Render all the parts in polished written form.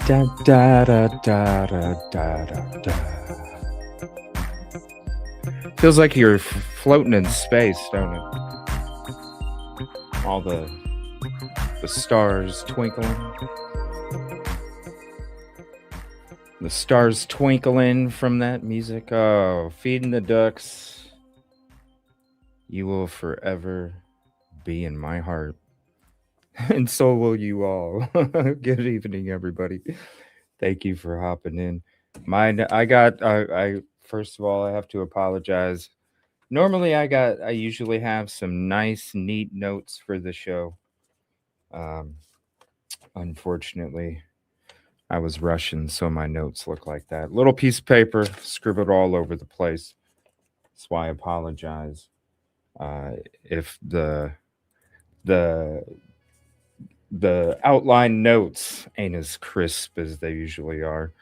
Da da da da da da da da. Feels like you're floating in space, don't it? All the stars twinkling. The stars twinkling from that music. Oh, feeding the ducks. You will forever be in my heart. And so will you all. Good evening, everybody. Thank you for hopping in. I first of all, I have to apologize. Normally, I usually have some nice, neat notes for the show. Um, Unfortunately, I was rushing, so my notes look like that. Little piece of paper, scribbled all over the place. That's why I apologize. If the the outline notes ain't as crisp as they usually are.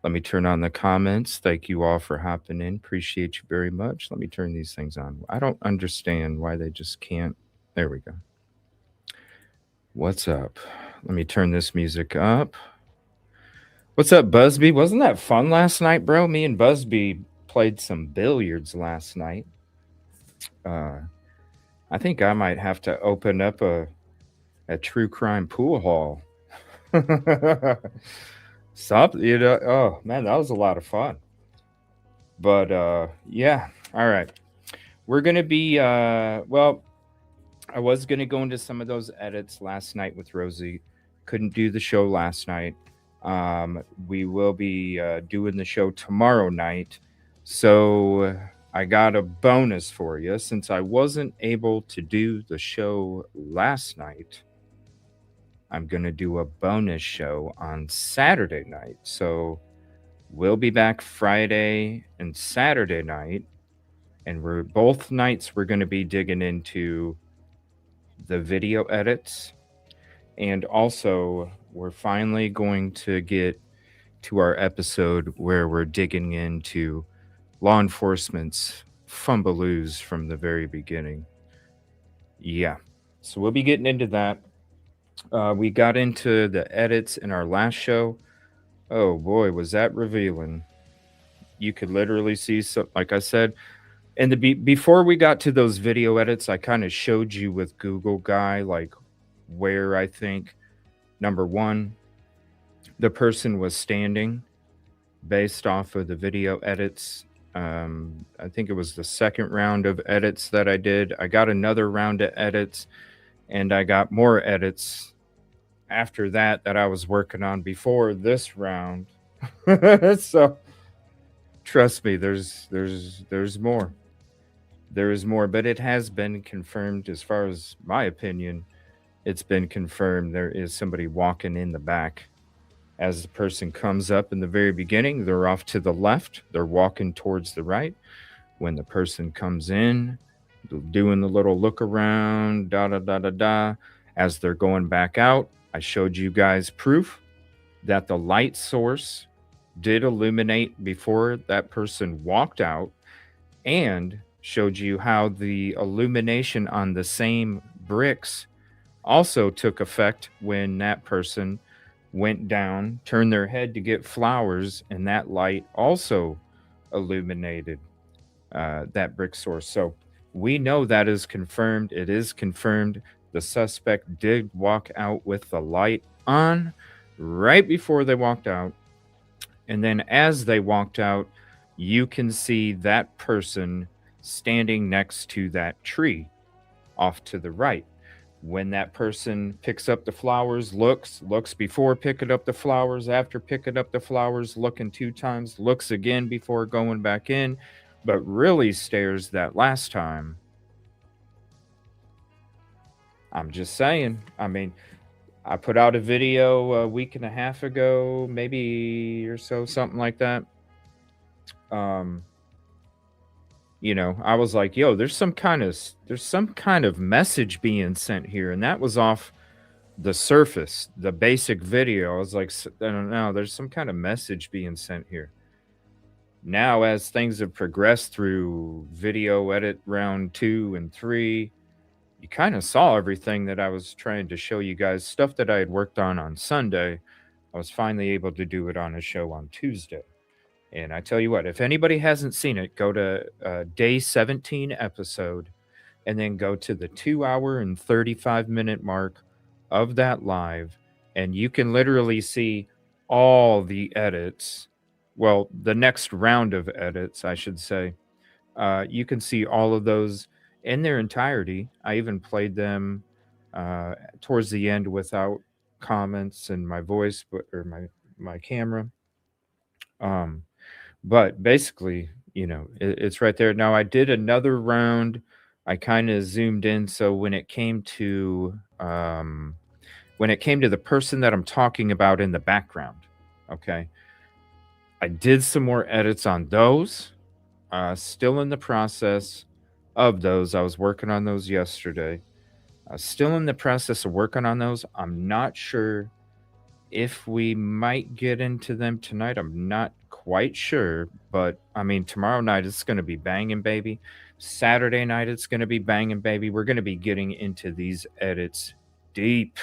Let me turn on the comments. Thank you all for hopping in. Appreciate you very much. Let me turn these things on. I don't understand why they just can't. There we go. What's up? Let me turn this music up. What's up, Busby? Wasn't that fun last night, bro? Me and Busby played some billiards last night. I think I might have to open up a true crime pool hall. Something, oh man, that was a lot of fun. But yeah, all right. We're gonna be well, I was gonna go into some of those edits last night with Rosie. Couldn't do the show last night. We will be doing the show tomorrow night. So I got a bonus for you since I wasn't able to do the show last night. I'm going to do a bonus show on Saturday night. So we'll be back Friday and Saturday night. And we're both nights we're going to be digging into the video edits. And also, we're finally going to get to our episode where we're digging into law enforcement's fumbaloos from the very beginning. Yeah. So we'll be getting into that. We got into the edits in our last show. Oh boy, was that revealing! You could literally see, so like I said, and before we got to those video edits, I kind of showed you with Google Guy like where I think number one, the person was standing based off of the video edits. I think it was the second round of edits that I did. I got another round of edits, and I got more edits after that I was working on before this round. So trust me, there's more. There is more, but it has been confirmed as far as my opinion. It's been confirmed there is somebody walking in the back. As the person comes up in the very beginning, they're off to the left, they're walking towards the right. When the person comes in, doing the little look around, da da da da da, as they're going back out, I showed you guys proof that the light source did illuminate before that person walked out, and showed you how the illumination on the same bricks also took effect when that person went down, turned their head to get flowers, and that light also illuminated that brick source. So we know that is confirmed. It is confirmed. The suspect did walk out with the light on right before they walked out. And then as they walked out, you can see that person standing next to that tree off to the right. When that person picks up the flowers, looks before picking up the flowers, after picking up the flowers, looking 2 times, looks again before going back in, but really stares that last time. I'm just saying. I mean, I put out a video a week and a half ago, maybe or so, something like that. Um, I was like, "Yo, there's some kind of message being sent here," and that was off the surface, the basic video. I was like, "I don't know, there's some kind of message being sent here." Now, as things have progressed through video edit round 2 and 3, you kind of saw everything that I was trying to show you guys. Stuff that I had worked on Sunday, I was finally able to do it on a show on Tuesday. And I tell you what, if anybody hasn't seen it, go to day 17 episode and then go to the 2 hour and 35-minute mark of that live. And you can literally see all the edits. Well, the next round of edits, I should say. You can see all of those in their entirety. I even played them towards the end without comments and my voice, or my camera. Um, but basically, it's right there. Now I did another round. I kind of zoomed in, so when it came to the person that I'm talking about in the background, okay, I did some more edits on those. Still in the process of those. I was working on those yesterday. Still in the process of working on those. I'm not sure if we might get into them tonight. I'm not quite sure, but I mean, tomorrow night it's going to be banging, baby. Saturday night it's going to be banging, baby. We're going to be getting into these edits deep,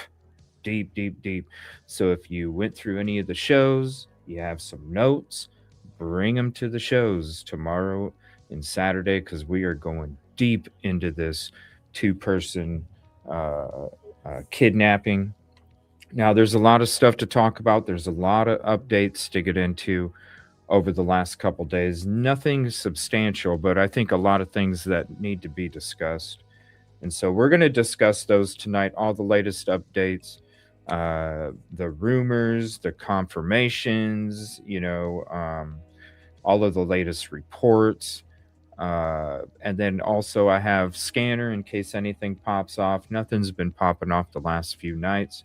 deep, deep, deep. So if you went through any of the shows, you have some notes, bring them to the shows tomorrow and Saturday, because we are going deep into this two-person kidnapping. Now, there's a lot of stuff to talk about. There's a lot of updates to get into over the last couple days. Nothing substantial, but I think a lot of things that need to be discussed. And so we're going to discuss those tonight, all the latest updates, the rumors, the confirmations, all of the latest reports. And then also I have Scanner in case anything pops off. Nothing's been popping off the last few nights,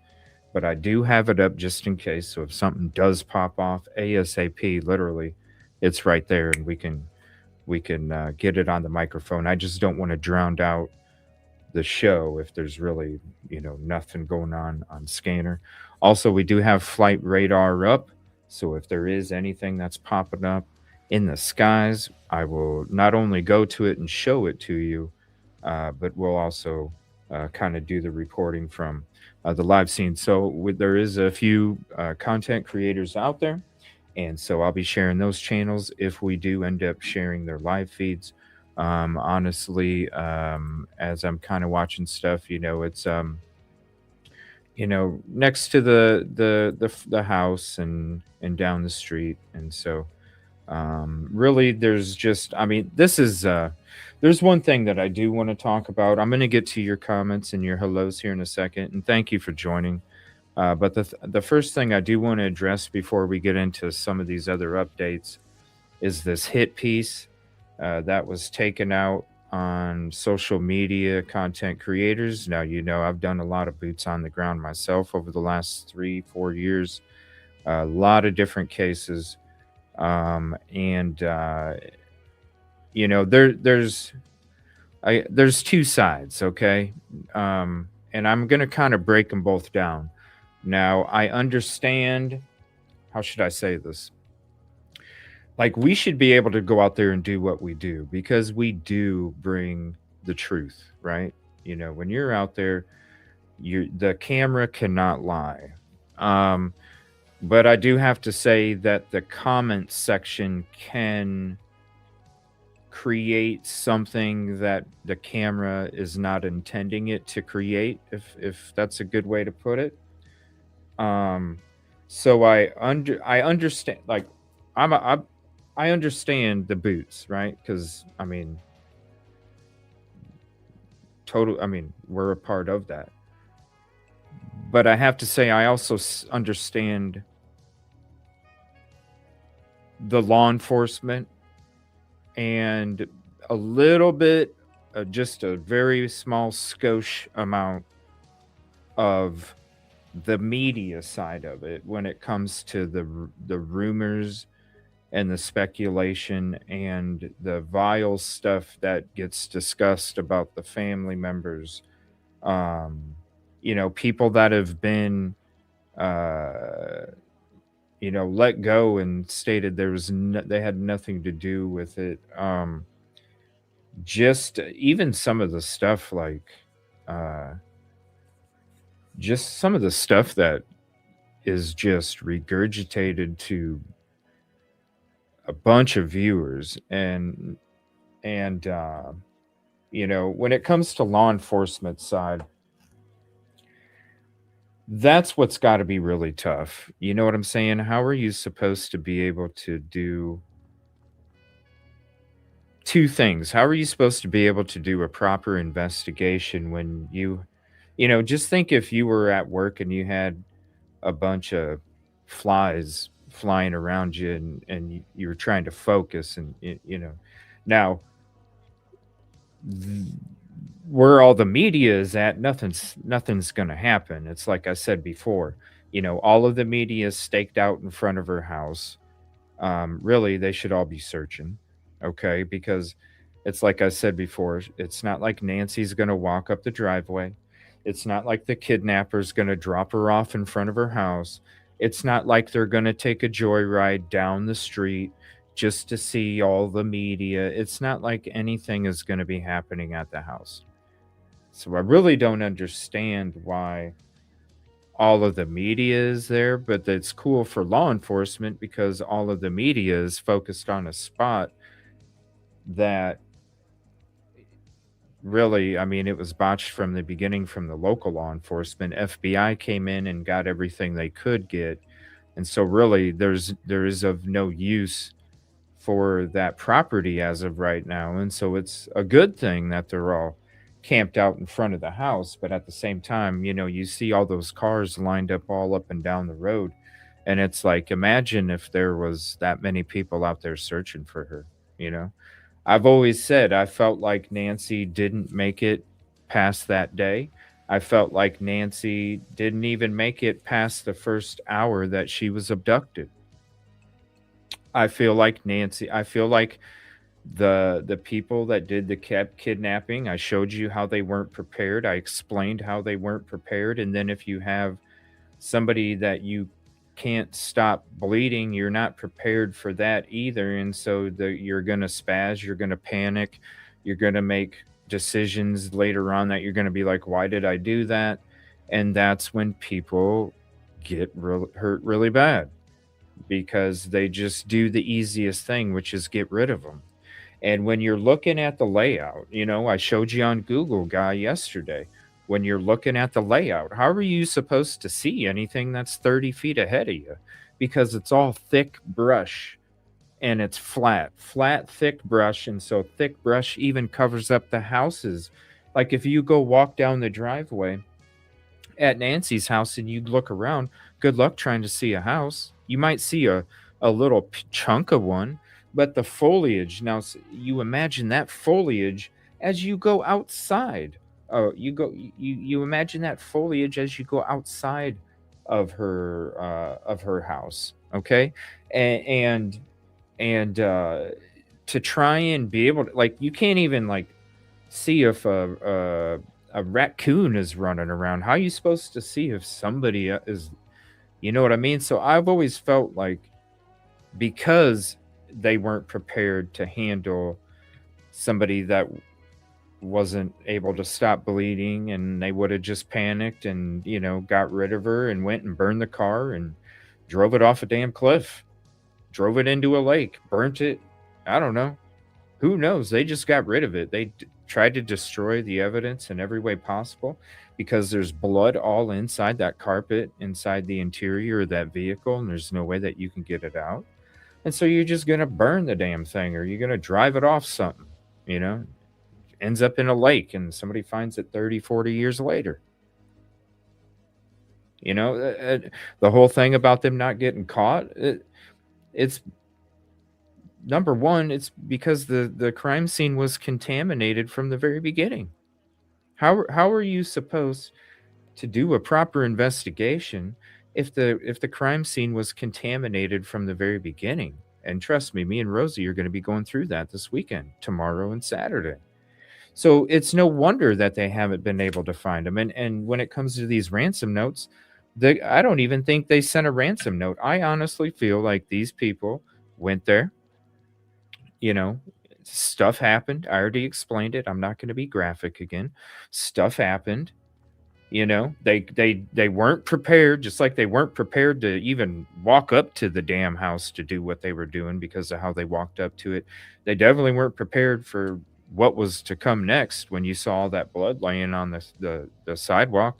but I do have it up just in case. So if something does pop off ASAP, literally, it's right there, and we can get it on the microphone. I just don't want to drown out the show if there's really nothing going on Scanner. Also, we do have flight radar up, so if there is anything that's popping up in the skies, I will not only go to it and show it to you, but we'll also kind of do the reporting from the live scene. So there is a few content creators out there, and so I'll be sharing those channels if we do end up sharing their live feeds. Honestly, as I'm kind of watching stuff, it's next to the house and down the street, and so really, there's just, I mean, there's one thing that I do want to talk about. I'm going to get to your comments and your hellos here in a second, and thank you for joining. But the first thing I do want to address before we get into some of these other updates is this hit piece that was taken out on social media content creators. Now, I've done a lot of boots on the ground myself over the last 3-4 years, a lot of different cases. And there's two sides, okay? And I'm gonna kind of break them both down. Now, I understand, how should I say this? Like, we should be able to go out there and do what we do because we do bring the truth, right? When you're out there, the camera cannot lie. But I do have to say that the comment section can create something that the camera is not intending it to create, if that's a good way to put it. So I understand, like, I understand the boots, right? Because I mean, we're a part of that. But I have to say, I also understand the law enforcement and a little bit, just a very small skosh amount of the media side of it when it comes to the rumors and the speculation and the vile stuff that gets discussed about the family members. Um, people that have been, uh, let go and stated they had nothing to do with it. Just even some of the stuff like, uh, just some of the stuff that is just regurgitated to a bunch of viewers and when it comes to law enforcement side, that's what's got to be really tough. You know what I'm saying? How are you supposed to be able to do two things? How are you supposed to be able to do a proper investigation when just think if you were at work and you had a bunch of flies flying around you and you were trying to focus now th- where all the media is at, nothing's going to happen. It's like I said before, all of the media is staked out in front of her house. Really, they should all be searching, okay? Because it's like I said before, it's not like Nancy's going to walk up the driveway. It's not like the kidnapper's going to drop her off in front of her house. It's not like they're going to take a joyride down the street just to see all the media. It's not like anything is going to be happening at the house. So I really don't understand why all of the media is there, but it's cool for law enforcement because all of the media is focused on a spot that really, I mean, it was botched from the beginning from the local law enforcement. FBI came in and got everything they could get. And so really there is of no use for that property as of right now. And so it's a good thing that they're all camped out in front of the house. But at the same time, you see all those cars lined up all up and down the road. And it's like, imagine if there was that many people out there searching for her, you know? I've always said I felt like Nancy didn't make it past that day. I felt like Nancy didn't even make it past the first hour that she was abducted. I feel like the people that did the kidnapping, I showed you how they weren't prepared. I explained how they weren't prepared. And then if you have somebody that you can't stop bleeding, you're not prepared for that either. And so you're going to spaz, you're going to panic, you're going to make decisions later on that you're going to be like, why did I do that? And that's when people get hurt really bad because they just do the easiest thing, which is get rid of them. And when you're looking at the layout, I showed you on Google Guy yesterday. When you're looking at the layout, how are you supposed to see anything that's 30 feet ahead of you? Because it's all thick brush and it's flat, thick brush. And so thick brush even covers up the houses. Like if you go walk down the driveway at Nancy's house and you look around, good luck trying to see a house. You might see a little chunk of one, but the foliage now, you imagine that foliage as you go outside. You imagine that foliage as you go outside of her house, okay? And to try and be able to, like, you can't even like see if a raccoon is running around. How are you supposed to see if somebody is, you know what I mean? So I've always felt like because they weren't prepared to handle somebody that wasn't able to stop bleeding and they would have just panicked and, got rid of her and went and burned the car and drove it off a damn cliff, drove it into a lake, burnt it. I don't know. Who knows? They just got rid of it. They tried to destroy the evidence in every way possible because there's blood all inside that carpet, inside the interior of that vehicle, and there's no way that you can get it out. And so you're just going to burn the damn thing or you're going to drive it off something, you know, ends up in a lake and somebody finds it 30, 40 years later. The whole thing about them not getting caught, it's number one, it's because the crime scene was contaminated from the very beginning. How are you supposed to do a proper investigation if the crime scene was contaminated from the very beginning. And trust me, me and Rosie are going to be going through that this weekend, tomorrow and Saturday. So it's no wonder that they haven't been able to find them. And when it comes to these ransom notes, I don't even think they sent a ransom note. I honestly feel like these people went there, you know, stuff happened. I already explained it. I'm not going to be graphic again. Stuff happened. They weren't prepared, just like they weren't prepared to even walk up to the damn house to do what they were doing because of how they walked up to it. They definitely weren't prepared for what was to come next when you saw all that blood laying on the sidewalk.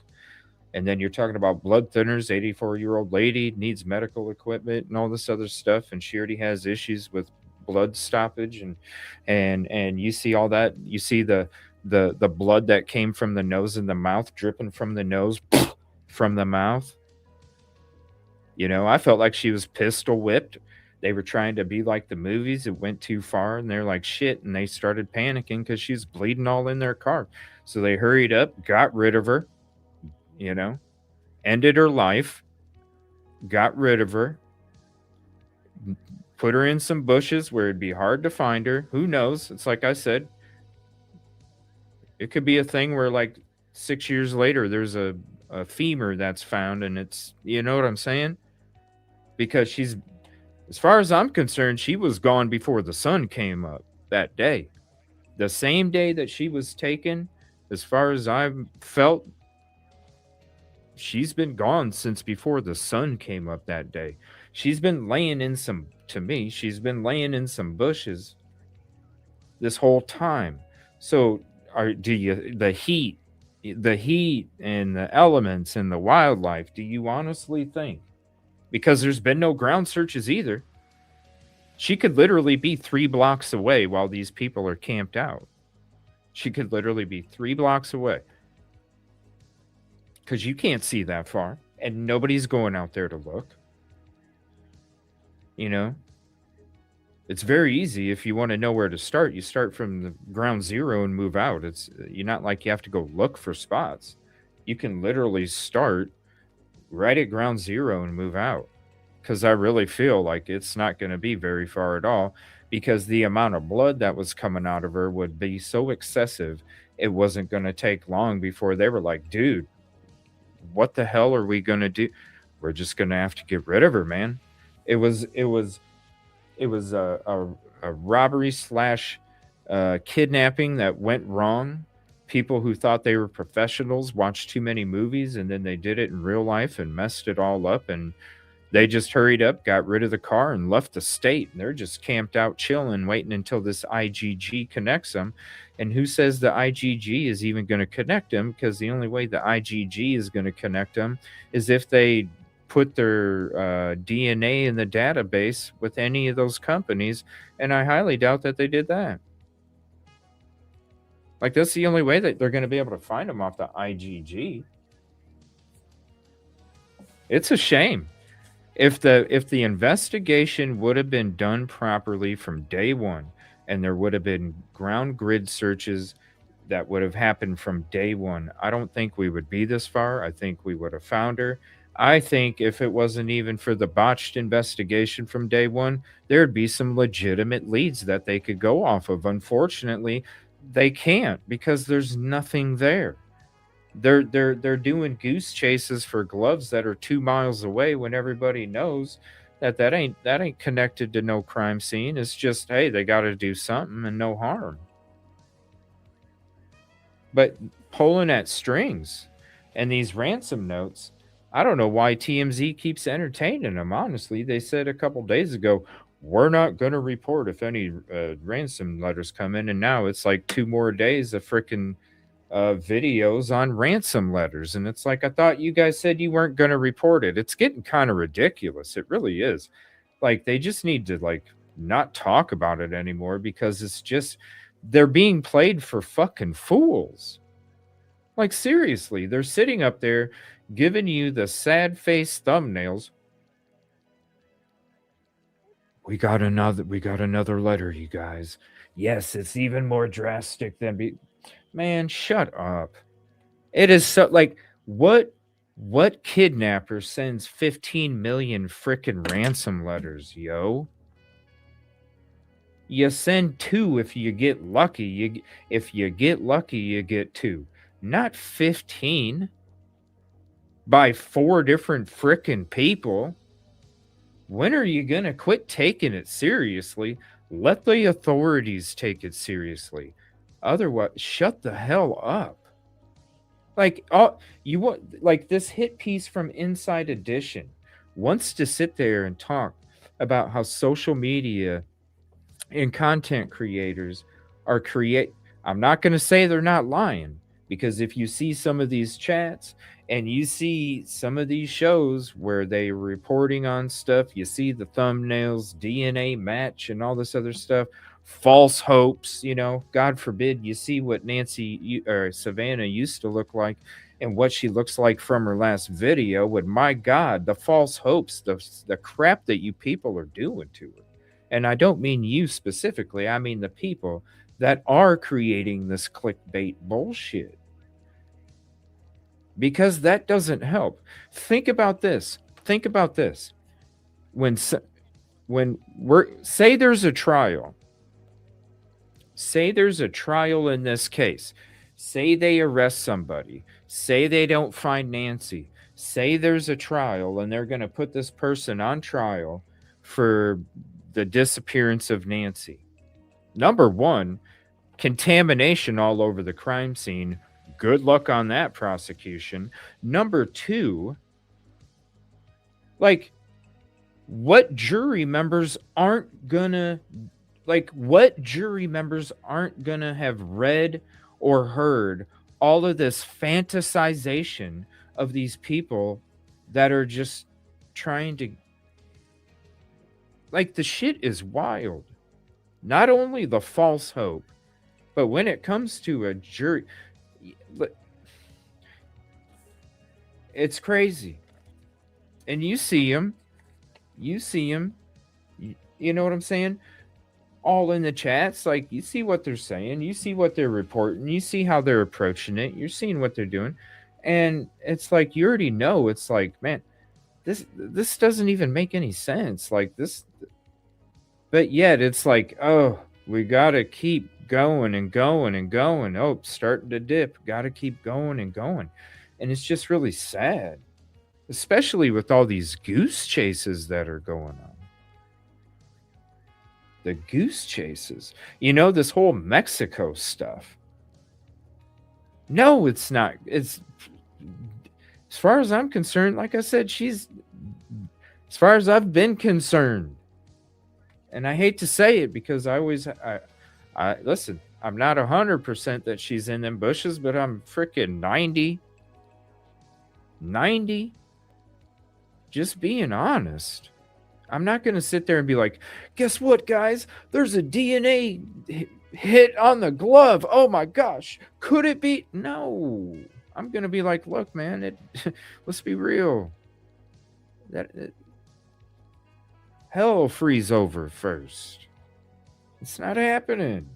And then you're talking about blood thinners, 84-year-old lady needs medical equipment and all this other stuff, and she already has issues with blood stoppage, and you see all that. You see the blood that came from the nose and the mouth dripping from the nose from the mouth. I felt like she was pistol whipped. They were trying to be like the movies. It went too far, and they're like shit, and they started panicking because she's bleeding all in their car. So they hurried up, got rid of her, you know, ended her life, got rid of her, put her in some bushes where it'd be hard to find her. Who knows? It's like I said, it could be a thing where like 6 years later there's a femur that's found, and it's, you know what I'm saying? Because she's, as far as I'm concerned, she was gone before the sun came up that day. The same day that she was taken, as far as I've felt, she's been gone since before the sun came up that day. She's been laying in some, to me, she's been laying in some bushes this whole time. So do you, the heat and the elements and the wildlife, do you honestly think, because there's been no ground searches either, she could literally be 3 blocks away while these people are camped out? She could literally be 3 blocks away, because you can't see that far, and nobody's going out there to look. It's very easy. If you want to know where to start, you start from the ground zero and move out. You're not like you have to go look for spots. You can literally start right at ground zero and move out, because I really feel like it's not going to be very far at all, because the amount of blood that was coming out of her would be so excessive. It wasn't going to take long before they were like, dude, what the hell are we going to do? We're just going to have to get rid of her, man. It was a robbery slash kidnapping that went wrong. People who thought they were professionals watched too many movies, and then they did it in real life and messed it all up. And they just hurried up, got rid of the car, and left the state. And they're just camped out chilling, waiting until this IGG connects them. And who says the IGG is even going to connect them? Because the only way the IGG is going to connect them is if they put their DNA in the database with any of those companies. And I highly doubt that they did that. Like, that's the only way that they're going to be able to find them, off the IGG. It's a shame. If the investigation would have been done properly from day one, and there would have been ground grid searches that would have happened from day one, I don't think we would be this far. I think we would have found her. I think if it wasn't even for the botched investigation from day one, there'd be some legitimate leads that they could go off of. Unfortunately, they can't, because there's nothing there. They're doing goose chases for gloves that are 2 miles away, when everybody knows that ain't connected to no crime scene. It's just, hey, they got to do something and no harm. But pulling at strings and these ransom notes, I don't know why TMZ keeps entertaining them. Honestly, they said a couple days ago, we're not going to report if any ransom letters come in, and now it's like 2 more days of freaking videos on ransom letters. And it's like, I thought you guys said you weren't going to report it. It's getting kind of ridiculous. It really is. Like, they just need to like not talk about it anymore, because it's just, they're being played for fucking fools. Like, seriously, they're sitting up there giving you the sad face thumbnails. We got another letter, you guys. Yes, it's even more drastic than man, shut up. It is so, like, What kidnapper sends 15 million frickin' ransom letters, yo? You send 2 if you get lucky. If you get lucky, you get 2. Not 15 by 4 different frickin' people. When are you going to quit taking it seriously? Let the authorities take it seriously. Otherwise, shut the hell up. Like, you want, like, this hit piece from Inside Edition wants to sit there and talk about how social media and content creators are create. I'm not going to say they're not lying, because if you see some of these chats and you see some of these shows where they're reporting on stuff, you see the thumbnails, DNA match, and all this other stuff, false hopes, God forbid you see what Nancy or Savannah used to look like and what she looks like from her last video. With, my God, the false hopes, the crap that you people are doing to her. And I don't mean you specifically, I mean the people that are creating this clickbait bullshit. Because that doesn't help. Think about this. When say there's a trial. Say there's a trial in this case. Say they arrest somebody. Say they don't find Nancy. Say there's a trial and they're going to put this person on trial for the disappearance of Nancy. Number one, contamination all over the crime scene. Good luck on that prosecution. Number two, like, what jury members aren't gonna have read or heard all of this fantasization of these people that are just trying to, like, the shit is wild. Not only the false hope, but when it comes to a jury, it's crazy. And you see them. You know what I'm saying? All in the chats, like, you see what they're saying, you see what they're reporting, you see how they're approaching it, you're seeing what they're doing, and it's like you already know. It's like, man, this doesn't even make any sense, like this. But yet it's like, oh, we gotta keep going and going and going. Oh, starting to dip, gotta keep going and going. And it's just really sad, especially with all these goose chases that are going on. The goose chases. This whole Mexico stuff. No, it's not. It's, as far as I'm concerned, like I said, as far as I've been concerned, and I hate to say it because I listen, I'm not 100% that she's in them bushes, but I'm freaking 90. Just being honest. I'm not going to sit there and be like, guess what, guys? There's a DNA hit on the glove. Oh my gosh. Could it be? No. I'm going to be like, look, man, let's be real. Hell freeze over first. It's not happening.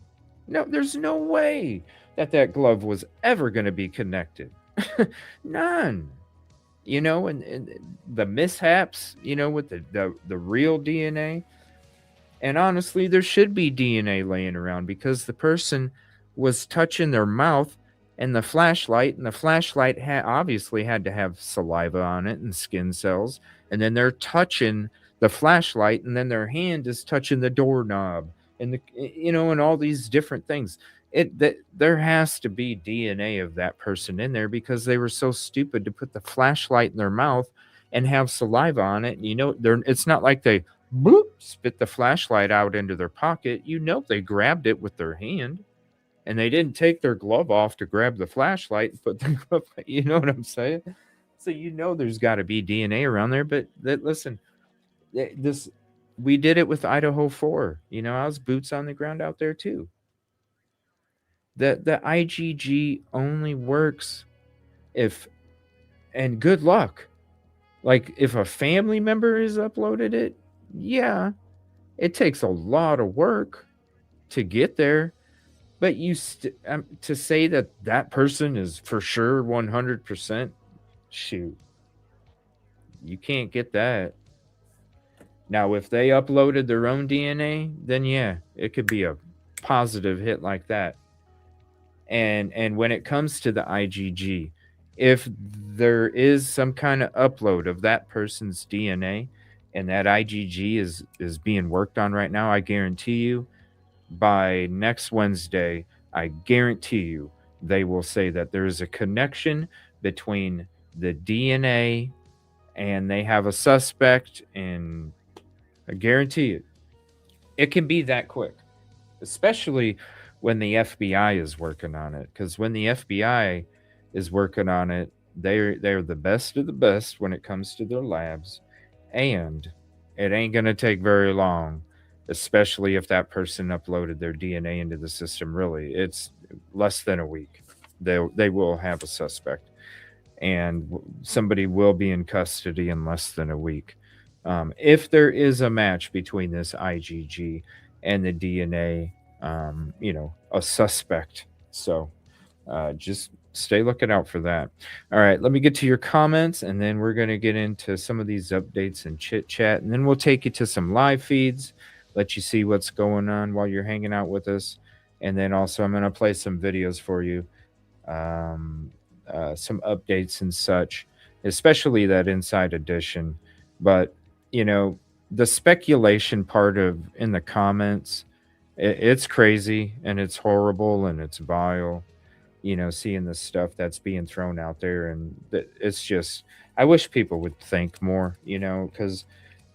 No, there's no way that glove was ever going to be connected. None. And the mishaps, with the real DNA. And honestly, there should be DNA laying around because the person was touching their mouth and the flashlight obviously had to have saliva on it and skin cells. And then they're touching the flashlight and then their hand is touching the doorknob and and all these different things. There has to be DNA of that person in there because they were so stupid to put the flashlight in their mouth and have saliva on it. It's not like they bloop, spit the flashlight out into their pocket. They grabbed it with their hand and they didn't take their glove off to grab the flashlight and put the glove. You know what I'm saying? So there's got to be DNA around there. But listen, we did it with Idaho 4. I was boots on the ground out there too. The IgG only works and good luck. Like, if a family member has uploaded it, yeah, it takes a lot of work to get there. But to say that person is for sure 100%, shoot, you can't get that. Now, if they uploaded their own DNA, then yeah, it could be a positive hit like that. And when it comes to the IgG, if there is some kind of upload of that person's DNA and that IgG is being worked on right now, I guarantee you by next Wednesday, I guarantee you they will say that there is a connection between the DNA and they have a suspect, and I guarantee you it can be that quick, especially when the FBI is working on it. Because when the FBI is working on it, they're the best of the best when it comes to their labs, and it ain't gonna take very long. Especially if that person uploaded their DNA into the system, really, it's less than a week. They will have a suspect, and somebody will be in custody in less than a week. If there is a match between this IgG and the DNA, a suspect. So just stay looking out for that. All right, let me get to your comments, and then we're going to get into some of these updates and chit chat, and then we'll take you to some live feeds, let you see what's going on while you're hanging out with us. And then also, I'm going to play some videos for you, um, some updates and such, especially that Inside Edition. But, you know, the speculation part of in the comments, it's crazy and it's horrible and it's vile, seeing the stuff that's being thrown out there. And it's just, I wish people would think more, because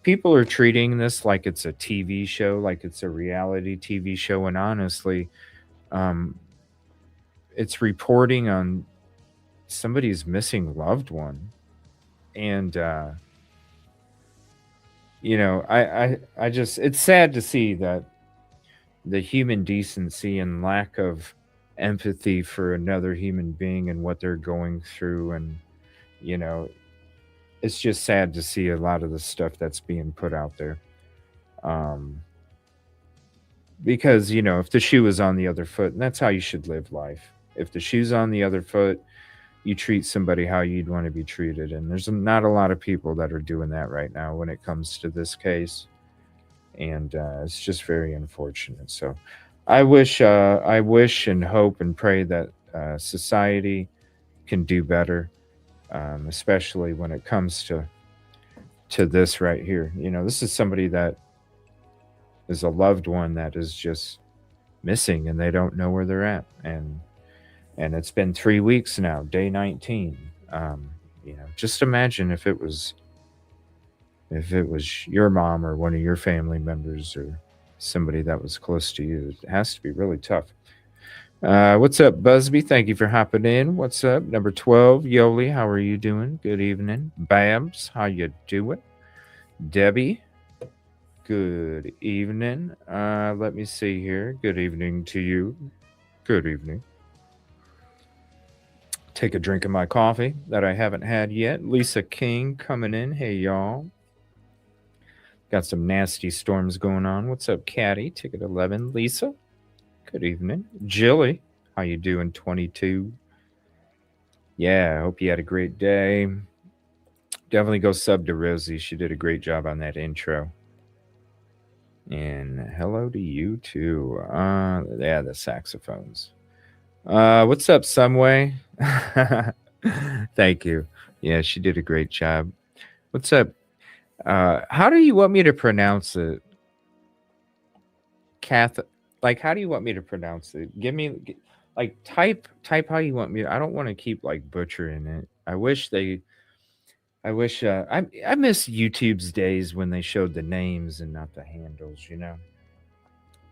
people are treating this like it's a TV show, like it's a reality TV show. And honestly, um, it's reporting on somebody's missing loved one. And, I just, it's sad to see that the human decency and lack of empathy for another human being and what they're going through. And, you know, it's just sad to see a lot of the stuff that's being put out there. Um, because, if the shoe is on the other foot, and that's how you should live life. If the shoe's on the other foot, you treat somebody how you'd want to be treated. And there's not a lot of people that are doing that right now when it comes to this case. And it's just very unfortunate. So I wish and hope and pray that society can do better, especially when it comes to this right here. This is somebody that is a loved one that is just missing, and they don't know where they're at. And it's been 3 weeks now, day 19. Just imagine if it was your mom or one of your family members or somebody that was close to you. It has to be really tough. What's up, Busby? Thank you for hopping in. What's up, number 12? Yoli, how are you doing? Good evening. Babs, how you doing? Debbie, good evening. Let me see here. Good evening to you. Good evening. Take a drink of my coffee that I haven't had yet. Lisa King coming in. Hey, y'all. Got some nasty storms going on. What's up, Caddy? Ticket 11. Lisa, good evening. Jilly, how you doing, 22? Yeah, I hope you had a great day. Definitely go sub to Rosie. She did a great job on that intro. And hello to you, too. Yeah, the saxophones. What's up, Someway? Thank you. Yeah, she did a great job. What's up? How do you want me to pronounce it? Kath, like, how do you want me to pronounce it? Type how you want me. I don't want to keep like butchering it. I wish I miss YouTube's days when they showed the names and not the handles,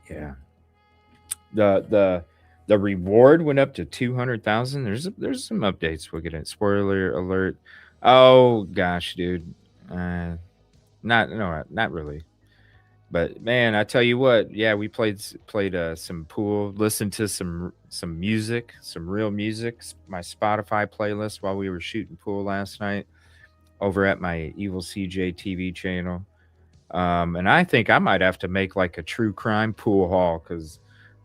Yeah. The reward went up to 200,000. There's some updates we'll get in. Spoiler alert. Oh gosh, dude. Not really. But man, I tell you what, yeah, we played some pool, listened to some music, some real music, my Spotify playlist while we were shooting pool last night over at my EvilleCJ TV channel. And I think I might have to make like a true crime pool hall, because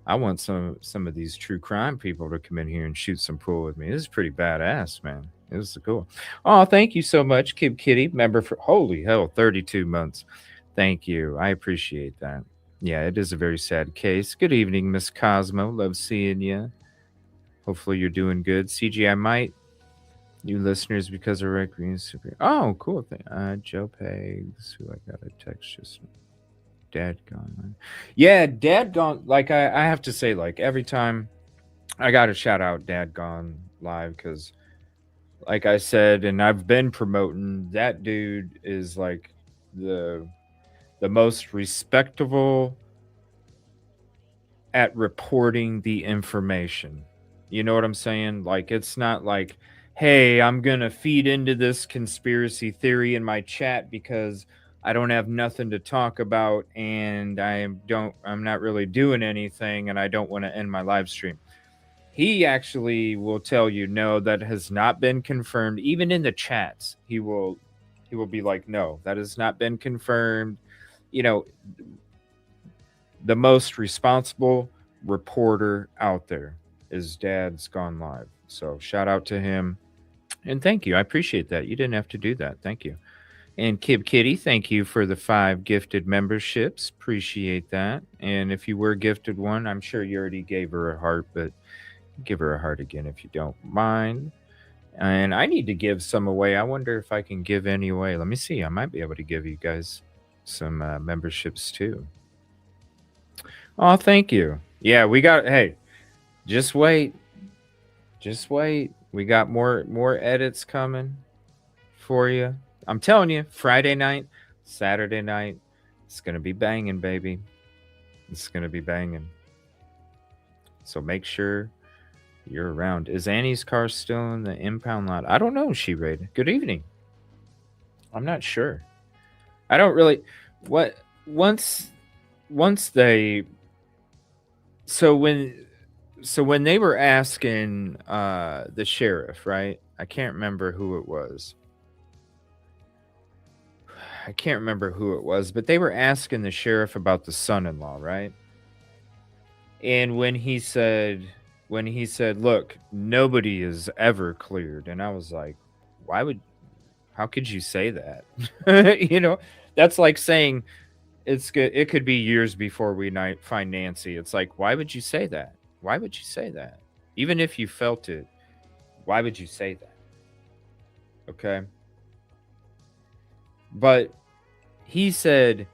I want some of these true crime people to come in here and shoot some pool with me. This is pretty badass, man. It was cool. Oh, thank you so much, Kid Kitty, member for holy hell, 32 months. Thank you. I appreciate that. Yeah, it is a very sad case. Good evening, Miss Cosmo. Love seeing you. Hopefully you're doing good. CG, I might new listeners because of Recreation Super. Oh, cool thing. Joe Pegs, who I got a text just Dad gone. Yeah, Dad gone. Like I have to say, like every time I got to shout out Dad gone live because, like I said, and I've been promoting that dude is like the the most respectable at reporting the information. You know what I'm saying? Like it's not like, hey, I'm going to feed into this conspiracy theory in my chat because I don't have nothing to talk about and I'm not really doing anything and I don't want to end my live stream. He actually will tell you no, that has not been confirmed. Even in the chats, he will be like, no, that has not been confirmed. You know, the most responsible reporter out there is Dad's Gone Live. So shout out to him. And thank you. I appreciate that. You didn't have to do that. Thank you. And Kib Kitty, thank you for the 5 gifted memberships. Appreciate that. And if you were gifted one, I'm sure you already gave her a heart, but give her a heart again if you don't mind. And I need to give some away. I wonder if I can give any away. Let me see. I might be able to give you guys some memberships too. Oh, thank you. Yeah, we got. Hey, just wait. Just wait. We got more edits coming for you. I'm telling you, Friday night, Saturday night, it's gonna be banging, baby. It's gonna be banging. So make sure you're around. Is Annie's car still in the impound lot? I don't know, She Raid. Good evening. I'm not sure. I don't really what once they so when they were asking the sheriff, right? I can't remember who it was. I can't remember who it was, but they were asking the sheriff about the son-in-law, right? And when he said, "Look, nobody is ever cleared." And I was like, "Why would how could you say that?" You know, that's like saying it could be years before we find Nancy. It's like, why would you say that? Why would you say that? Even if you felt it, why would you say that? Okay? But he said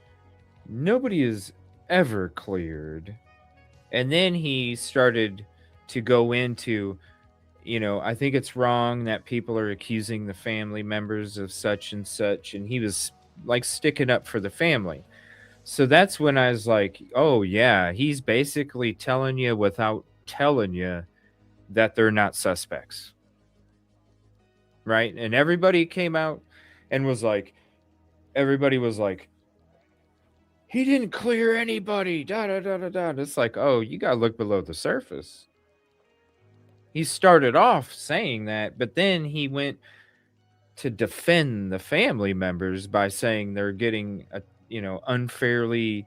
nobody is ever cleared. And then he started to go into, I think it's wrong that people are accusing the family members of such and such. And he was like sticking up for the family. So that's when I was like, oh, yeah, he's basically telling you without telling you that they're not suspects. Right? And everybody came out and was like, he didn't clear anybody. Da da da da da. It's like, oh, you got to look below the surface. He started off saying that, but then he went to defend the family members by saying they're getting, unfairly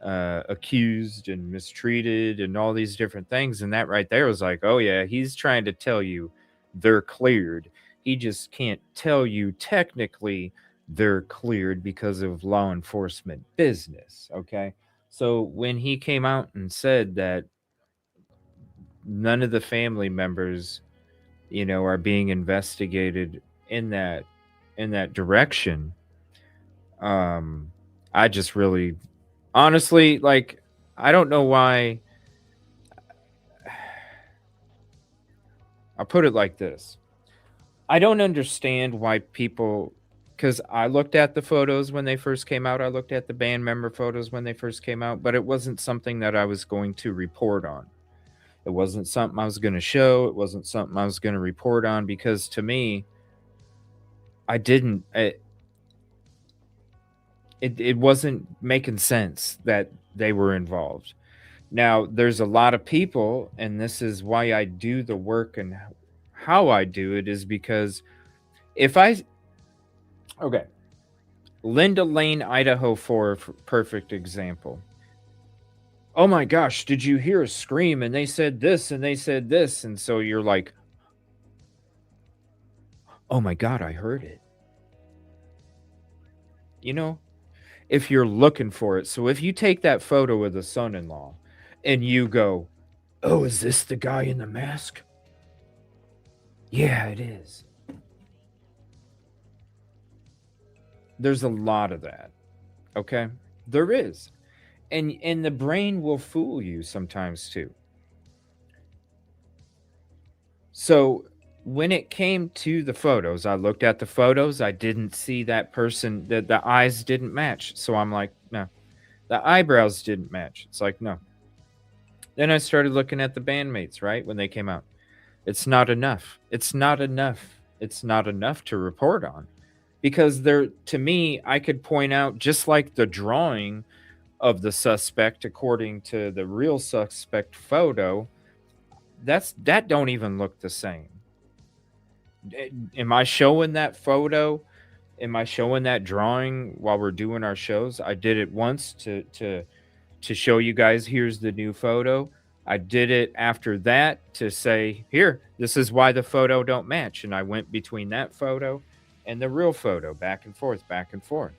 accused and mistreated and all these different things. And that right there was like, oh, yeah, he's trying to tell you they're cleared. He just can't tell you technically they're cleared because of law enforcement business. Okay. So when he came out and said that none of the family members, are being investigated in that direction, I just really honestly, like, I don't know why. I'll put it like this. I don't understand why people, because I looked at the photos when they first came out. I looked at the band member photos when they first came out, but it wasn't something that I was going to report on. It wasn't something I was going to show. It wasn't something I was going to report on because to me, I didn't. It wasn't making sense that they were involved. Now, there's a lot of people, and this is why I do the work and how I do it is because okay, Linda Lane, Idaho 4, perfect example. Oh my gosh, did you hear a scream? And they said this and they said this. And so you're like, Oh my God, I heard it. You know, if you're looking for it. So if you take that photo of the son-in-law and you go, "Oh, is this the guy in the mask?" Yeah, it is. There's a lot of that. Okay? There is. And the brain will fool you sometimes too. So when it came to the photos, I looked at the photos. I didn't see that person. The eyes didn't match. So I'm like, no. The eyebrows didn't match. It's like, no. Then I started looking at the bandmates, right? When they came out. It's not enough. It's not enough. It's not enough to report on. Because there, to me, I could point out, just like the drawing of the suspect according to the real suspect photo, that don't even look the same. Am I showing that photo? Am I showing that drawing while we're doing our shows? I did it once to show you guys, here's the new photo. I did it after that to say, here, this is why the photo don't match. And I went between that photo and the real photo, back and forth, back and forth.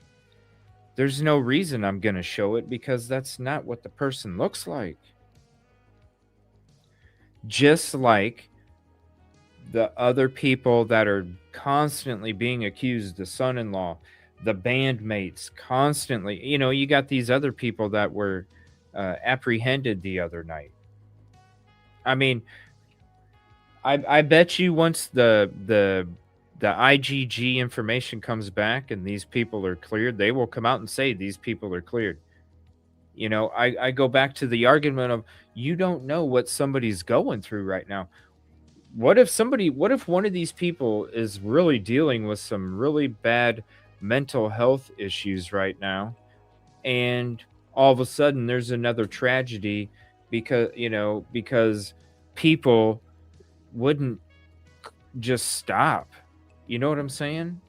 There's no reason I'm going to show it because that's not what the person looks like. Just like the other people that are constantly being accused, the son-in-law, the bandmates, constantly, you got these other people that were apprehended the other night. I mean, I bet you once the IGG information comes back and these people are cleared, they will come out and say these people are cleared. I go back to the argument of, you don't know what somebody's going through right now. What if one of these people is really dealing with some really bad mental health issues right now, and all of a sudden there's another tragedy because people wouldn't just stop. You know what I'm saying?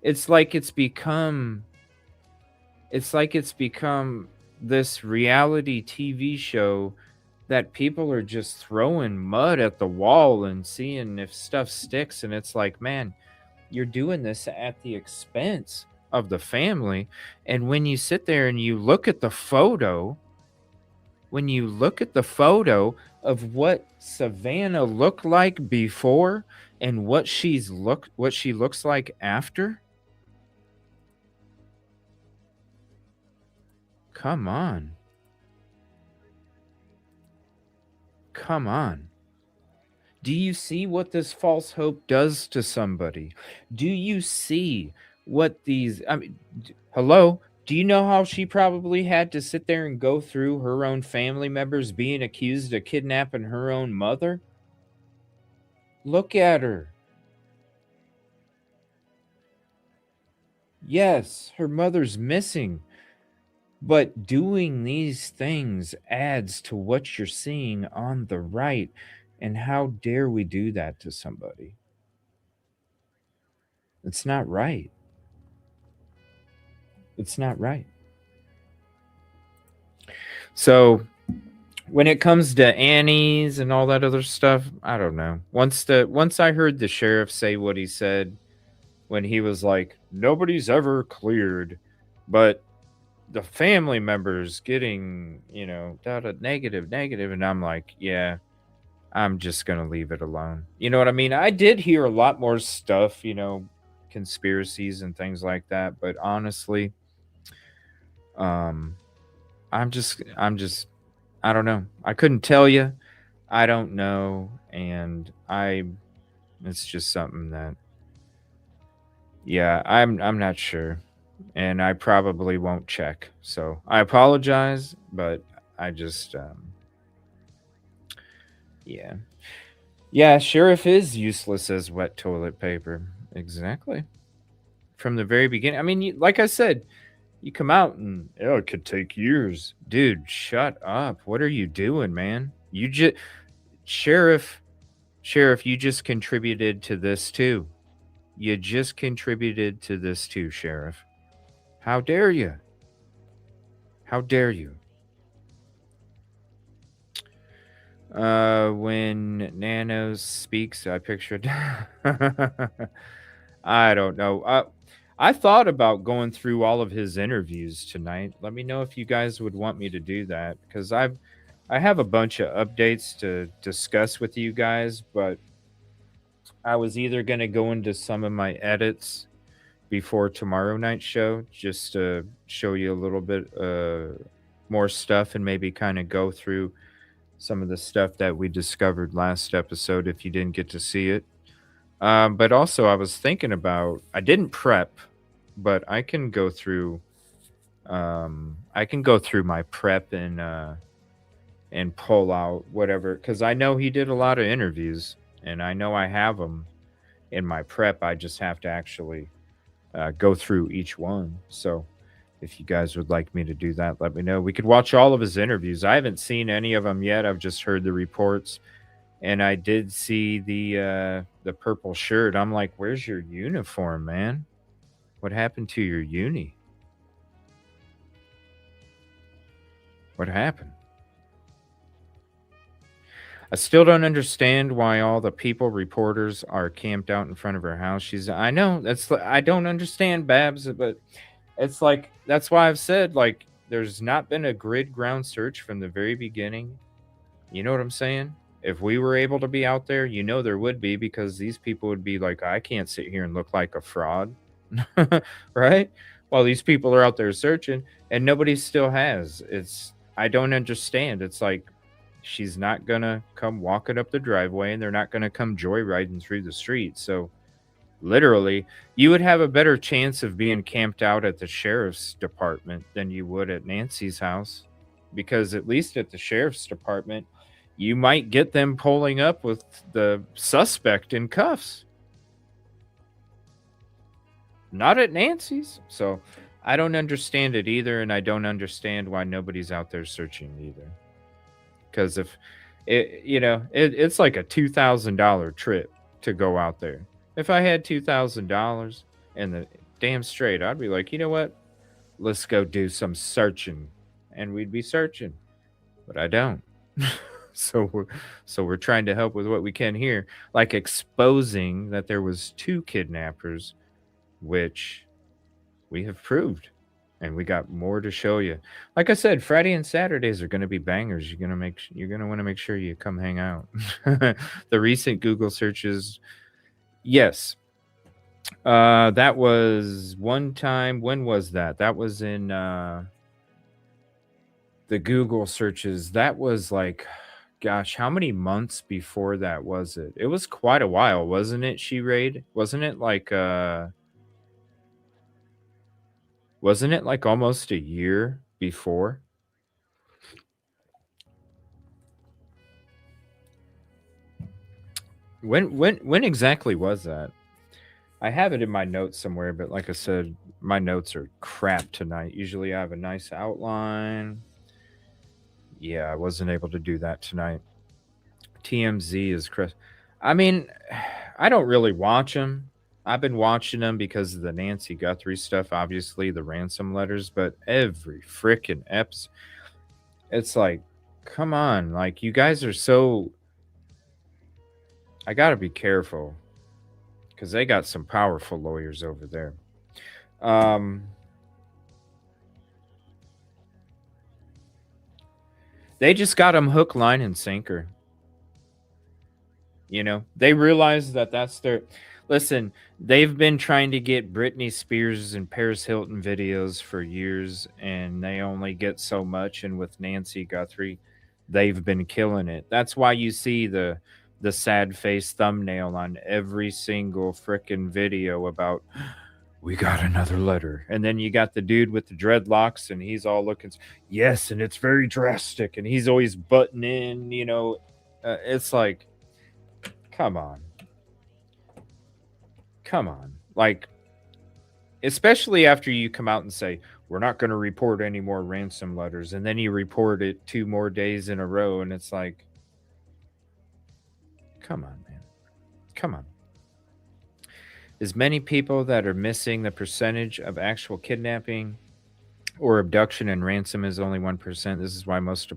It's like it's become this reality TV show that people are just throwing mud at the wall and seeing if stuff sticks. And it's like, man, you're doing this at the expense of the family. And when you sit there and you look at the photo, of what Savannah looked like before and what she looks like after, come on. Come on. Do you see what this false hope does to somebody? Do you see what these, I mean, hello? Do you know how she probably had to sit there and go through her own family members being accused of kidnapping her own mother? Look at her. Yes, her mother's missing. But doing these things adds to what you're seeing on the right. And how dare we do that to somebody? It's not right. It's not right. So when it comes to Annie's and all that other stuff, I don't know. Once I heard the sheriff say what he said when he was like, nobody's ever cleared, but the family members getting, data negative, and I'm like, yeah, I'm just gonna leave it alone. You know what I mean? I did hear a lot more stuff, conspiracies and things like that, but honestly, um, I'm just I don't know. I couldn't tell you. I don't know, and it's just something that, yeah, I'm not sure, and I probably won't check. So I apologize, but I just yeah. Yeah, sheriff is useless as wet toilet paper. Exactly. From the very beginning. I mean, like I said, you come out and, oh, it could take years. Dude, shut up. What are you doing, man? Sheriff, Sheriff, you just contributed to this too. You just contributed to this too, Sheriff. How dare you? How dare you? When Nano speaks, I pictured I don't know. I thought about going through all of his interviews tonight. Let me know if you guys would want me to do that, because I have a bunch of updates to discuss with you guys, but I was either going to go into some of my edits before tomorrow night's show just to show you a little bit more stuff and maybe kind of go through some of the stuff that we discovered last episode if you didn't get to see it. But also, I was thinking about, I didn't prep, but I can go through my prep and pull out whatever, because I know he did a lot of interviews, and I know I have them in my prep. I just have to actually go through each one. So if you guys would like me to do that, let me know. We could watch all of his interviews. I haven't seen any of them yet. I've just heard the reports, and I did see the purple shirt. I'm like, where's your uniform, man? What happened to your uni? What happened? I still don't understand why all the people reporters are camped out in front of her house. I know I don't understand, Babs, but it's like, that's why I've said, like, there's not been a grid ground search from the very beginning. You know what I'm saying? If we were able to be out there, there would be, because these people would be like, I can't sit here and look like a fraud. Right? While these people are out there searching and nobody still has. I don't understand. It's like, she's not gonna come walking up the driveway and they're not gonna come joyriding through the street. So literally, you would have a better chance of being camped out at the sheriff's department than you would at Nancy's house, because at least at the sheriff's department, you might get them pulling up with the suspect in cuffs. Not at Nancy's. So I don't understand it either, and I don't understand why nobody's out there searching either. Because if it's like a $2,000 trip to go out there. If I had $2,000 and the damn straight, I'd be like, you know what? Let's go do some searching, and we'd be searching. But I don't. So we're trying to help with what we can here, like exposing that there was 2 kidnappers, which we have proved, and we got more to show you. Like I said, Friday and Saturdays are going to be bangers. You're going to want to make sure you come hang out. The recent Google searches, yes. That was one time. When was that? That was in the Google searches. That was like, gosh, how many months before that was it? It was quite a while, wasn't it, She-Raid? Wasn't it like almost a year before? When exactly was that? I have it in my notes somewhere, but like I said, my notes are crap tonight. Usually I have a nice outline. Yeah, I wasn't able to do that tonight. TMZ is Chris. I mean, I don't really watch them. I've been watching them because of the Nancy Guthrie stuff, obviously, the ransom letters, but every freaking episode, it's like, come on. Like, you guys are so. I got to be careful, because they got some powerful lawyers over there. They just got them hook, line, and sinker. They realize that that's their. Listen, they've been trying to get Britney Spears and Paris Hilton videos for years, and they only get so much. And with Nancy Guthrie, they've been killing it. That's why you see the sad face thumbnail on every single frickin' video about, we got another letter. And then you got the dude with the dreadlocks, and he's all looking, yes, and it's very drastic, and he's always butting in, it's like, come on. Like, especially after you come out and say, we're not going to report any more ransom letters, and then you report it 2 more days in a row, and it's like, come on, man. Come on. As many people that are missing, the percentage of actual kidnapping or abduction and ransom is only 1%. This is why most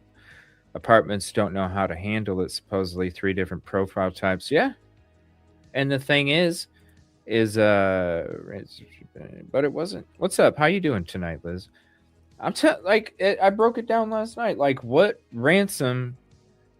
apartments don't know how to handle it. Supposedly 3 different profile types. Yeah. And the thing is, is but it wasn't. What's up? How you doing tonight, Liz? I broke it down last night. Like what ransom,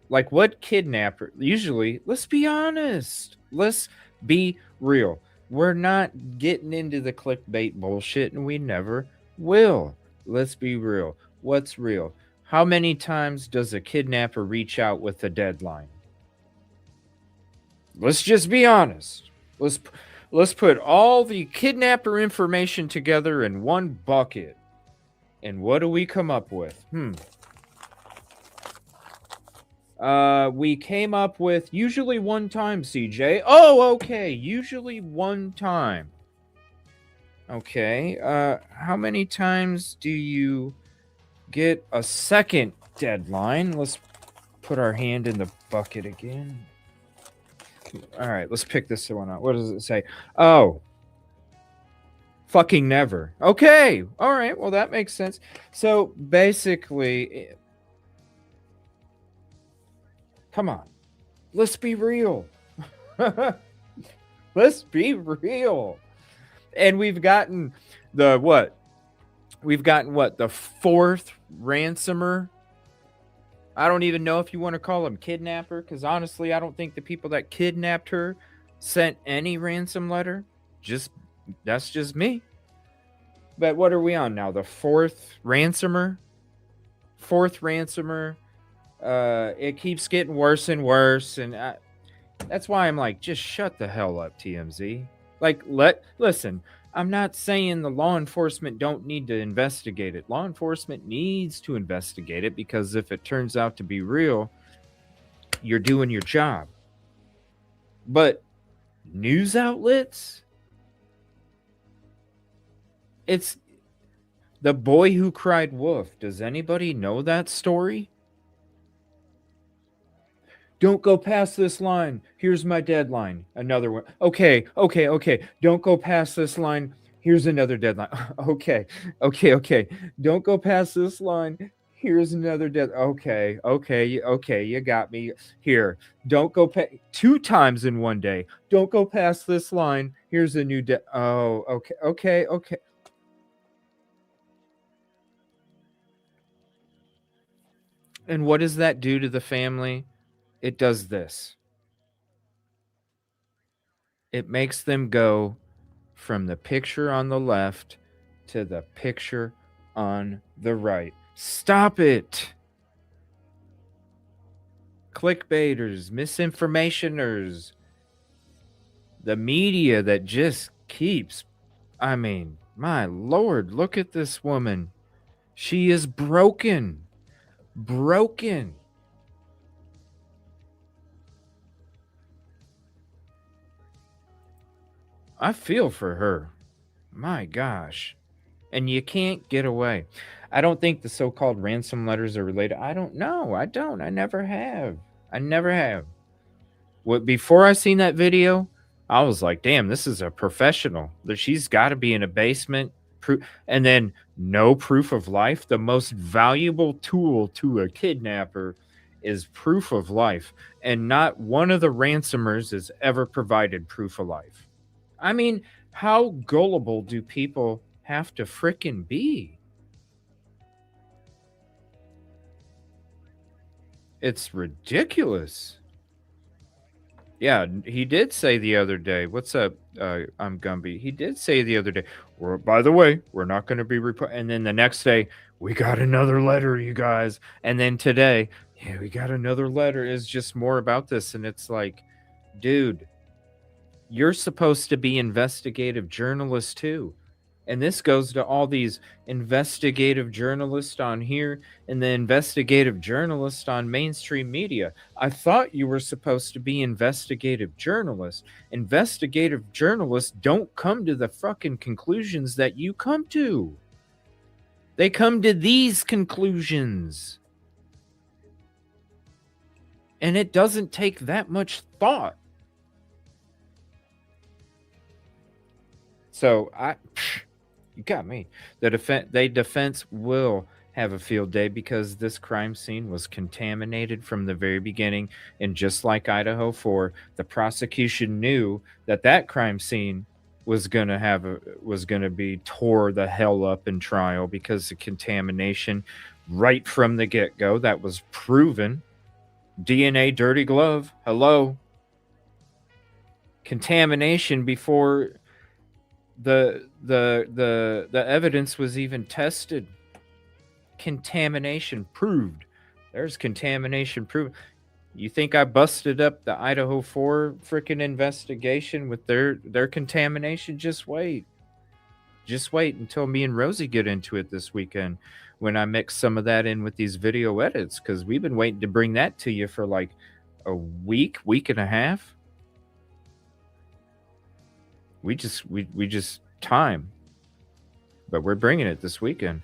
like what kidnapper? Usually, let's be honest. Let's be real. We're not getting into the clickbait bullshit, and we never will. Let's be real. What's real? How many times does a kidnapper reach out with a deadline? Let's just be honest. Let's put all the kidnapper information together in one bucket. And what do we come up with? We came up with usually one time, CJ. Oh, okay. Usually one time. Okay. How many times do you get a second deadline? Let's put our hand in the bucket again. All right, let's pick this one out. What does it say? Oh, fucking never. Okay. All right. Well, that makes sense. So basically, come on. Let's be real. Let's be real. And we've gotten the what? We've gotten what? The fourth ransomer. I don't even know if you want to call him kidnapper, because honestly, I don't think the people that kidnapped her sent any ransom letter. That's just me. But what are we on now? The fourth ransomer? Fourth ransomer. It keeps getting worse and worse, and that's why I'm like, just shut the hell up, TMZ. Like, listen. I'm not saying the law enforcement don't need to investigate it. Law enforcement needs to investigate it, because if it turns out to be real, you're doing your job. But news outlets, it's the boy who cried wolf. Does anybody know that story? Don't go past this line. Here's my deadline. Another one. Okay. Don't go past this line. Here's another deadline. Okay. Don't go past this line. Here's another deadline. Okay. You got me. Here. Don't go two times in one day. Don't go past this line. Here's a new Oh, okay. And what does that do to the family? It does this. It makes them go from the picture on the left to the picture on the right. Stop it! Clickbaiters, misinformationers, the media that just keeps. I mean, my lord, look at this woman. She is broken. Broken. I feel for her. My gosh. And you can't get away. I don't think the so-called ransom letters are related. I don't know. I don't. I never have. Before I seen that video, I was like, damn, this is a professional. She's got to be in a basement. And then no proof of life. The most valuable tool to a kidnapper is proof of life. And not one of the ransomers has ever provided proof of life. I mean, how gullible do people have to frickin' be? It's ridiculous. Yeah, he did say the other day. What's up? I'm Gumby. He did say the other day. By the way, we're not going to be and then the next day, we got another letter, you guys. And then today, yeah, we got another letter. It's just more about this, and it's like, dude, you're supposed to be investigative journalists too. And this goes to all these investigative journalists on here and the investigative journalists on mainstream media. I thought you were supposed to be investigative journalists. Investigative journalists don't come to the fucking conclusions that you come to. They come to these conclusions. And it doesn't take that much thought. So you got me. The defense will have a field day, because this crime scene was contaminated from the very beginning. And just like Idaho 4, the prosecution knew that crime scene was gonna be tore the hell up in trial because of contamination right from the get-go. That was proven. DNA dirty glove. Hello. Contamination before the evidence was even tested. Contamination proved. There's contamination proved. You think I busted up the Idaho 4 freaking investigation with their contamination? Just wait. Just wait until me and Rosie get into it this weekend when I mix some of that in with these video edits, because we've been waiting to bring that to you for like a week and a half. We just time, but we're bringing it this weekend.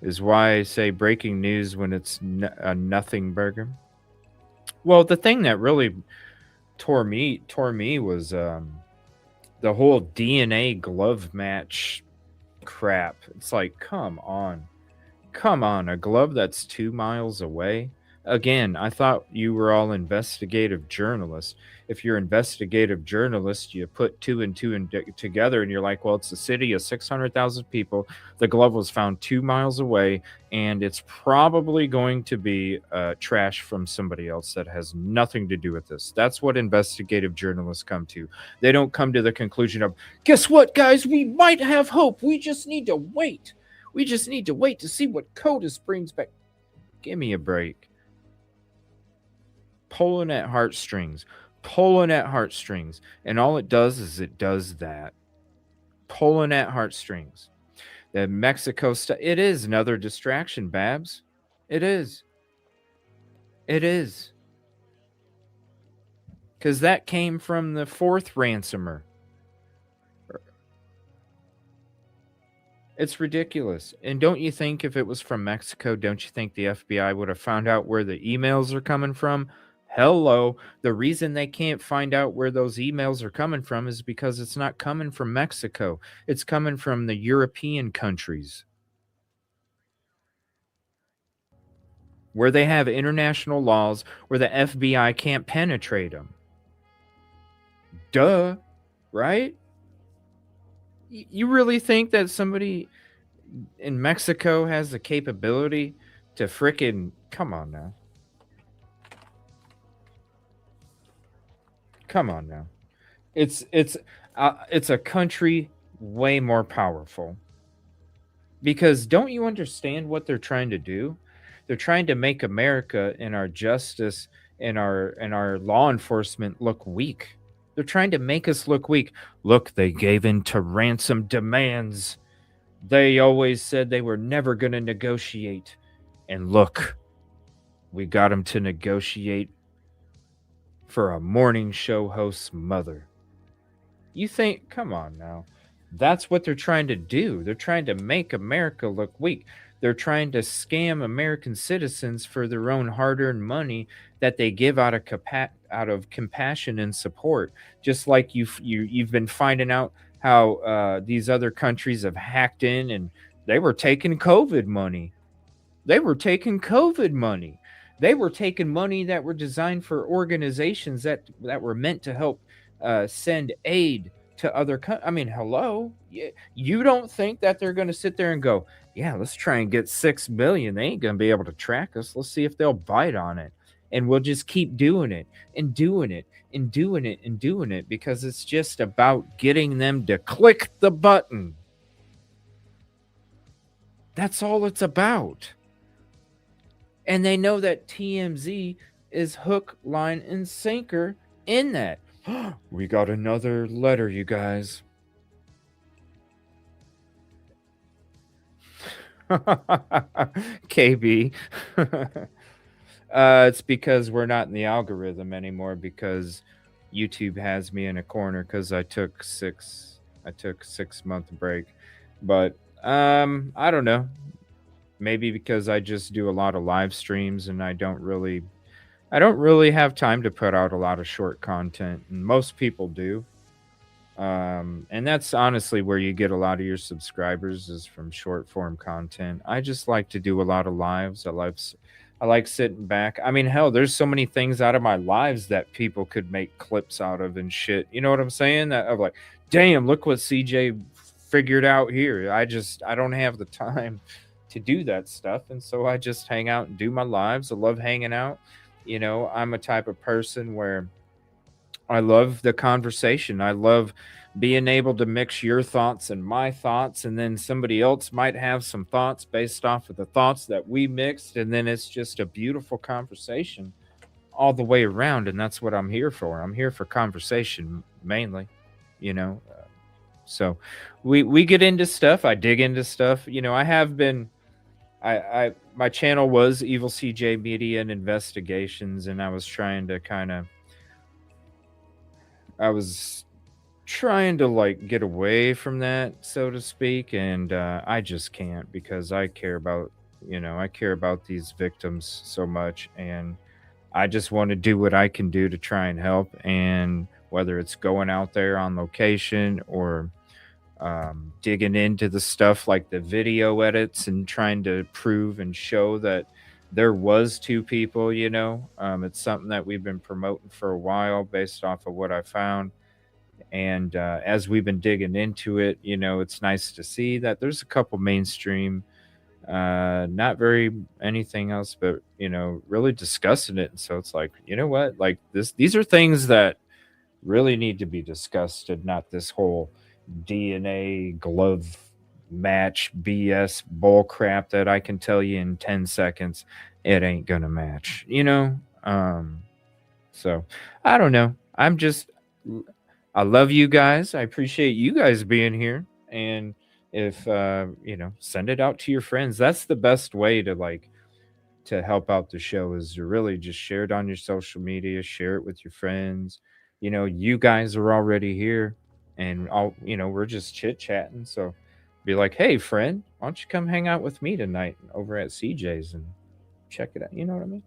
Is why I say breaking news when it's a nothing burger. Well, the thing that really tore me was the whole DNA glove match crap. It's like, come on, a glove that's 2 miles away. Again, I thought you were all investigative journalists. If you're investigative journalists, you put two and two together and you're like, well, it's a city of 600,000 people. The glove was found 2 miles away, and it's probably going to be trash from somebody else that has nothing to do with this. That's what investigative journalists come to. They don't come to the conclusion of, guess what, guys? We might have hope. We just need to wait. We just need to wait to see what CODIS brings back. Give me a break. Pulling at heartstrings. And all it does is it does that. Pulling at heartstrings. The Mexico stuff, it is another distraction, Babs. It is. Because that came from the 4th ransomer. It's ridiculous. And don't you think if it was from Mexico, don't you think the FBI would have found out where the emails are coming from? Hello. The reason they can't find out where those emails are coming from is because it's not coming from Mexico. It's coming from the European countries, where they have international laws where the FBI can't penetrate them. Duh, right? You really think that somebody in Mexico has the capability to frickin' come on now? It's a country way more powerful. Because don't you understand what they're trying to do? They're trying to make America and our justice and our law enforcement look weak. They're trying to make us look weak. Look, they gave in to ransom demands. They always said they were never going to negotiate. And look, we got them to negotiate for a morning show host's mother. You think, come on now. That's what they're trying to do. They're trying to make America look weak. They're trying to scam American citizens for their own hard-earned money that they give out of compassion and support. Just like you've been finding out how these other countries have hacked in and they were taking COVID money. They were taking money that were designed for organizations that were meant to help send aid to other countries. I mean, hello, you don't think that they're going to sit there and go, yeah, let's try and get 6 million. They ain't going to be able to track us. Let's see if they'll bite on it. And we'll just keep doing it and doing it and doing it and doing it, because it's just about getting them to click the button. That's all it's about. And they know that TMZ is hook, line, and sinker in that. We got another letter, you guys. KB. It's because we're not in the algorithm anymore, because YouTube has me in a corner because I took 6-month break. But I don't know. Maybe because I just do a lot of live streams and I don't really have time to put out a lot of short content, and most people do. And that's honestly where you get a lot of your subscribers, is from short form content. I just like to do a lot of lives. I like sitting back. I mean, hell, there's so many things out of my lives that people could make clips out of and shit. You know what I'm saying? That of like, damn, look what CJ figured out here. I don't have the time to do that stuff. And so I just hang out and do my lives. I love hanging out. I'm a type of person where I love the conversation. I love being able to mix your thoughts and my thoughts, and then somebody else might have some thoughts based off of the thoughts that we mixed, and then it's just a beautiful conversation all the way around. And that's what I'm here for. I'm here for conversation mainly, you know. So we get into stuff. I dig into stuff. I have been. I my channel was EvilleCJ Media and Investigations, and I was trying to like get away from that, so to speak, and I just can't, because I care about these victims so much, and I just want to do what I can do to try and help. And whether it's going out there on location or digging into the stuff like the video edits and trying to prove and show that there was two people, it's something that we've been promoting for a while based off of what I found. And as we've been digging into it, it's nice to see that there's a couple mainstream, not very anything else, but really discussing it. And so it's like, you know what, like these are things that really need to be discussed, and not this whole DNA glove match BS bull crap that I can tell you in 10 seconds it ain't gonna match, so I don't know. I love you guys. I appreciate you guys being here. And if send it out to your friends. That's the best way to help out the show, is to really just share it on your social media, share it with your friends. You guys are already here, and we're just chit chatting. So be like, hey friend, why don't you come hang out with me tonight over at CJ's and check it out? You know what I mean?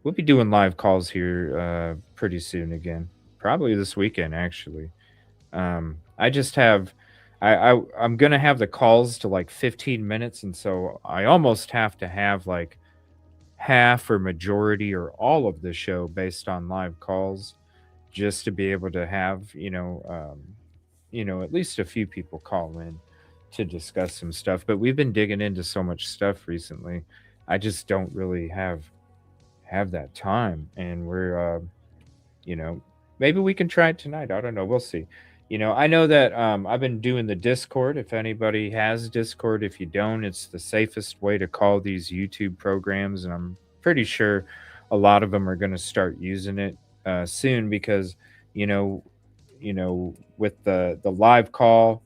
We'll be doing live calls here pretty soon again, probably this weekend actually. I just have I'm gonna have the calls to like 15 minutes, and so I almost have to have like half or majority or all of the show based on live calls, just to be able to have at least a few people call in to discuss some stuff. But we've been digging into so much stuff recently, I just don't really have that time. And we're you know, maybe we can try it tonight. I don't know. We'll see. I know that I've been doing the Discord. If anybody has Discord, if you don't, it's the safest way to call these YouTube programs, and I'm pretty sure a lot of them are going to start using it soon, because you know, with the live call,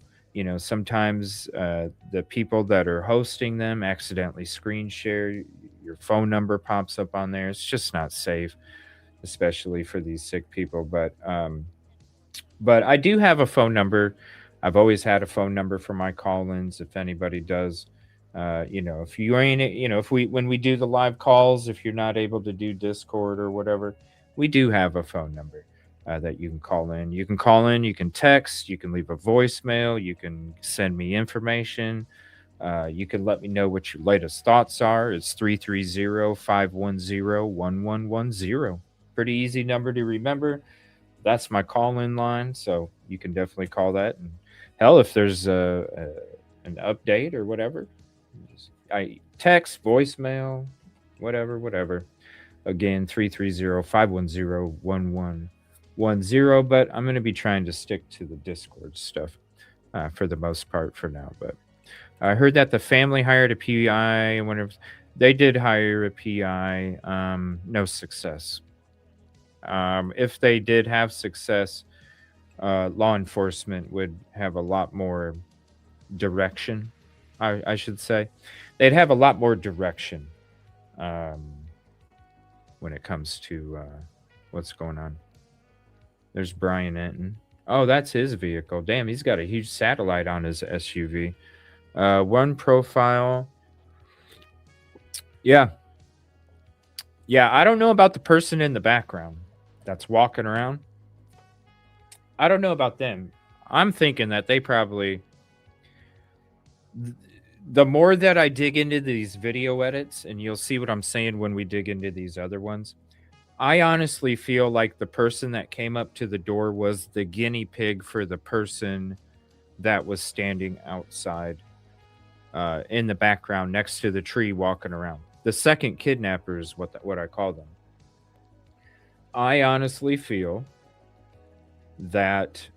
sometimes the people that are hosting them accidentally screen share. Your phone number pops up on there. It's just not safe, especially for these sick people. But I do have a phone number. I've always had a phone number for my call-ins. If anybody does, if you ain't, if when we do the live calls, if you're not able to do Discord or whatever, we do have a phone number that you can call in. You can call in, you can text, you can leave a voicemail, you can send me information. You can let me know what your latest thoughts are. It's 330-510-1110. Pretty easy number to remember. That's my call-in line, so you can definitely call that. And hell, if there's an update or whatever, I text, voicemail, whatever. Again, 330-510-1110. But I'm going to be trying to stick to the Discord stuff for the most part for now. But I heard that the family hired a PI. I wonder if they did hire a PI. No success. If they did have success, law enforcement would have a lot more direction. I should say they'd have a lot more direction when it comes to what's going on. There's Brian Enton. Oh, that's his vehicle. Damn, he's got a huge satellite on his SUV. One profile. Yeah. I don't know about the person in the background that's walking around. I don't know about them. I'm thinking that they probably, the more that I dig into these video edits, and you'll see what I'm saying when we dig into these other ones, I honestly feel like the person that came up to the door was the guinea pig for the person that was standing outside in the background next to the tree walking around. The second kidnapper is what I call them. I honestly feel that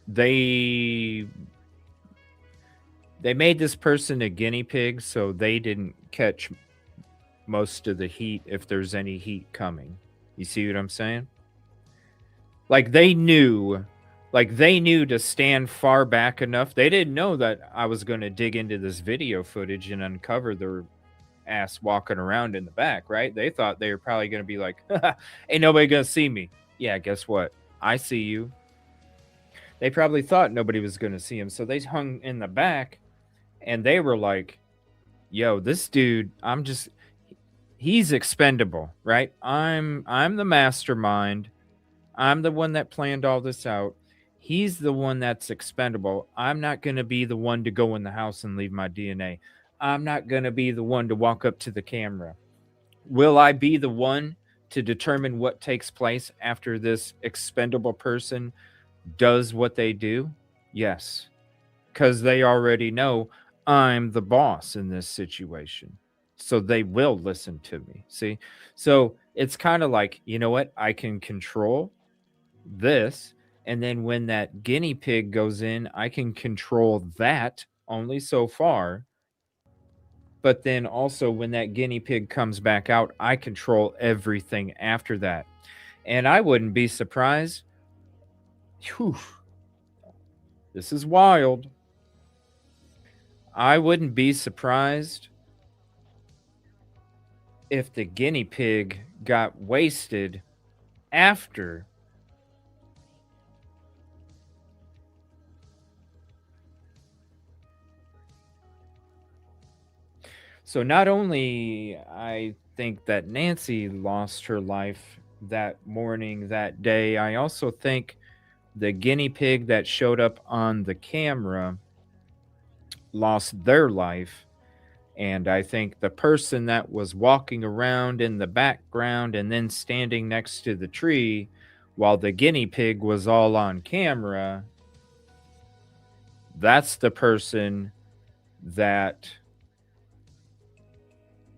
they they made this person a guinea pig so they didn't catch most of the heat if there's any heat coming. You see what I'm saying? Like they knew to stand far back enough. They didn't know that I was going to dig into this video footage and uncover their ass walking around in the back, right? They thought they were probably going to be like, ain't nobody going to see me. Yeah, guess what? I see you. They probably thought nobody was going to see him. So they hung in the back and they were like, yo, this dude, he's expendable, right? I'm the mastermind. I'm the one that planned all this out. He's the one that's expendable. I'm not going to be the one to go in the house and leave my DNA. I'm not going to be the one to walk up to the camera. Will I be the one to determine what takes place after this expendable person does what they do? Yes, because they already know I'm the boss in this situation. So they will listen to me. See? So it's kind of like, you know what? I can control this. And then when that guinea pig goes in, I can control that only so far. But then also when that guinea pig comes back out, I control everything after that. And I wouldn't be surprised. Whew, this is wild. I wouldn't be surprised if the guinea pig got wasted after So not only I think that Nancy lost her life that morning, that day, I also think the guinea pig that showed up on the camera lost their life. And I think the person that was walking around in the background and then standing next to the tree while the guinea pig was all on camera, that's the person that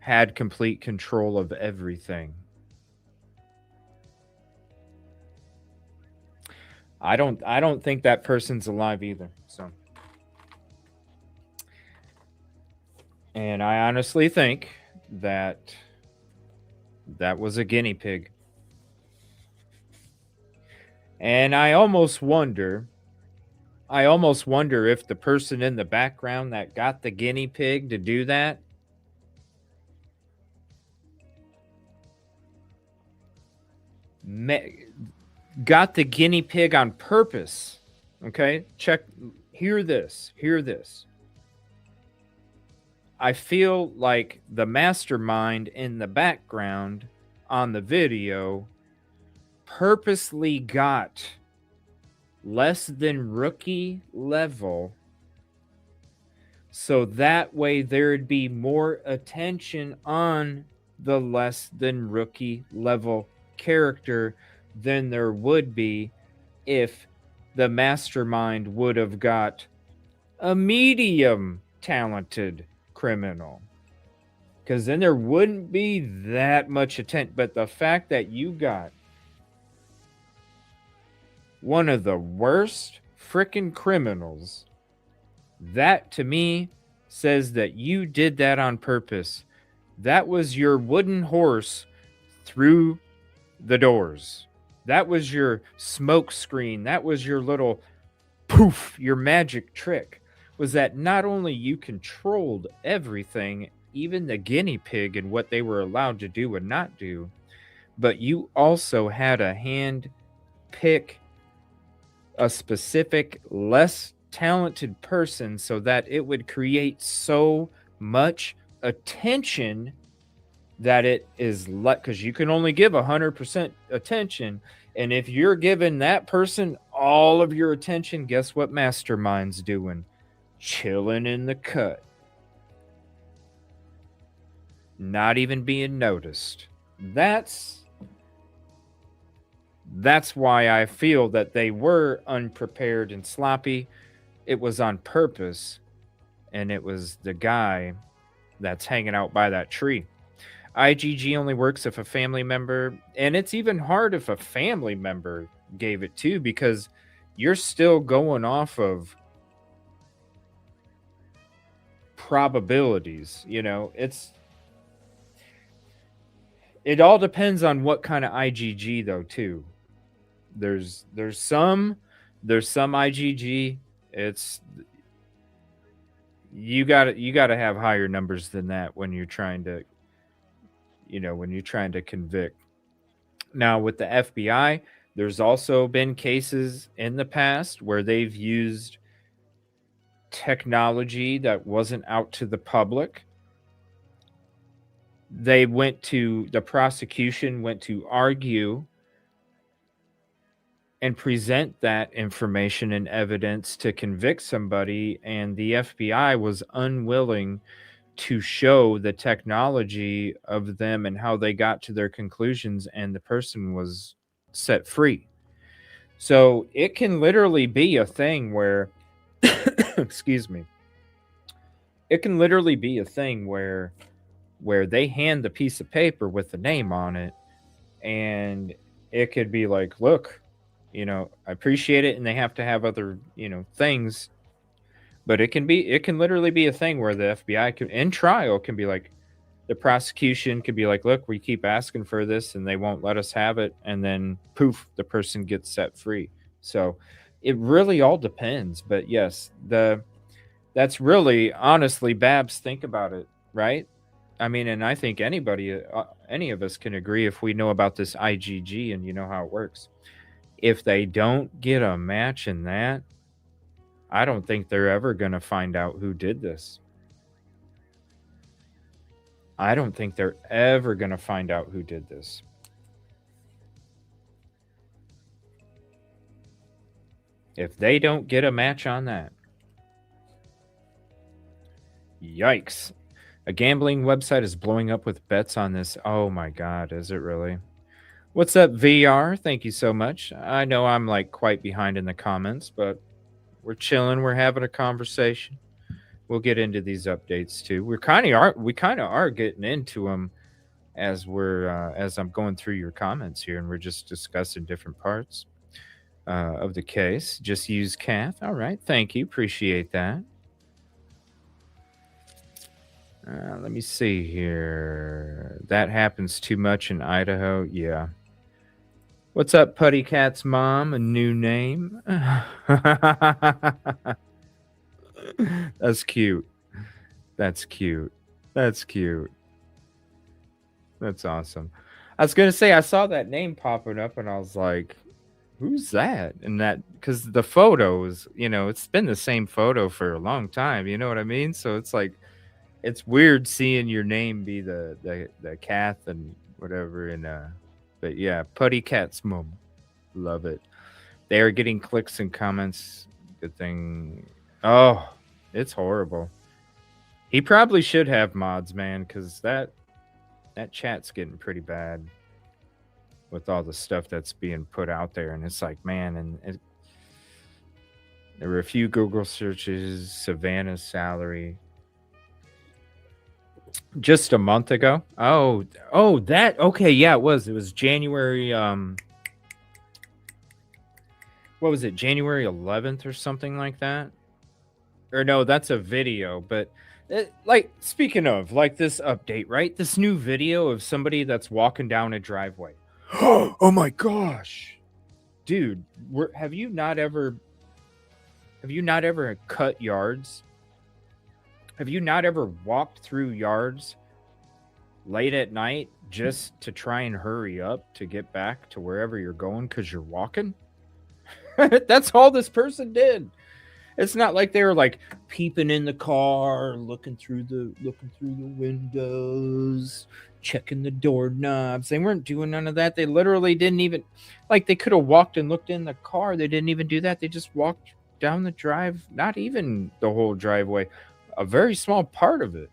had complete control of everything. I don't think that person's alive either. So, and I honestly think that that was a guinea pig. And I almost wonder if the person in the background that got the guinea pig to do that got the guinea pig on purpose. Okay? Hear this. I feel like the mastermind in the background on the video purposely got less than rookie level so that way there'd be more attention on the less than rookie level character than there would be if the mastermind would have got a medium talented criminal, because then there wouldn't be that much attention. But the fact that you got one of the worst freaking criminals, that to me says that you did that on purpose. That was your wooden horse through the doors. That was your smoke screen. That was your little poof, your magic trick. Was that not only you controlled everything, even the guinea pig and what they were allowed to do and not do, but you also had a hand pick a specific, less talented person so that it would create so much attention that it is because you can only give 100% attention. And if you're giving that person all of your attention, guess what Mastermind's doing? Chilling in the cut. Not even being noticed. That's That's why I feel that they were unprepared and sloppy. It was on purpose, and it was the guy that's hanging out by that tree. IgG only works if a family member, and it's even hard if a family member gave it too, because you're still going off of probabilities. It all depends on what kind of IgG though too. There's some IgG. It's you got to have higher numbers than that when you're trying to convict. Now with the FBI, there's also been cases in the past where they've used technology that wasn't out to the public. The prosecution went to argue and present that information and evidence to convict somebody, and the FBI was unwilling to show the technology of them and how they got to their conclusions, and the person was set free. So it can literally be a thing where excuse me. It can literally be a thing where they hand the piece of paper with the name on it, and it could be like, look, I appreciate it, and they have to have other, things. But it can literally be a thing where the FBI in trial can be like, the prosecution could be like, look, we keep asking for this and they won't let us have it, and then poof, the person gets set free. So it really all depends. But yes, that's really, honestly, Babs, think about it, right? I mean, and I think any of us can agree, if we know about this IgG and you know how it works. If they don't get a match in that, I don't think they're ever going to find out who did this. I don't think they're ever going to find out who did this. If they don't get a match on that. Yikes. A gambling website is blowing up with bets on this. Oh my God, is it really? What's up, VR? Thank you so much. I know I'm like quite behind in the comments, but we're chilling. We're having a conversation. We'll get into these updates too. We kind of are getting into them as I'm going through your comments here, and we're just discussing different parts of the case. Just use Kath. All right, thank you. Appreciate that. Let me see here. That happens too much in Idaho. Yeah. What's up, Putty Cat's mom? A new name? That's cute. That's cute. That's cute. That's awesome. I was going to say, I saw that name popping up and I was like, who's that? And that, because the photos, it's been the same photo for a long time. You know what I mean? So it's like, it's weird seeing your name be the Kath and whatever. And but yeah, Putty Cat's mom. Love it. They are getting clicks and comments. Good thing. Oh, it's horrible. He probably should have mods, man, because that chat's getting pretty bad with all the stuff that's being put out there. And it's like, man, and there were a few Google searches. Savannah's salary just a month ago. Oh, that, okay, yeah, it was January, what was it, January 11th or something like that? Or no, that's a video. But like, speaking of like this update, right, this new video of somebody that's walking down a driveway. Oh my gosh, dude, have you not ever cut yards? Have you not ever walked through yards late at night just to try and hurry up to get back to wherever you're going because you're walking? That's all this person did. It's not like they were like peeping in the car, looking through the windows, checking the doorknobs. They weren't doing none of that. They literally didn't even, like, they could have walked and looked in the car. They didn't even do that. They just walked down the drive, not even the whole driveway, a very small part of it.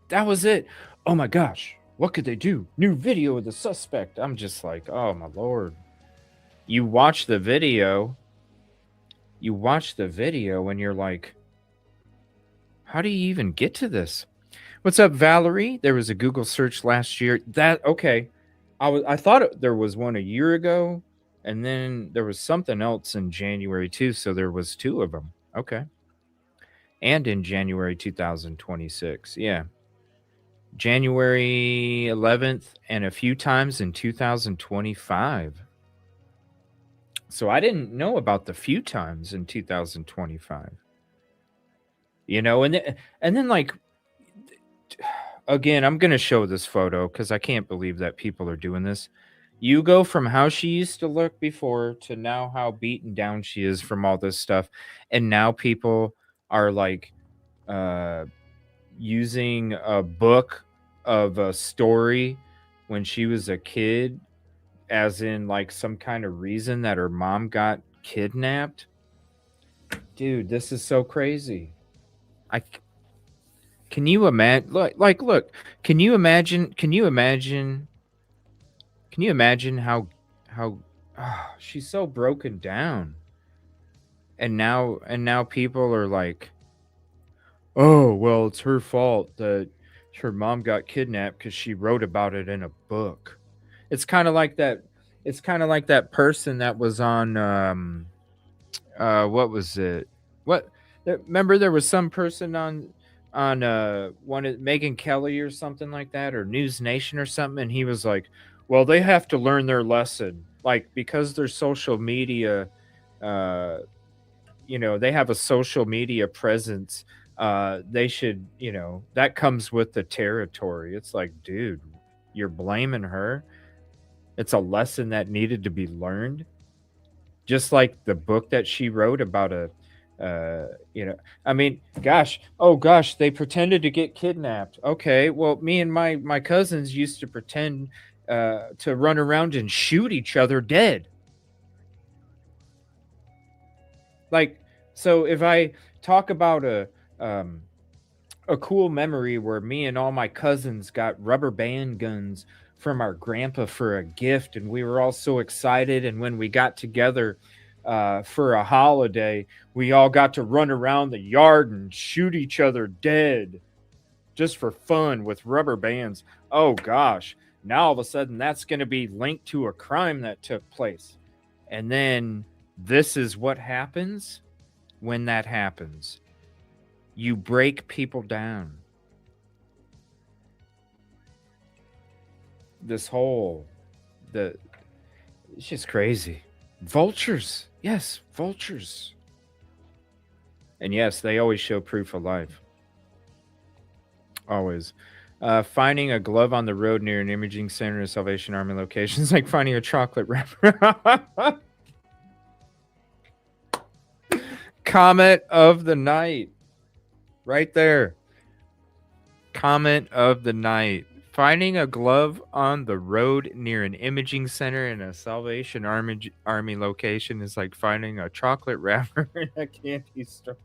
That was it. Oh my gosh. What could they do? New video of the suspect. I'm just like, oh my lord. You watch the video and you're like, how do you even get to this? What's up, Valerie? There was a Google search last year. Okay. I thought there was one a year ago, and then there was something else in January too, so there was two of them. Okay. And in January 2026. Yeah. January 11th and a few times in 2025. So I didn't know about the few times in 2025. And then like again, I'm going to show this photo cuz I can't believe that people are doing this. You go from how she used to look before to now how beaten down she is from all this stuff, and now people are like uh using a book of a story when she was a kid as in like some kind of reason that her mom got kidnapped. Dude, this is so crazy. I Can you imagine look, can you imagine how she's so broken down. And now people are like, "Oh, well, it's her fault that her mom got kidnapped cuz she wrote about it in a book." It's kind of like that it's kind of like that person that was on what was it? What remember there was some person on one of Megan Kelly or something like that, or News Nation or something, and he was like, "Well, they have to learn their lesson, like because their social media, uh, they have a social media presence. They should, that comes with the territory." It's like, dude, you're blaming her. It's a lesson that needed to be learned, just like the book that she wrote about uh I mean, gosh, oh gosh, they pretended to get kidnapped. Okay, well, me and my cousins used to pretend to run around and shoot each other dead. Like, so if I talk about um a cool memory where me and all my cousins got rubber band guns from our grandpa for a gift, and we were all so excited, and when we got together for a holiday, we all got to run around the yard and shoot each other dead just for fun with rubber bands. Oh gosh, now all of a sudden that's going to be linked to a crime that took place. And then this is what happens when that happens. You break people down. This whole the It's just crazy. Vultures. Yes, vultures. And yes, they always show proof of life. Always. Finding a glove on the road near an imaging center in Salvation Army location is like finding a chocolate wrapper. Comment of the night. Right there. Comment of the night. Finding a glove on the road near an imaging center in a Salvation Army location is like finding a chocolate wrapper in a candy store.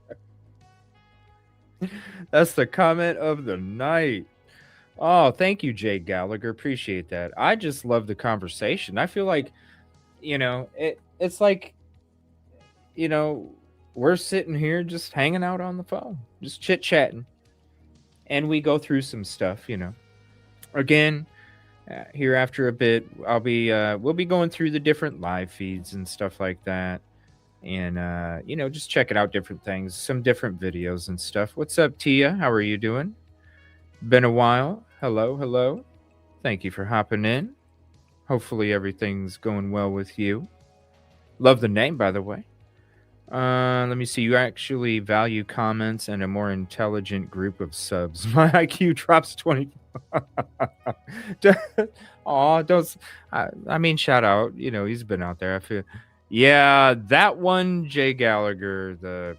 That's the comment of the night. Oh, thank you, Jay Gallagher. Appreciate that. I just love the conversation. I feel like, it's like, you know, we're sitting here just hanging out on the phone, just chit chatting, and we go through some stuff. Again, here after a bit, we'll be going through the different live feeds and stuff like that, and just checking out different things, some different videos and stuff. What's up, Tia? How are you doing? Been a while. Hello, hello. Thank you for hopping in. Hopefully everything's going well with you. Love the name, by the way. Let me see. You actually value comments and a more intelligent group of subs. My IQ drops 20. Aw, don't. I mean, shout out. He's been out there. I feel. Yeah, that one, Jay Gallagher.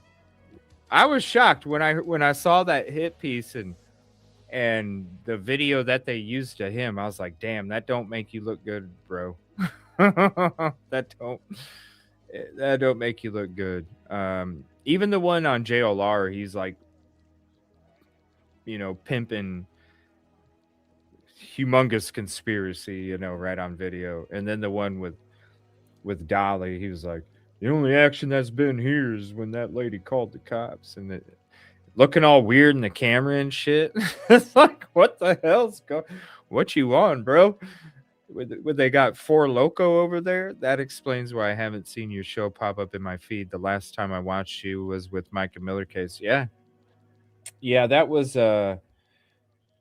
I was shocked when I saw that hit piece and the video that they used to him. I was like, damn, that don't make you look good, bro. that don't that don't make you look good. Even the one on JLR, he's like, pimping. humongous conspiracy, you know, right on video. And then the one with Dolly, he was like, the only action that's been here is when that lady called the cops, and looking all weird in the camera and shit. It's like, what the hell's what you on, bro? When they got Four Loco over there, that explains why I haven't seen your show pop up in my feed. The last time I watched you was with Micah Miller case. Yeah, that was that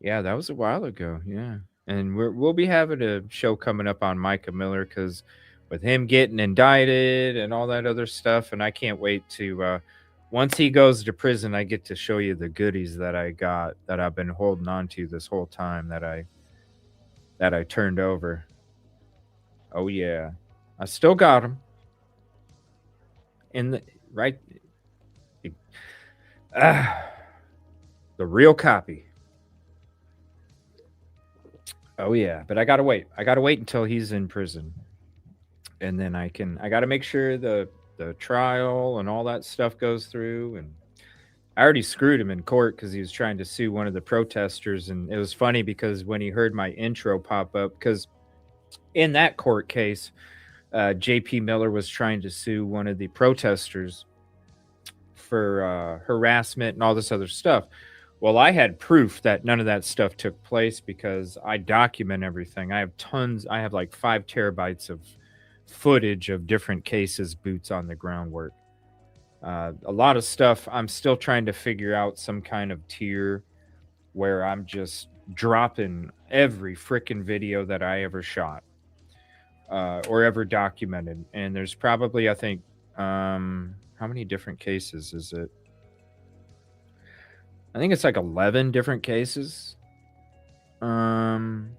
was a while ago. Yeah, and we'll be having a show coming up on Micah Miller because with him getting indicted and all that other stuff, and I can't wait to once he goes to prison, I get to show you the goodies that I got that I've been holding on to this whole time that I turned over. Oh yeah, I still got them in the right. The real copy. Oh yeah, but I gotta wait. I gotta wait until he's in prison, and then I gotta make sure the trial and all that stuff goes through. And I already screwed him in court because he was trying to sue one of the protesters, and it was funny because when he heard my intro pop up, because in that court case, J.P. Miller was trying to sue one of the protesters for harassment and all this other stuff. Well, I had proof that none of that stuff took place because I document everything. I have like 5 terabytes of footage of different cases, boots on the ground work. A lot of stuff I'm still trying to figure out some kind of tier where I'm just dropping every freaking video that I ever shot or ever documented. And there's probably, I think, how many different cases is it? I think it's like 11 different cases. 11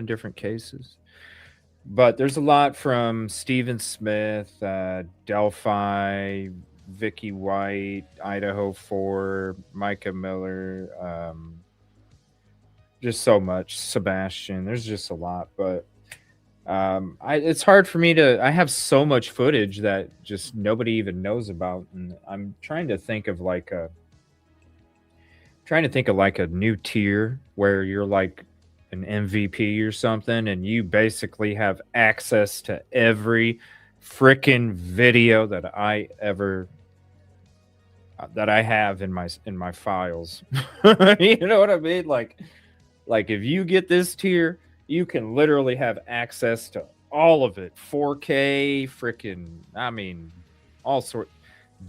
different cases. But there's a lot from Stephen Smith, Delphi, Vicky White, Idaho 4, Micah Miller, just so much. Sebastian, there's just a lot. But it's hard for me I have so much footage that just nobody even knows about. And I'm trying to think of like a new tier where you're like an MVP or something, and you basically have access to every freaking video that I have in my files. You know what I mean? Like if you get this tier, you can literally have access to all of it. 4K, freaking, I mean, all sorts,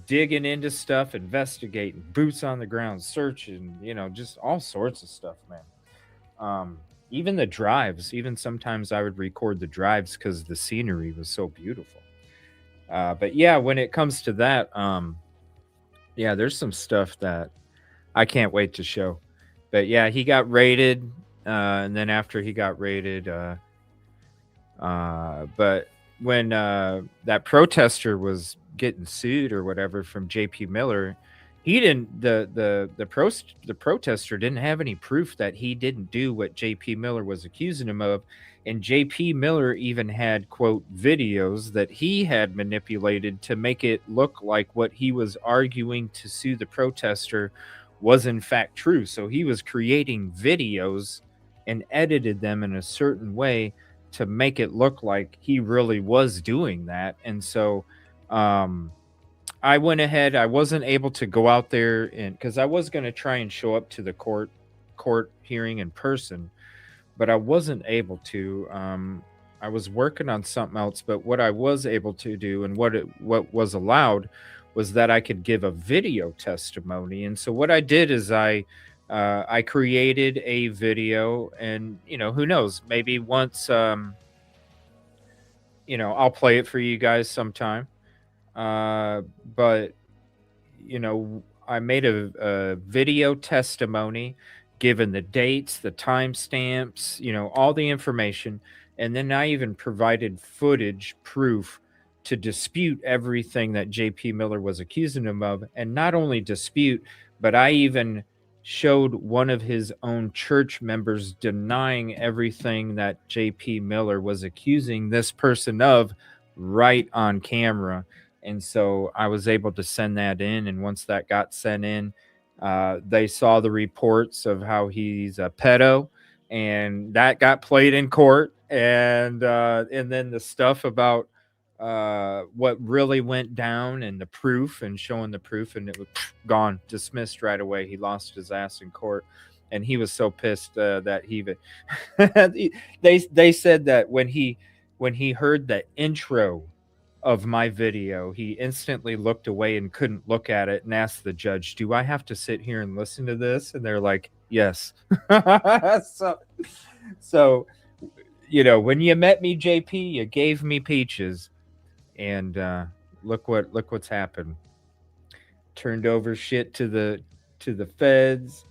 digging into stuff, investigating, boots on the ground, searching, just all sorts of stuff, man. Even the drives, even sometimes I would record the drives because the scenery was so beautiful. But yeah, when it comes to that, yeah, there's some stuff that I can't wait to show. But yeah, he got raided, and then after he got raided, but when that protester was getting sued or whatever from J.P. Miller, he didn't. The protester didn't have any proof that he didn't do what J.P. Miller was accusing him of, and J.P. Miller even had quote videos that he had manipulated to make it look like what he was arguing to sue the protester was in fact true. So he was creating videos and edited them in a certain way to make it look like he really was doing that. And so I went ahead. I wasn't able to go out there and because I was going to try and show up to the court hearing in person, but I wasn't able to. I was working on something else, but what I was able to do and what was allowed was that I could give a video testimony. And so what I did is I created a video, and who knows, maybe once I'll play it for you guys sometime. But I made a video testimony, given the dates, the timestamps, all the information, and then I even provided footage proof to dispute everything that J.P. Miller was accusing him of, and not only dispute, but I even showed one of his own church members denying everything that J.P. Miller was accusing this person of right on camera. And so I was able to send that in. And once that got sent in, they saw the reports of how he's a pedo and that got played in court. And then the stuff about what really went down and the proof and showing the proof, and it was gone, dismissed right away. He lost his ass in court, and he was so pissed that he they said that when he heard the intro of my video, he instantly looked away and couldn't look at it and asked the judge, "Do I have to sit here and listen to this?" And they're like, "Yes." so when you met me, JP, you gave me peaches, and look what's happened. Turned over shit to the feds,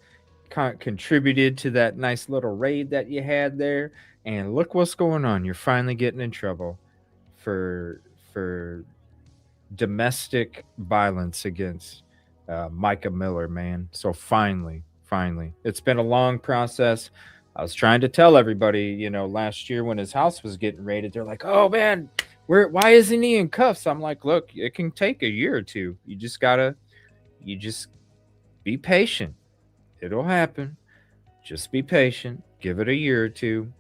contributed to that nice little raid that you had there, and look what's going on. You're finally getting in trouble for domestic violence against Micah Miller, man. So finally, it's been a long process. I was trying to tell everybody, last year when his house was getting raided, they're like, "Oh man, why isn't he in cuffs?" I'm like, "Look, it can take a year or two. You just be patient. It'll happen. Just be patient. Give it a year or two.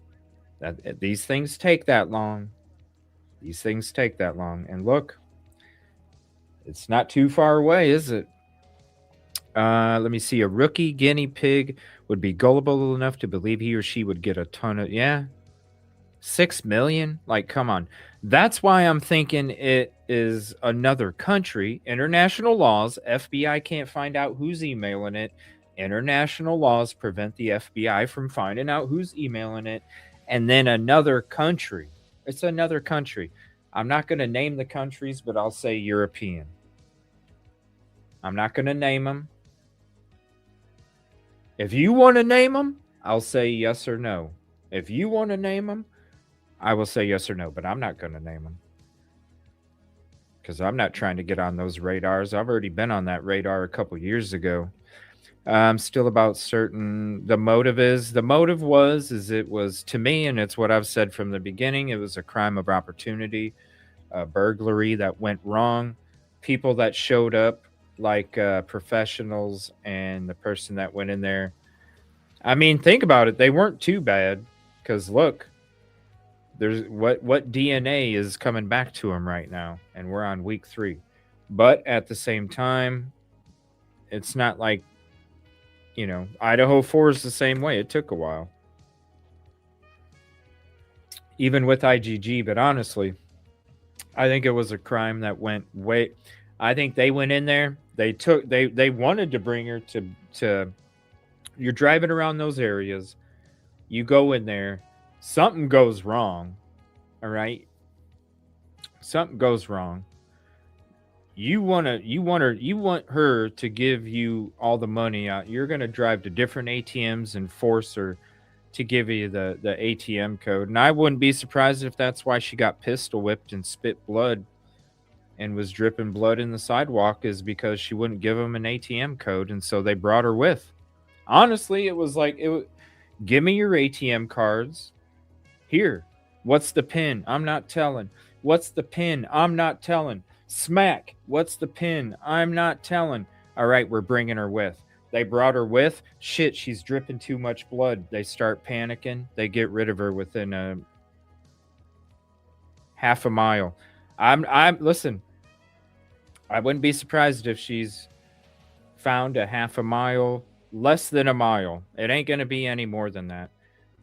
These things take that long. And look, it's not too far away, is it? Let me see. A rookie guinea pig would be gullible enough to believe he or she would get a ton of 6 million. Like, come on. That's why I'm thinking it is another country. International laws. FBI can't find out who's emailing it. International laws prevent the FBI from finding out who's emailing it. And then another country. It's another country. I'm not going to name the countries, but I'll say European. I'm not going to name them. If you want to name them, I'll say yes or no. If you want to name them, I will say yes or no, but I'm not going to name them. Because I'm not trying to get on those radars. I've already been on that radar a couple years ago. I'm still about certain the motive was it was, to me, and it's what I've said from the beginning, it was a crime of opportunity, a burglary that went wrong. People that showed up like professionals, and the person that went in there, I mean, think about it, they weren't too bad, because look, there's what DNA is coming back to him right now, and we're on week 3. But at the same time, it's not like, Idaho 4 is the same way. It took a while, even with IGG. But honestly, I think it was a crime that went way. I think they went in there. They wanted to bring her to. You're driving around those areas. You go in there. Something goes wrong. All right. Something goes wrong. You want her to give you all the money out. You're going to drive to different ATMs and force her to give you the ATM code. And I wouldn't be surprised if that's why she got pistol whipped and spit blood and was dripping blood in the sidewalk, is because she wouldn't give them an ATM code. And so they brought her with. Honestly, it was like, give me your ATM cards. Here. What's the PIN? I'm not telling. What's the PIN? I'm not telling. Smack. What's the PIN? I'm not telling. All right, we're bringing her with. They brought her with. Shit, she's dripping too much blood. They start panicking. They get rid of her within a half a mile. Listen, I wouldn't be surprised if she's found a half a mile, less than a mile. It ain't going to be any more than that.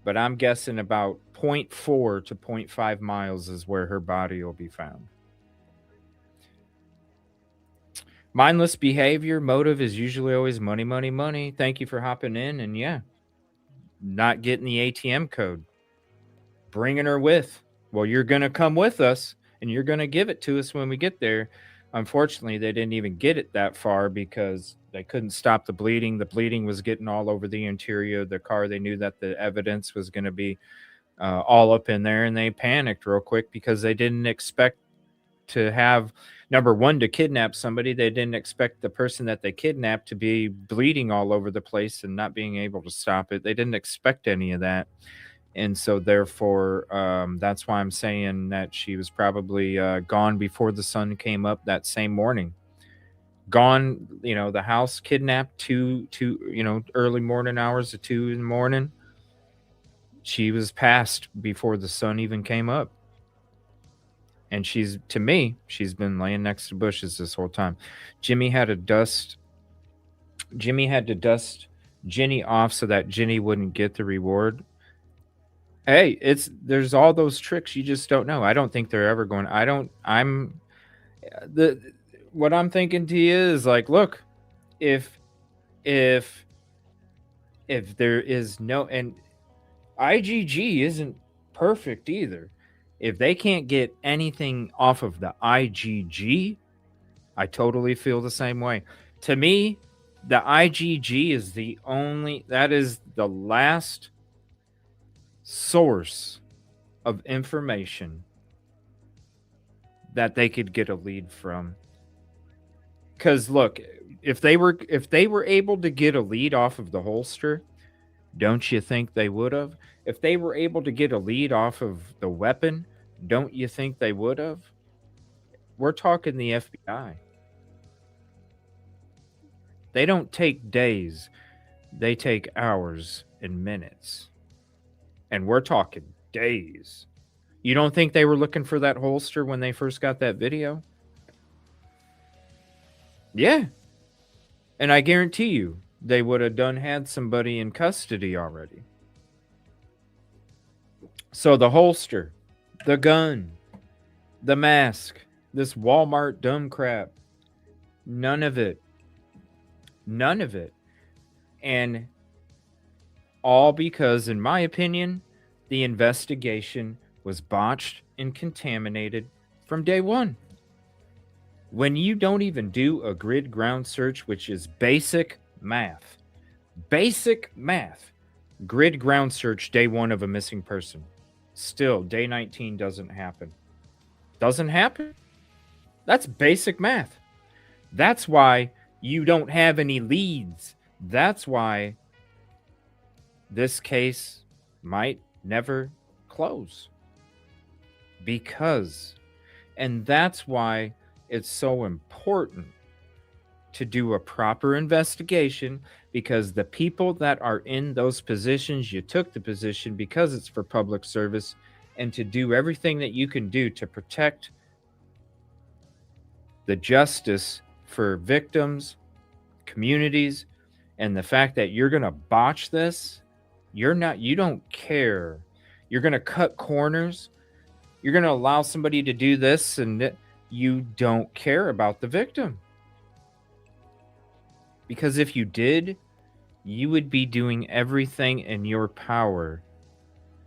But I'm guessing about 0.4 to 0.5 miles is where her body will be found. Mindless behavior, motive is usually always money, money, money. Thank you for hopping in. And not getting the ATM code. Bringing her with. Well, you're going to come with us, and you're going to give it to us when we get there. Unfortunately, they didn't even get it that far because they couldn't stop the bleeding. The bleeding was getting all over the interior of the car. They knew that the evidence was going to be all up in there, and they panicked real quick because they didn't expect to have, number one, to kidnap somebody. They didn't expect the person that they kidnapped to be bleeding all over the place and not being able to stop it. They didn't expect any of that. And so therefore, that's why I'm saying that she was probably gone before the sun came up that same morning. Gone, the house kidnapped early morning hours of 2 in the morning. She was passed before the sun even came up. And to me, she's been laying next to bushes this whole time. Jimmy had to dust Jenny off so that Jenny wouldn't get the reward. Hey, there's all those tricks you just don't know. I don't think they're ever going. The what I'm thinking to you is like, look, if if if there is no, and IGG isn't perfect either. If they can't get anything off of the IGG, I totally feel the same way. To me, the IGG is that is the last source of information that they could get a lead from. Because look, if they were able to get a lead off of the holster, don't you think they would have? If they were able to get a lead off of the weapon, don't you think they would have? We're talking the FBI. They don't take days, they take hours and minutes. And we're talking days. You don't think they were looking for that holster when they first got that video? Yeah. And I guarantee you, they would have had somebody in custody already. So the holster, the gun, the mask, this Walmart dumb crap, none of it. And all because, in my opinion, the investigation was botched and contaminated from day one. When you don't even do a grid ground search, which is basic math, grid ground search day one of a missing person, still day 19 doesn't happen. That's basic math. That's why you don't have any leads. That's why this case might never close. And that's why it's so important to do a proper investigation, because the people that are in those positions, you took the position because it's for public service, and to do everything that you can do to protect the justice for victims, communities, and the fact that you're going to botch this, you don't care. You're going to cut corners. You're going to allow somebody to do this, and you don't care about the victim. Because if you did, you would be doing everything in your power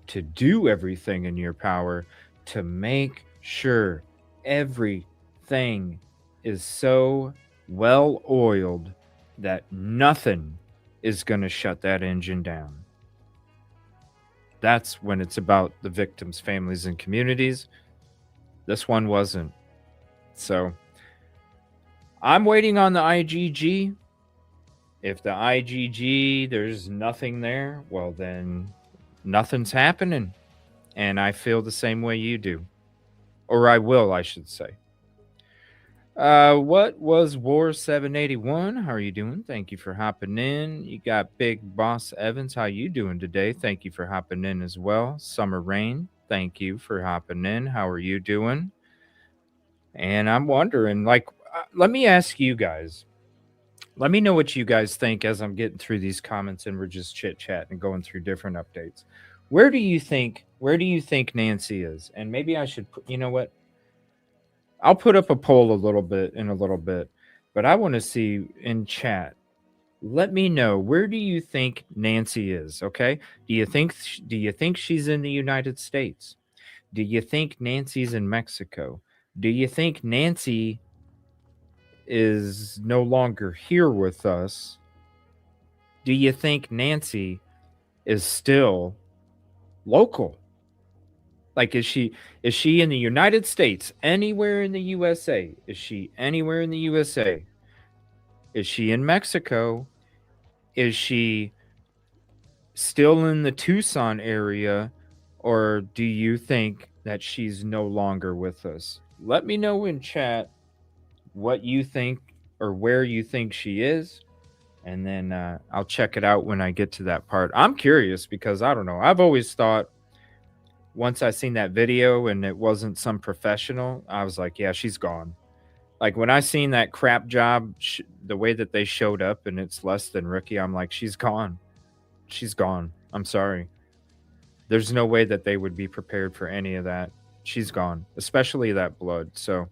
to make sure everything is so well oiled that nothing is going to shut that engine down. That's when it's about the victims' families and communities. This one wasn't. So I'm waiting on the IGG. If the IGG, there's nothing there, well, then nothing's happening. And I feel the same way you do. Or I will, I should say. What was War 781? How are you doing? Thank you for hopping in. You got Big Boss Evans. How you doing today? Thank you for hopping in as well. Summer Rain, thank you for hopping in. How are you doing? And I'm wondering, let me ask you guys. Let me know what you guys think as I'm getting through these comments and we're just chit-chatting and going through different updates. Where do you think Nancy is? And maybe I should, you know what? I'll put up a poll in a little bit, but I want to see in chat. Let me know, where do you think Nancy is? Okay, do you think she's in the United States? Do you think Nancy's in Mexico? Do you think Nancy is no longer here with us? Do you think Nancy is still local? Like, is she in the United States? Anywhere in the USA? Is she anywhere in the USA? Is she in Mexico? Is she still in the Tucson area? Or do you think that she's no longer with us? Let me know in chat what you think or where you think she is. and then I'll check it out when I get to that part. I'm curious because I don't know. I've always thought once I seen that video and it wasn't some professional, I was like, yeah, she's gone. Like when I seen that crap job, the way that they showed up and it's less than rookie, I'm like, she's gone. She's gone. I'm sorry. There's no way that they would be prepared for any of that. She's gone, especially that blood. So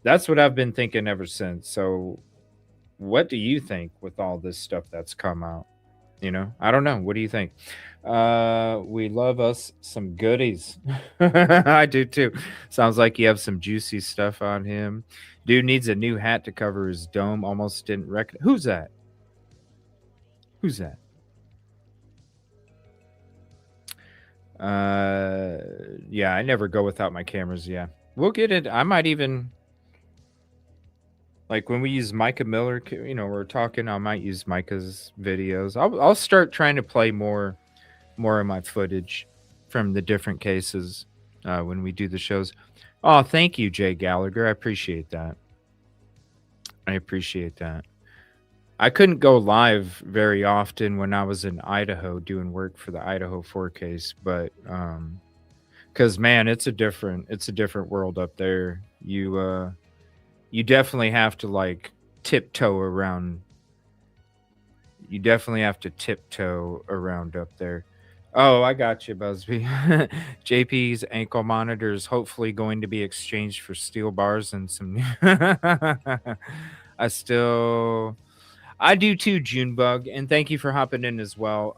that's what I've been thinking ever since. So what do you think with all this stuff that's come out? I don't know. What do you think? We love us some goodies. I do too. Sounds like you have some juicy stuff on him. Dude needs a new hat to cover his dome. Almost didn't recognize. Who's that? Who's that? Yeah, I never go without my cameras. Yeah, we'll get it. I might even like when we use Micah Miller. We're talking. I might use Micah's videos. I'll start trying to play more of my footage from the different cases when we do the shows. Oh, thank you, Jay Gallagher. I appreciate that. I appreciate that. I couldn't go live very often when I was in Idaho doing work for the Idaho 4 case, but because man, it's a different world up there. You definitely have to like tiptoe around. You definitely have to tiptoe around up there. Oh, I got you, Busby. JP's ankle monitor is hopefully going to be exchanged for steel bars and some. I do too, Junebug, and thank you for hopping in as well.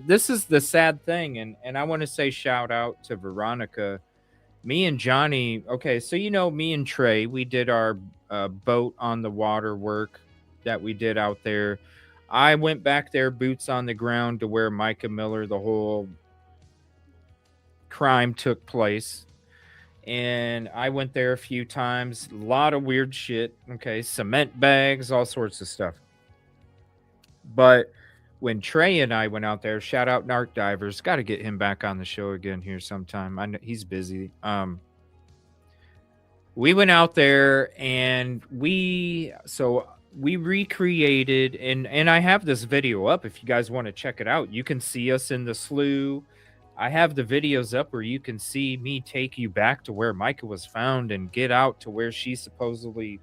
This is the sad thing, and I want to say shout out to Veronica. Me and Johnny. Okay, so me and Trey, we did our boat on the water work that we did out there. I went back there, boots on the ground, to where Micah Miller, the whole crime took place. And I went there a few times. A lot of weird shit. Okay, cement bags, all sorts of stuff. But when Trey and I went out there, shout out Narc Divers, got to get him back on the show again here sometime. I know he's busy. We went out there and we recreated, and I have this video up if you guys want to check it out. You can see us in the slough. I have the videos up where you can see me take you back to where Micah was found and get out to where she supposedly,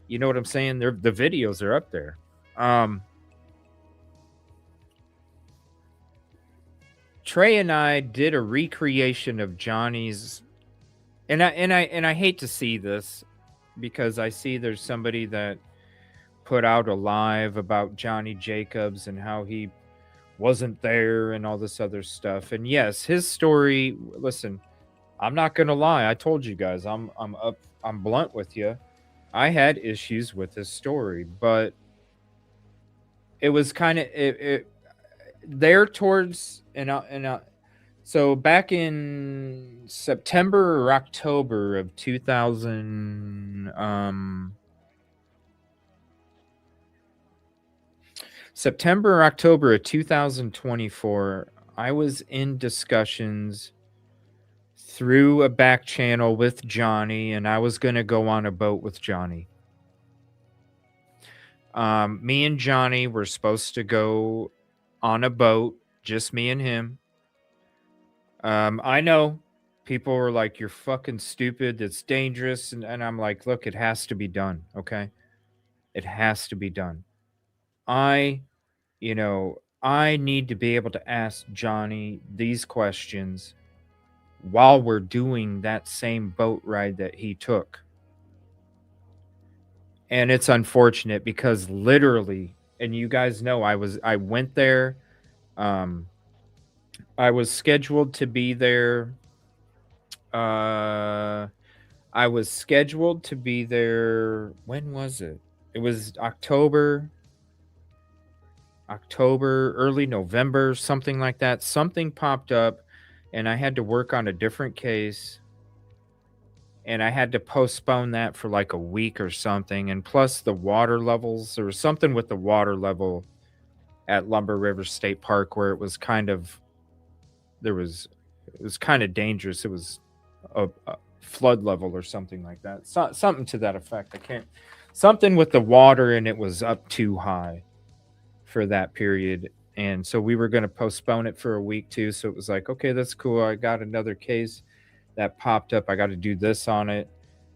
you know what I'm saying? The videos are up there. Trey and I did a recreation of Johnny's, and I hate to see this because I see there's somebody that put out a live about Johnny Jacobs and how he wasn't there and all this other stuff. And yes, his story, listen, I'm not going to lie. I told you guys, I'm blunt with you. I had issues with his story, but it was kind of it there towards so back in September or October of 2000 September or October of 2024, I was in discussions through a back channel with Johnny, and I was going to go on a boat with Johnny. Me and Johnny were supposed to go on a boat, just me and him. I know people were like, you're fucking stupid. That's dangerous. And I'm like, look, it has to be done. Okay. It has to be done. I need to be able to ask Johnny these questions while we're doing that same boat ride that he took. And it's unfortunate because literally, and you guys know, I went there. I was scheduled to be there. I was scheduled to be there. When was it? It was October, early November, something like that. Something popped up and I had to work on a different case. And I had to postpone that for like a week or something. And plus the water levels, there was something with the water level at Lumber River State Park where it was kind of dangerous. It was a flood level or something like that. Something to that effect. Something with the water and it was up too high. for that period. And so we were going to postpone it for a week too. So it was like, okay, that's cool. I got another case that popped up. I got to do this on it.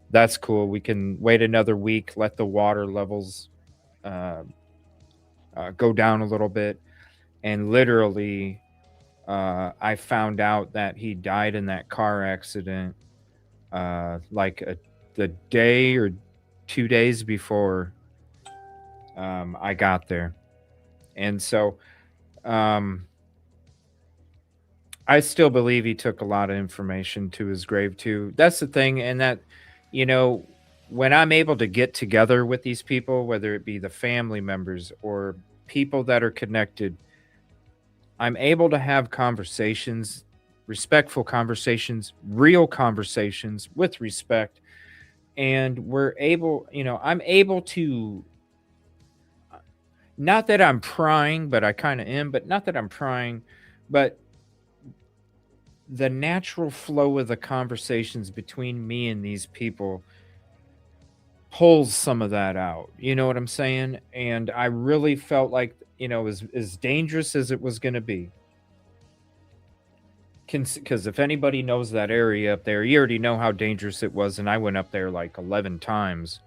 That's cool. We can wait another week, let the water levels uh, go down a little bit. And literally, I found out that he died in that car accident the day or 2 days before I got there. And so I still believe he took a lot of information to his grave too. That's the thing. And that, you know, when I'm able to get together with these people, whether it be the family members or people that are connected, I'm able to have conversations, respectful conversations, real conversations with respect. And we're able, I'm able to, not that I'm prying, but I kind of am, but not that I'm prying, but the natural flow of the conversations between me and these people pulls some of that out. You know what I'm saying? And I really felt like, as dangerous as it was going to be, because if anybody knows that area up there, you already know how dangerous it was. And I went up there like 11 times,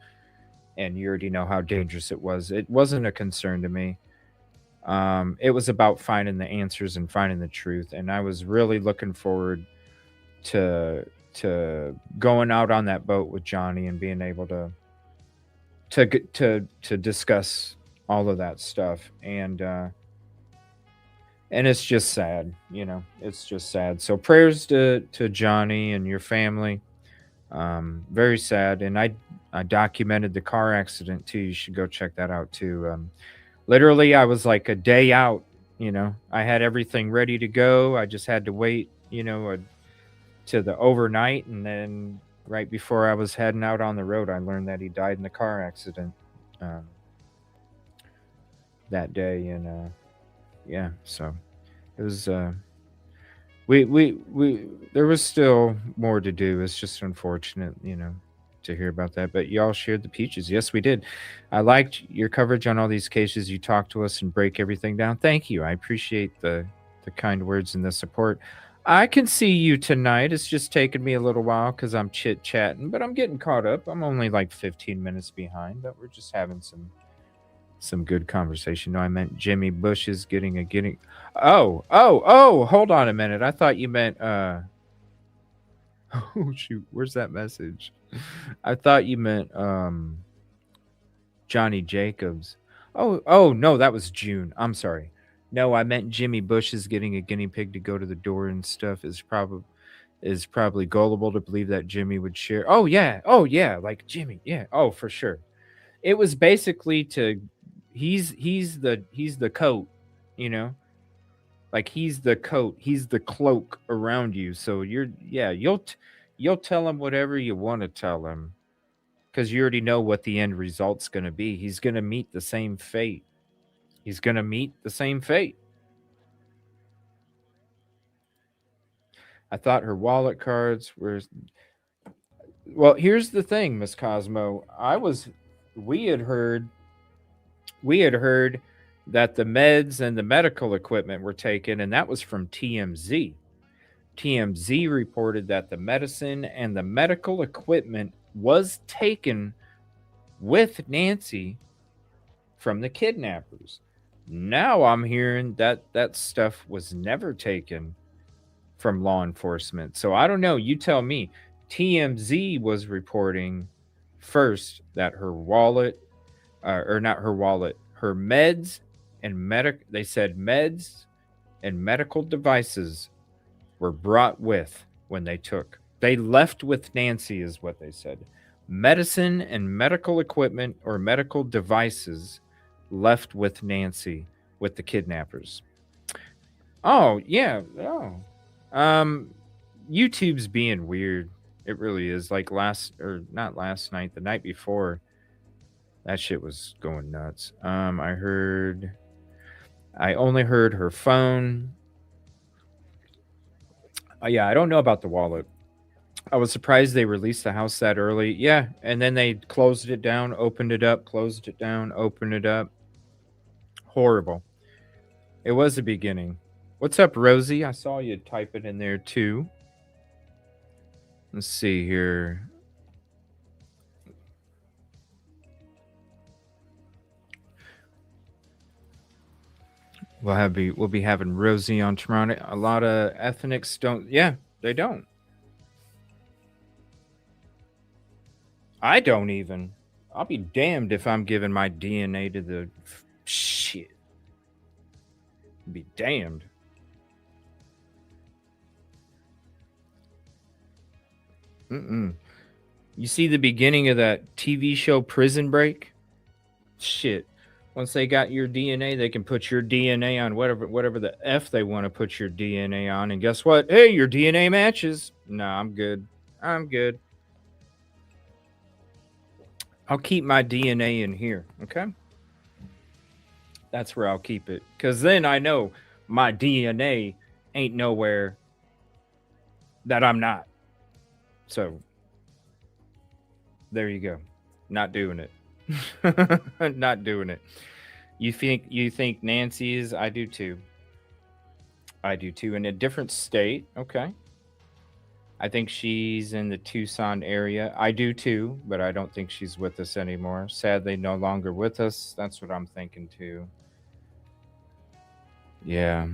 and you already know how dangerous it was. It wasn't a concern to me. It was about finding the answers and finding the truth. And I was really looking forward to going out on that boat with Johnny and being able to discuss all of that stuff. And it's just sad, it's just sad. So prayers to Johnny and your family. Very sad. And I documented the car accident too. You should go check that out too. Literally, I was like a day out. I had everything ready to go. I just had to wait, to the overnight, and then right before I was heading out on the road, I learned that he died in the car accident that day. And yeah, so it was. We there was still more to do. It's just unfortunate, to hear about that. But y'all shared the peaches. Yes, we did. I liked your coverage on all these cases. You talk to us and break everything down. Thank you. I appreciate the kind words and the support. I can see you tonight. It's just taken me a little while because I'm chit chatting, but I'm getting caught up. I'm only like 15 minutes behind, but we're just having some good conversation. No, I meant Jimmy Bush is getting. Oh! Hold on a minute. I thought you meant. Oh shoot! Where's that message? I thought you meant Johnny Jacobs. Oh no, that was June. I'm sorry. No, I meant Jimmy Bush is getting a guinea pig to go to the door and stuff. Is probably gullible to believe that Jimmy would share. Oh yeah, like Jimmy. Yeah. Oh, for sure. It was basically to he's the coat, you know? Like he's the coat, he's the cloak around you. So you'll tell him whatever you want to tell him cuz you already know what the end result's going to be. He's going to meet the same fate. He's going to meet the same fate. I thought her wallet cards were. Well, here's the thing, Miss Cosmo. We had heard we had heard that the meds and the medical equipment were taken, and that was from TMZ. TMZ reported that the medicine and the medical equipment was taken with Nancy from the kidnappers. Now I'm hearing that that stuff was never taken from law enforcement. So I don't know. You tell me. TMZ was reporting first that her wallet, or not her wallet, her meds and they said meds and medical devices were brought with when they took. They left with Nancy, is what they said. Medicine and medical equipment or medical devices left with Nancy with the kidnappers. Oh, yeah. Oh. Um YouTube's being weird. It really is. Like not last night, the night before, that shit was going nuts. I only heard her phone. Yeah, I don't know about the wallet. I was surprised they released the house that early. Yeah, and then they closed it down, opened it up, closed it down, opened it up. horrible. It was the beginning. What's up, Rosie? I saw you type it in there too. Let's see here. We'll be having Rosie on tomorrow. A lot of ethnics don't. Yeah, they don't. I don't even. I'll be damned if I'm giving my DNA to the shit. Be damned. Mm-mm. You see the beginning of that TV show Prison Break? Shit. Once they got your DNA, they can put your DNA on whatever the F they want to put your DNA on. And guess what? Hey, your DNA matches. No, I'm good. I'm good. I'll keep my DNA in here, okay? That's where I'll keep it. Because then I know my DNA ain't nowhere that I'm not. So there you go. Not doing it. Not doing it. You think Nancy is? I do too. I do too. In a different state. Okay. I think she's in the Tucson area. I do too, but I don't think she's with us anymore. Sadly, no longer with us. That's what I'm thinking too. Yeah.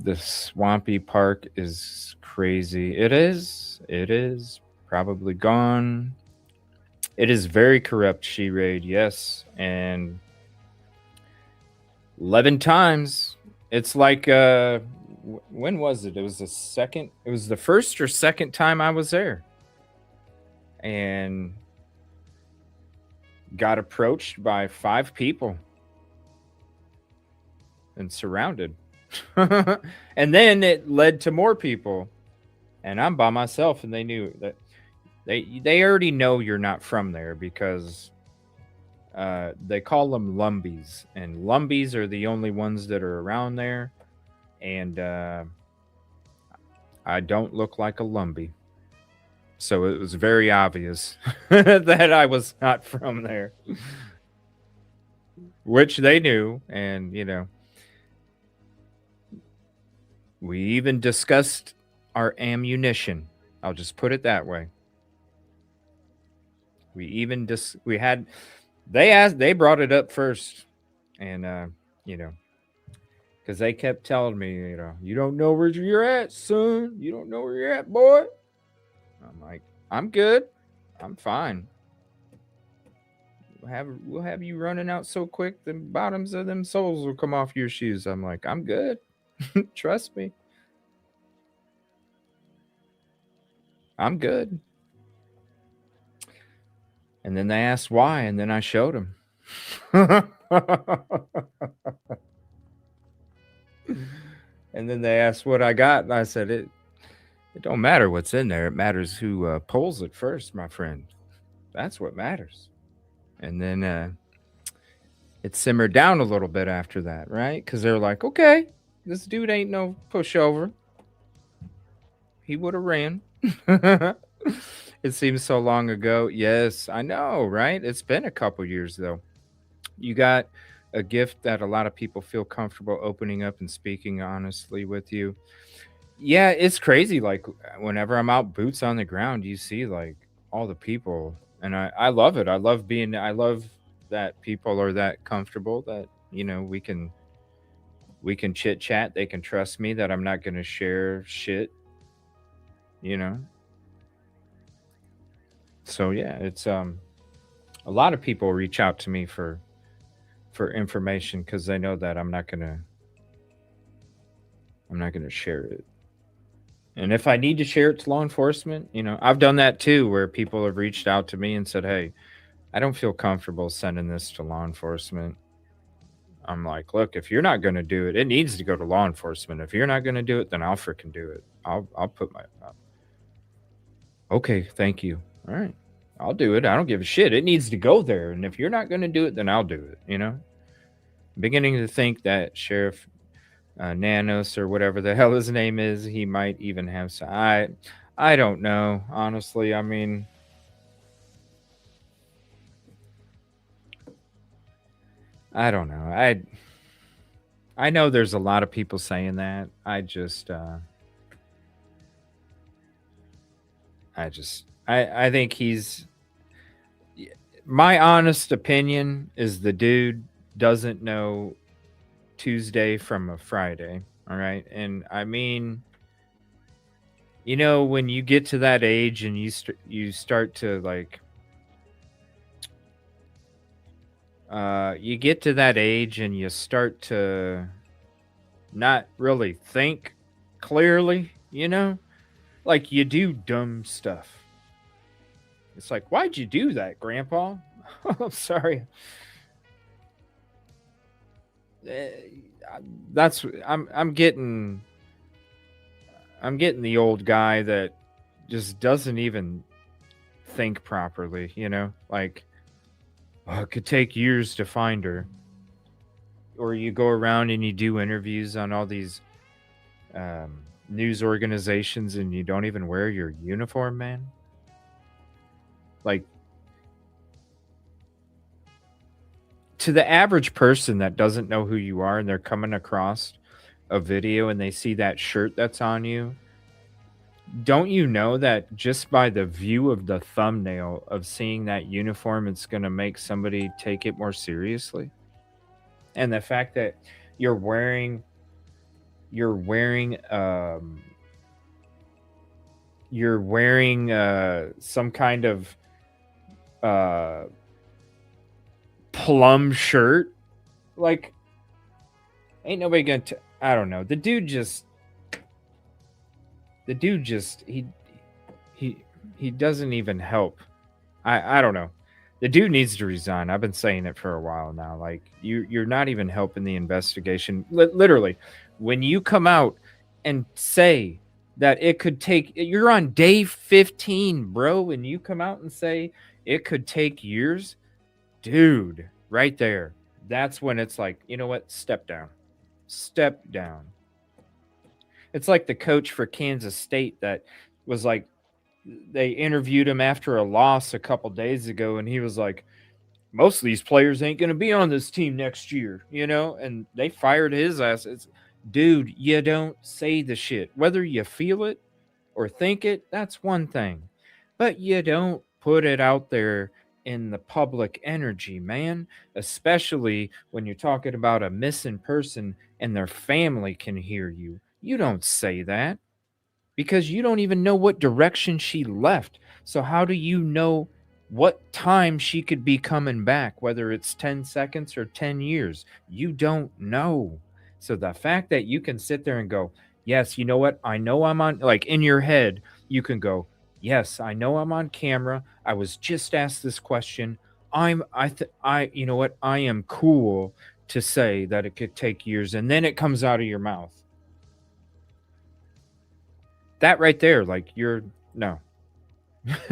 The swampy park is crazy. It is. It is. Probably gone. It is very corrupt, she raid, yes. And 11 times. It's like when was it? It was the first or second time I was there. And got approached by 5 people and surrounded. And then it led to more people. And I'm by myself, and they knew that they already know you're not from there because they call them lumbies, and lumbies are the only ones that are around there. And I don't look like a lumbie, so it was very obvious that I was not from there, which they knew. And we even discussed our ammunition. I'll just put it that way. They brought it up first, and because they kept telling me, you don't know where you're at, son. You don't know where you're at, boy. I'm like, I'm good. I'm fine. We'll have you running out so quick the bottoms of them soles will come off your shoes. I'm like, I'm good. Trust me. I'm good. And then they asked why, and then I showed them. And then they asked what I got, and I said, it don't matter what's in there. It matters who pulls it first, my friend. That's what matters. And then it simmered down a little bit after that, right? Because they're like, okay, this dude ain't no pushover. He would have ran. It seems so long ago. Yes, I know, right? It's been a couple years, though. You got a gift that a lot of people feel comfortable opening up and speaking honestly with you. Yeah, it's crazy. Like, whenever I'm out boots on the ground, you see like all the people, and I love it. I love that people are that comfortable that we can chit chat. They can trust me that I'm not going to share shit, you know. So yeah, it's a lot of people reach out to me for information because they know that I'm not gonna share it. And if I need to share it to law enforcement, I've done that too, where people have reached out to me and said, "Hey, I don't feel comfortable sending this to law enforcement." I'm like, "Look, if you're not going to do it, it needs to go to law enforcement. If you're not going to do it, then I'll freaking do it. I'll put my okay, thank you. All right, I'll do it. I don't give a shit. It needs to go there, and if you're not going to do it, then I'll do it. Beginning to think that Sheriff Nanos or whatever the hell his name is, he might even have some. I don't know, honestly. I mean, I don't know. I know there's a lot of people saying that. I think he's, my honest opinion is the dude doesn't know Tuesday from a Friday. All right. And I mean, when you get to that age and you start to like, you get to that age and you start to not really think clearly, like you do dumb stuff. It's like, why'd you do that, Grandpa? I'm sorry. Eh, That's I'm getting the old guy that just doesn't even think properly, like, oh, it could take years to find her. Or you go around and you do interviews on all these news organizations and you don't even wear your uniform, man. Like, to the average person that doesn't know who you are and they're coming across a video and they see that shirt that's on you, don't you know that just by the view of the thumbnail of seeing that uniform, it's going to make somebody take it more seriously? And the fact that you're wearing you're wearing some kind of uh plum shirt, like, ain't nobody gonna I don't know, the dude just he doesn't even help. I don't know. The dude needs to resign. I've been saying it for a while now. Like, you're not even helping the investigation. Literally, when you come out and say that it could take, you're on day 15, bro, and you come out and say it could take years, dude, right there. That's when it's like, you know what? Step down. Step down. It's like the coach for Kansas State that was like, they interviewed him after a loss a couple days ago, and he was like, most of these players ain't going to be on this team next year, and they fired his ass. Dude, you don't say the shit. Whether you feel it or think it, that's one thing. But you don't put it out there in the public energy, man, especially when you're talking about a missing person and their family can hear you. You don't say that because you don't even know what direction she left. So how do you know what time she could be coming back, whether it's 10 seconds or 10 years? You don't know. So the fact that you can sit there and go, yes, you know what? I know I'm on, like, in your head, you can go, yes, I know I'm on camera. I was just asked this question. You know what? I am cool to say that it could take years. And then it comes out of your mouth. That right there, like, no.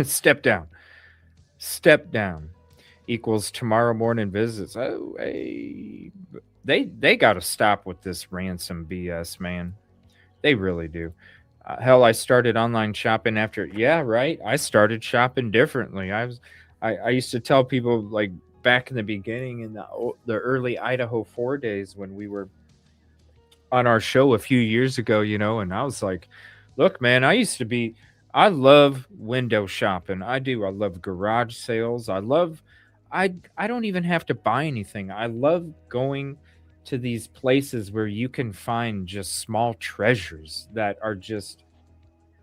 Step down. Step down equals tomorrow morning visits. Oh, hey. They got to stop with this ransom BS, man. They really do. Hell, I started online shopping after. Yeah, right. I started shopping differently. I used to tell people, like, back in the beginning, in the early Idaho 4 days when we were on our show a few years ago, and I was like, look, man, I love window shopping. I do. I love garage sales. I don't even have to buy anything. I love going to these places where you can find just small treasures that are just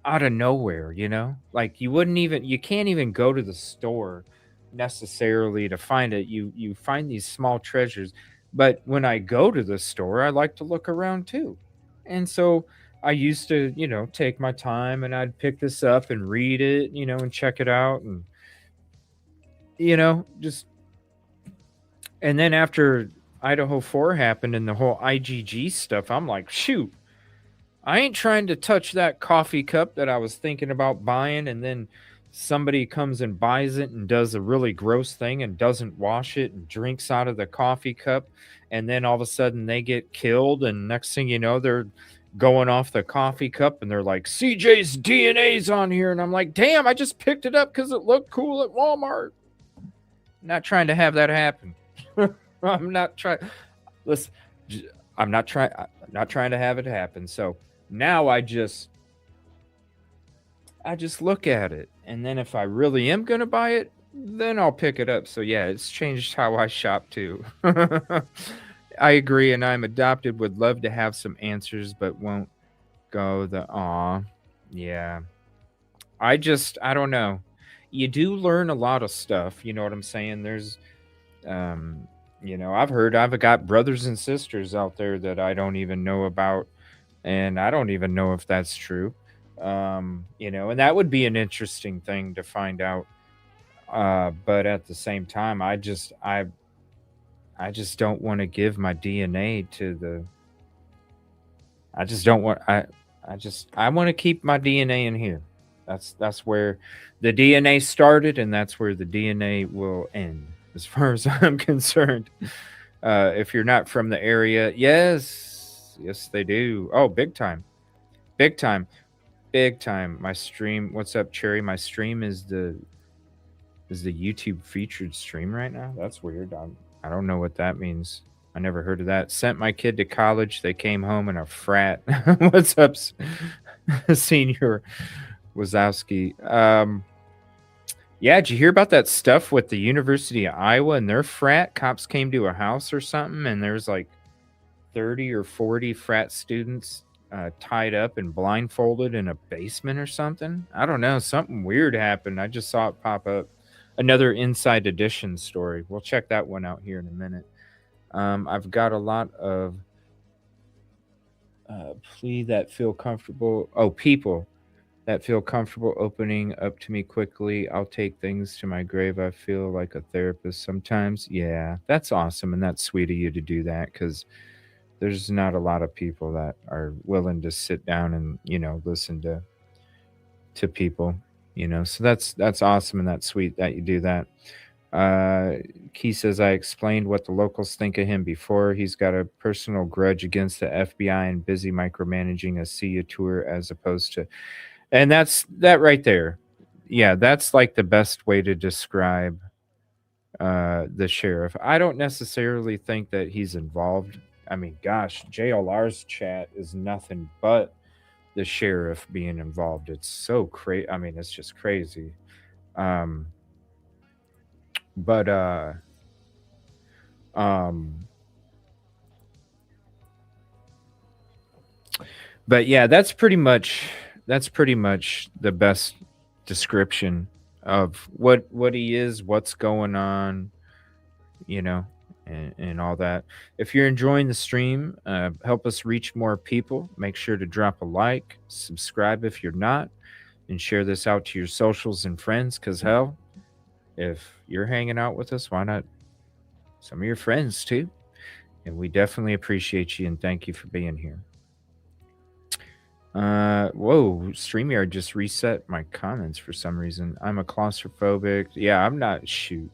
out of nowhere, Like, you can't even go to the store necessarily to find it. You find these small treasures. But when I go to the store, I like to look around too. And so I used to, take my time and I'd pick this up and read it, and check it out, and just, and then after Idaho 4 happened and the whole IGG stuff, I'm like, shoot, I ain't trying to touch that coffee cup that I was thinking about buying, and then somebody comes and buys it and does a really gross thing and doesn't wash it and drinks out of the coffee cup, and then all of a sudden they get killed, and next thing you know, they're going off the coffee cup and they're like, CJ's DNA's on here, and I'm like, damn, I just picked it up because it looked cool at Walmart. Not trying to have that happen. I'm not trying. Listen, I'm not trying to have it happen. So now I just look at it, and then if I really am going to buy it, then I'll pick it up. So yeah, it's changed how I shop too. I agree, and I'm adopted. Would love to have some answers, but won't go the aw. Yeah. I don't know. You do learn a lot of stuff, you know what I'm saying? There's um I've got brothers and sisters out there that I don't even know about, and I don't even know if that's true. And that would be an interesting thing to find out. But at the same time, I just don't want to give my DNA to the I just don't want I want to keep my DNA in here. That's where the DNA started, and that's where the DNA will end, as far as I'm concerned. If you're not from the area, yes, they do. Oh, big time, big time, big time. My stream. What's up, Cherry? My stream is the YouTube featured stream right now. That's weird. I don't know what that means. I never heard of that. Sent my kid to college. They came home in a frat. What's up, Senior Wazowski? Yeah, did you hear about that stuff with the University of Iowa and their frat? Cops came to a house or something, and there's like 30 or 40 frat students tied up and blindfolded in a basement or something. I don't know. Something weird happened. I just saw it pop up. Another Inside Edition story. We'll check that one out here in a minute. I've got a lot of plea that feel comfortable. Oh, people that feel comfortable opening up to me quickly. I'll take things to my grave. I feel like a therapist sometimes. Yeah, that's awesome, and that's sweet of you to do that, because there's not a lot of people that are willing to sit down and listen to people. So that's awesome, and that's sweet that you do that. Uh, Key says, I explained what the locals think of him before. He's got a personal grudge against the FBI and busy micromanaging a SEA tour as opposed to. And that's that right there. Yeah, that's like the best way to describe the sheriff. I don't necessarily think that he's involved. I mean, gosh, JLR's chat is nothing but the sheriff being involved. It's so crazy. I mean, it's just crazy. Um, but um, but yeah, that's pretty much the best description of what he is, what's going on, you know, and all that. If you're enjoying the stream, help us reach more people. Make sure to drop a like, subscribe if you're not, and share this out to your socials and friends. Because hell, if you're hanging out with us, why not some of your friends too? And we definitely appreciate you and thank you for being here. Whoa, StreamYard just reset my comments for some reason. I'm a claustrophobic. Yeah, I'm not. Shoot.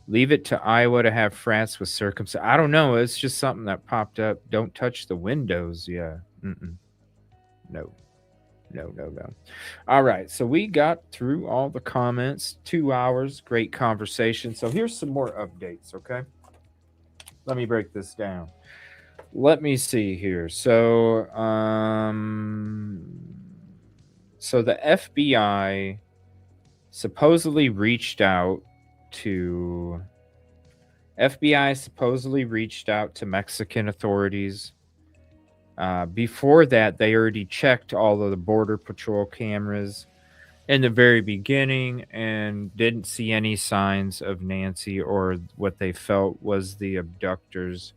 Leave it to Iowa to have frats with circumcision. I don't know. It's just something that popped up. Don't touch the windows. Yeah. Mm-mm. No. No. All right. So we got through all the comments. 2 hours. Great conversation. So here's some more updates. Okay. Let me break this down. Let me see here. So the FBI supposedly reached out to Mexican authorities. Before that, they already checked all of the Border Patrol cameras in the very beginning and didn't see any signs of Nancy or what they felt was the abductors.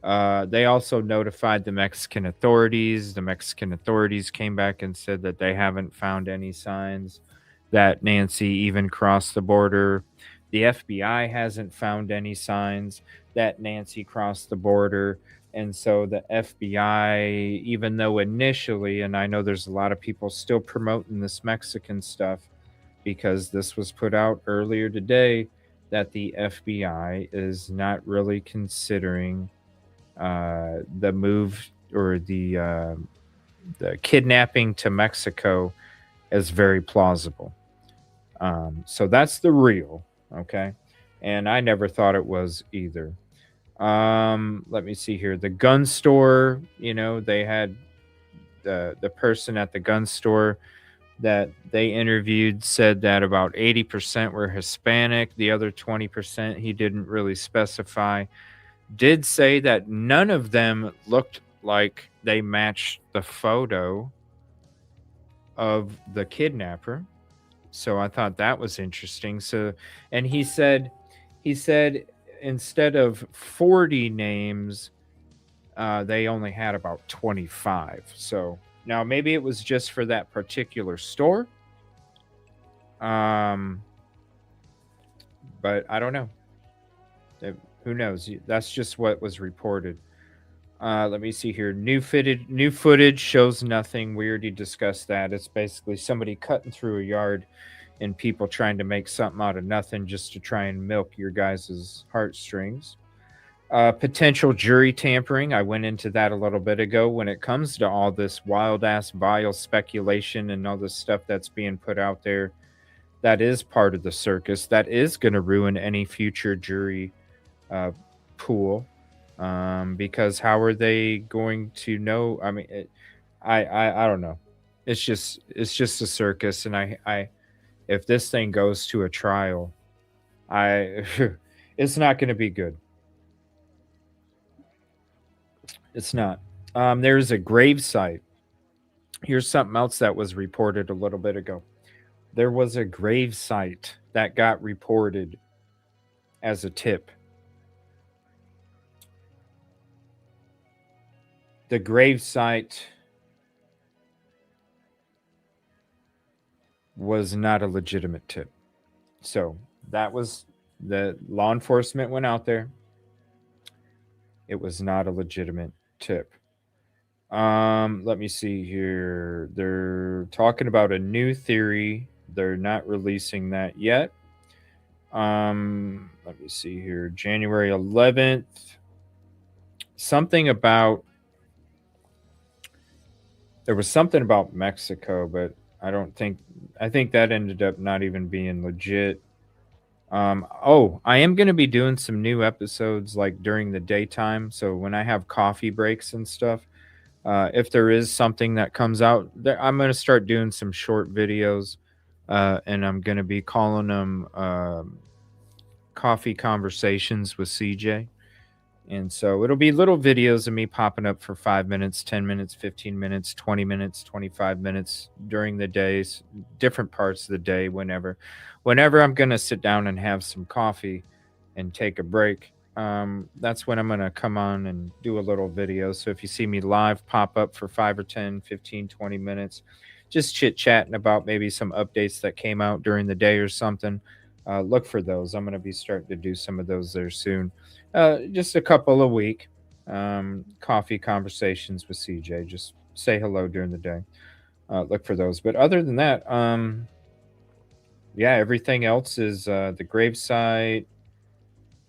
They also notified the Mexican authorities. The Mexican authorities came back and said that they haven't found any signs that Nancy even crossed the border. The FBI hasn't found any signs that Nancy crossed the border. And so the FBI, even though initially, and I know there's a lot of people still promoting this Mexican stuff because this was put out earlier today, that the FBI is not really considering the move or the kidnapping to Mexico as very plausible. So that's the real, okay? And I never thought it was either. Let me see here. The gun store, they had the person at the gun store that they interviewed said that about 80% were Hispanic. The other 20% he didn't really specify. Did say that none of them looked like they matched the photo of the kidnapper. So I thought that was interesting. So, and he said instead of 40 names, they only had about 25. So now maybe it was just for that particular store. But I don't know. Who knows? That's just what was reported. Let me see here. New footage shows nothing. We already discussed that. It's basically somebody cutting through a yard and people trying to make something out of nothing just to try and milk your guys' heartstrings. Potential jury tampering. I went into that a little bit ago. When it comes to all this wild ass vile speculation and all this stuff that's being put out there, that is part of the circus. That is going to ruin any future jury pool. Because how are they going to know? I mean, I don't know. It's just a circus, and I if this thing goes to a trial, I it's not going to be good. It's not. There's a grave site. Here's something else that was reported a little bit ago. There was a grave site that got reported as a tip. The grave site was not a legitimate tip. So that was the law enforcement went out there. It was not a legitimate tip. Let me see here. They're talking about a new theory. They're not releasing that yet. Let me see here. January 11th. Something about there was something about Mexico, but I think that ended up not even being legit. I am going to be doing some new episodes like during the daytime. So when I have coffee breaks and stuff, if there is something that comes out, I'm going to start doing some short videos, and I'm going to be calling them coffee conversations with CJ. And so it'll be little videos of me popping up for 5 minutes, 10 minutes, 15 minutes, 20 minutes, 25 minutes during the days, different parts of the day, whenever I'm going to sit down and have some coffee and take a break. That's when I'm going to come on and do a little video. So if you see me live pop up for 5 or 10, 15, 20 minutes, just chit chatting about maybe some updates that came out during the day or something, look for those. I'm going to be starting to do some of those there soon. Just a couple a week. Coffee conversations with CJ. Just say hello during the day. Look for those. But other than that, yeah, everything else is the gravesite.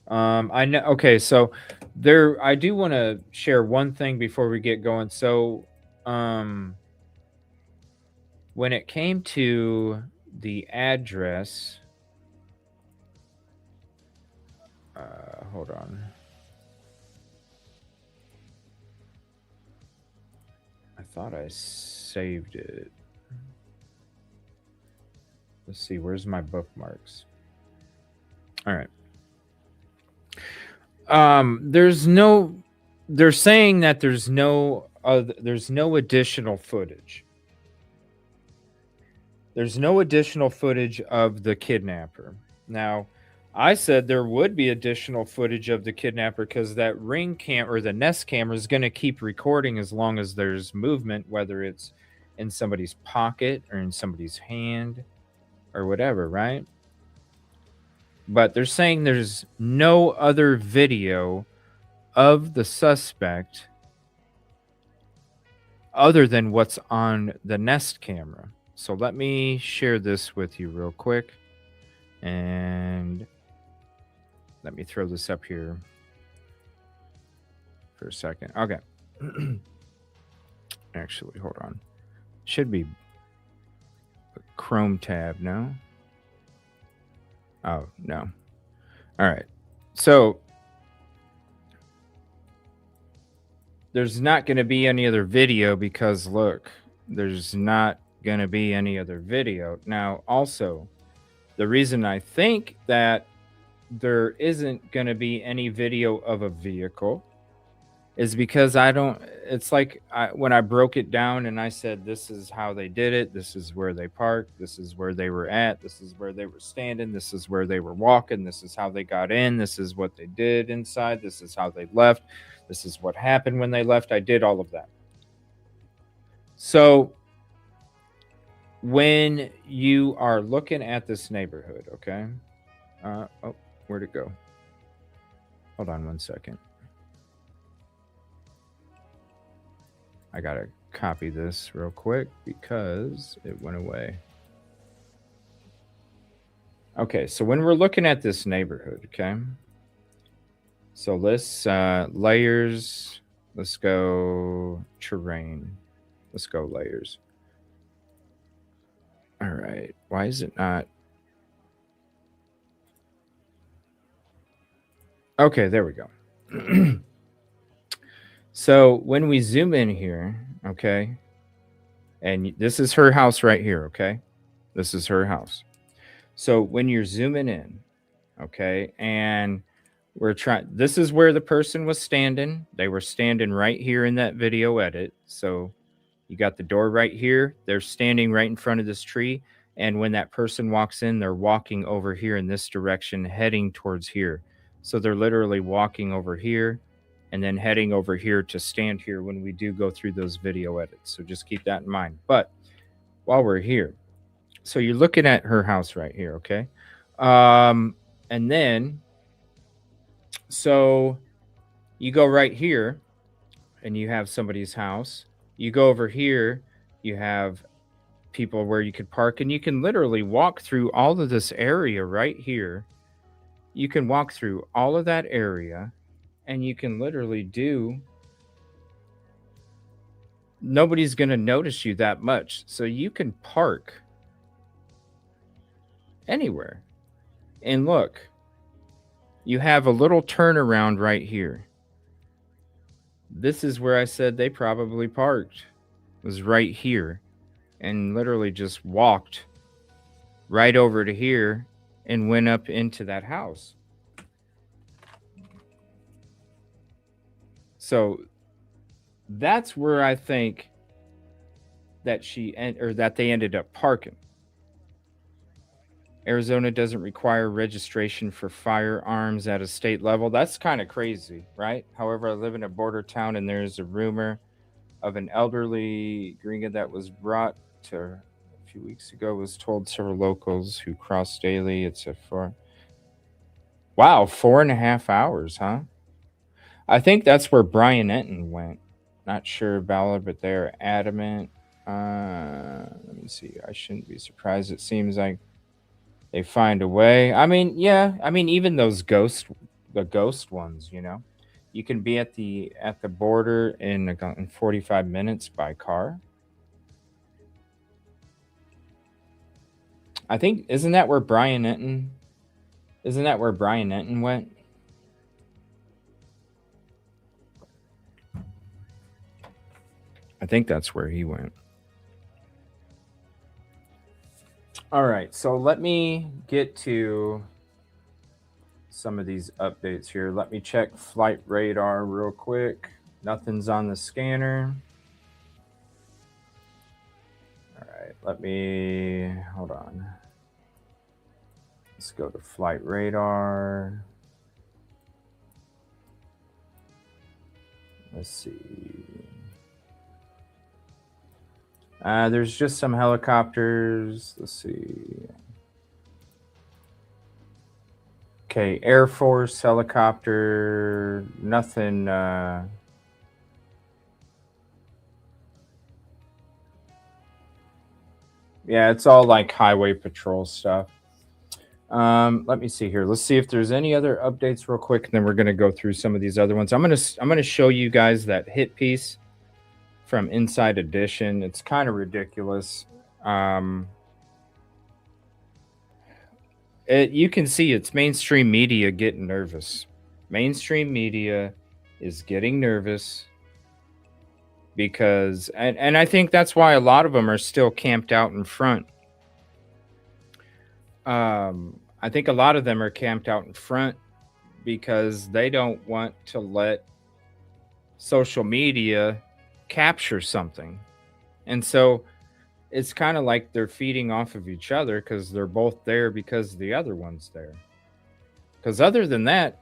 I know. Okay, so there. I do want to share one thing before we get going. So, when it came to the address, hold on. I thought I saved it. Let's see, where's my bookmarks? All right. They're saying that there's no additional footage. There's no additional footage of the kidnapper. Now, I said there would be additional footage of the kidnapper because that ring cam or the Nest camera is going to keep recording as long as there's movement, whether it's in somebody's pocket or in somebody's hand or whatever, right? But they're saying there's no other video of the suspect other than what's on the Nest camera. So let me share this with you real quick. And let me throw this up here for a second. Okay. Actually, hold on. Should be a Chrome tab, no? Oh, no. All right. So there's not going to be any other video because look, there's not going to be any other video. Now, also, the reason I think that there isn't going to be any video of a vehicle is because I don't, it's like when I broke it down and I said, this is how they did it. This is where they parked. This is where they were at. This is where they were standing. This is where they were walking. This is how they got in. This is what they did inside. This is how they left. This is what happened when they left. I did all of that. So when you are looking at this neighborhood, okay? Oh, where'd it go? Hold on one second. I gotta copy this real quick because it went away. Okay, so when we're looking at this neighborhood, okay? So let's layers, let's go terrain. Let's go layers. All right, why is it not? Okay, there we go. So when we zoom in here, okay, and this is her house right here, okay? This is her house. So when you're zooming in, okay, and we're trying, this is where the person was standing. They were standing right here in that video edit. So you got the door right here. They're standing right in front of this tree. And when that person walks in, they're walking over here in this direction, heading towards here. So they're literally walking over here and then heading over here to stand here when we do go through those video edits. So just keep that in mind. But while we're here, so you're looking at her house right here, okay? And then, so you go right here and you have somebody's house. You go over here, you have people where you could park, and you can literally walk through all of this area right here. You can walk through all of that area and you can literally do, nobody's going to notice you that much. So you can park anywhere. And look, you have a little turnaround right here. This is where I said they probably parked, was right here, and literally just walked right over to here and went up into that house. So that's where I think that that they ended up parking. Arizona doesn't require registration for firearms at a state level. That's kind of crazy, right? However, I live in a border town and there's a rumor of an elderly gringa that was brought to a few weeks ago, was told several locals who cross daily. It's a 4.5 hours, huh? I think that's where Brian Enton went. Not sure Ballard, but they're adamant. Let me see. I shouldn't be surprised. It seems like they find a way. I mean, yeah. I mean, even those the ghost ones, you know, you can be at the border in 45 minutes by car. I think, isn't that where Brian Enton went? I think that's where he went. All right, so let me get to some of these updates here. Let me check flight radar real quick. Nothing's on the scanner. All right, hold on. Let's go to flight radar. Let's see. There's just some helicopters. Let's see. Okay, Air Force helicopter. Nothing. Yeah, it's all like highway patrol stuff. Let me see here. Let's see if there's any other updates real quick, and then we're gonna go through some of these other ones. I'm gonna show you guys that hit piece from Inside Edition. It's kind of ridiculous. You can see it's mainstream media getting nervous. Mainstream media is getting nervous because and I think that's why a lot of them are still camped out in front. I think a lot of them are camped out in front because they don't want to let social media capture something. And so it's kind of like they're feeding off of each other because they're both there because the other one's there. Because other than that,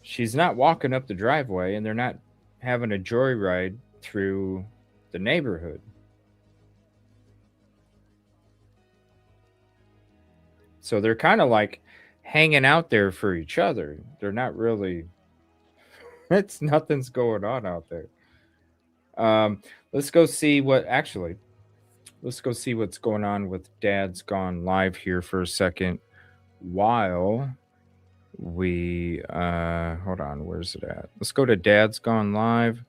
she's not walking up the driveway and they're not having a joyride through the neighborhood. So they're kind of like hanging out there for each other. They're not really, it's nothing's going on out there. Let's go see what actually, let's go see what's going on with Dad's Gone Live here for a second while we, hold on, where's it at? Let's go to Dad's Gone Live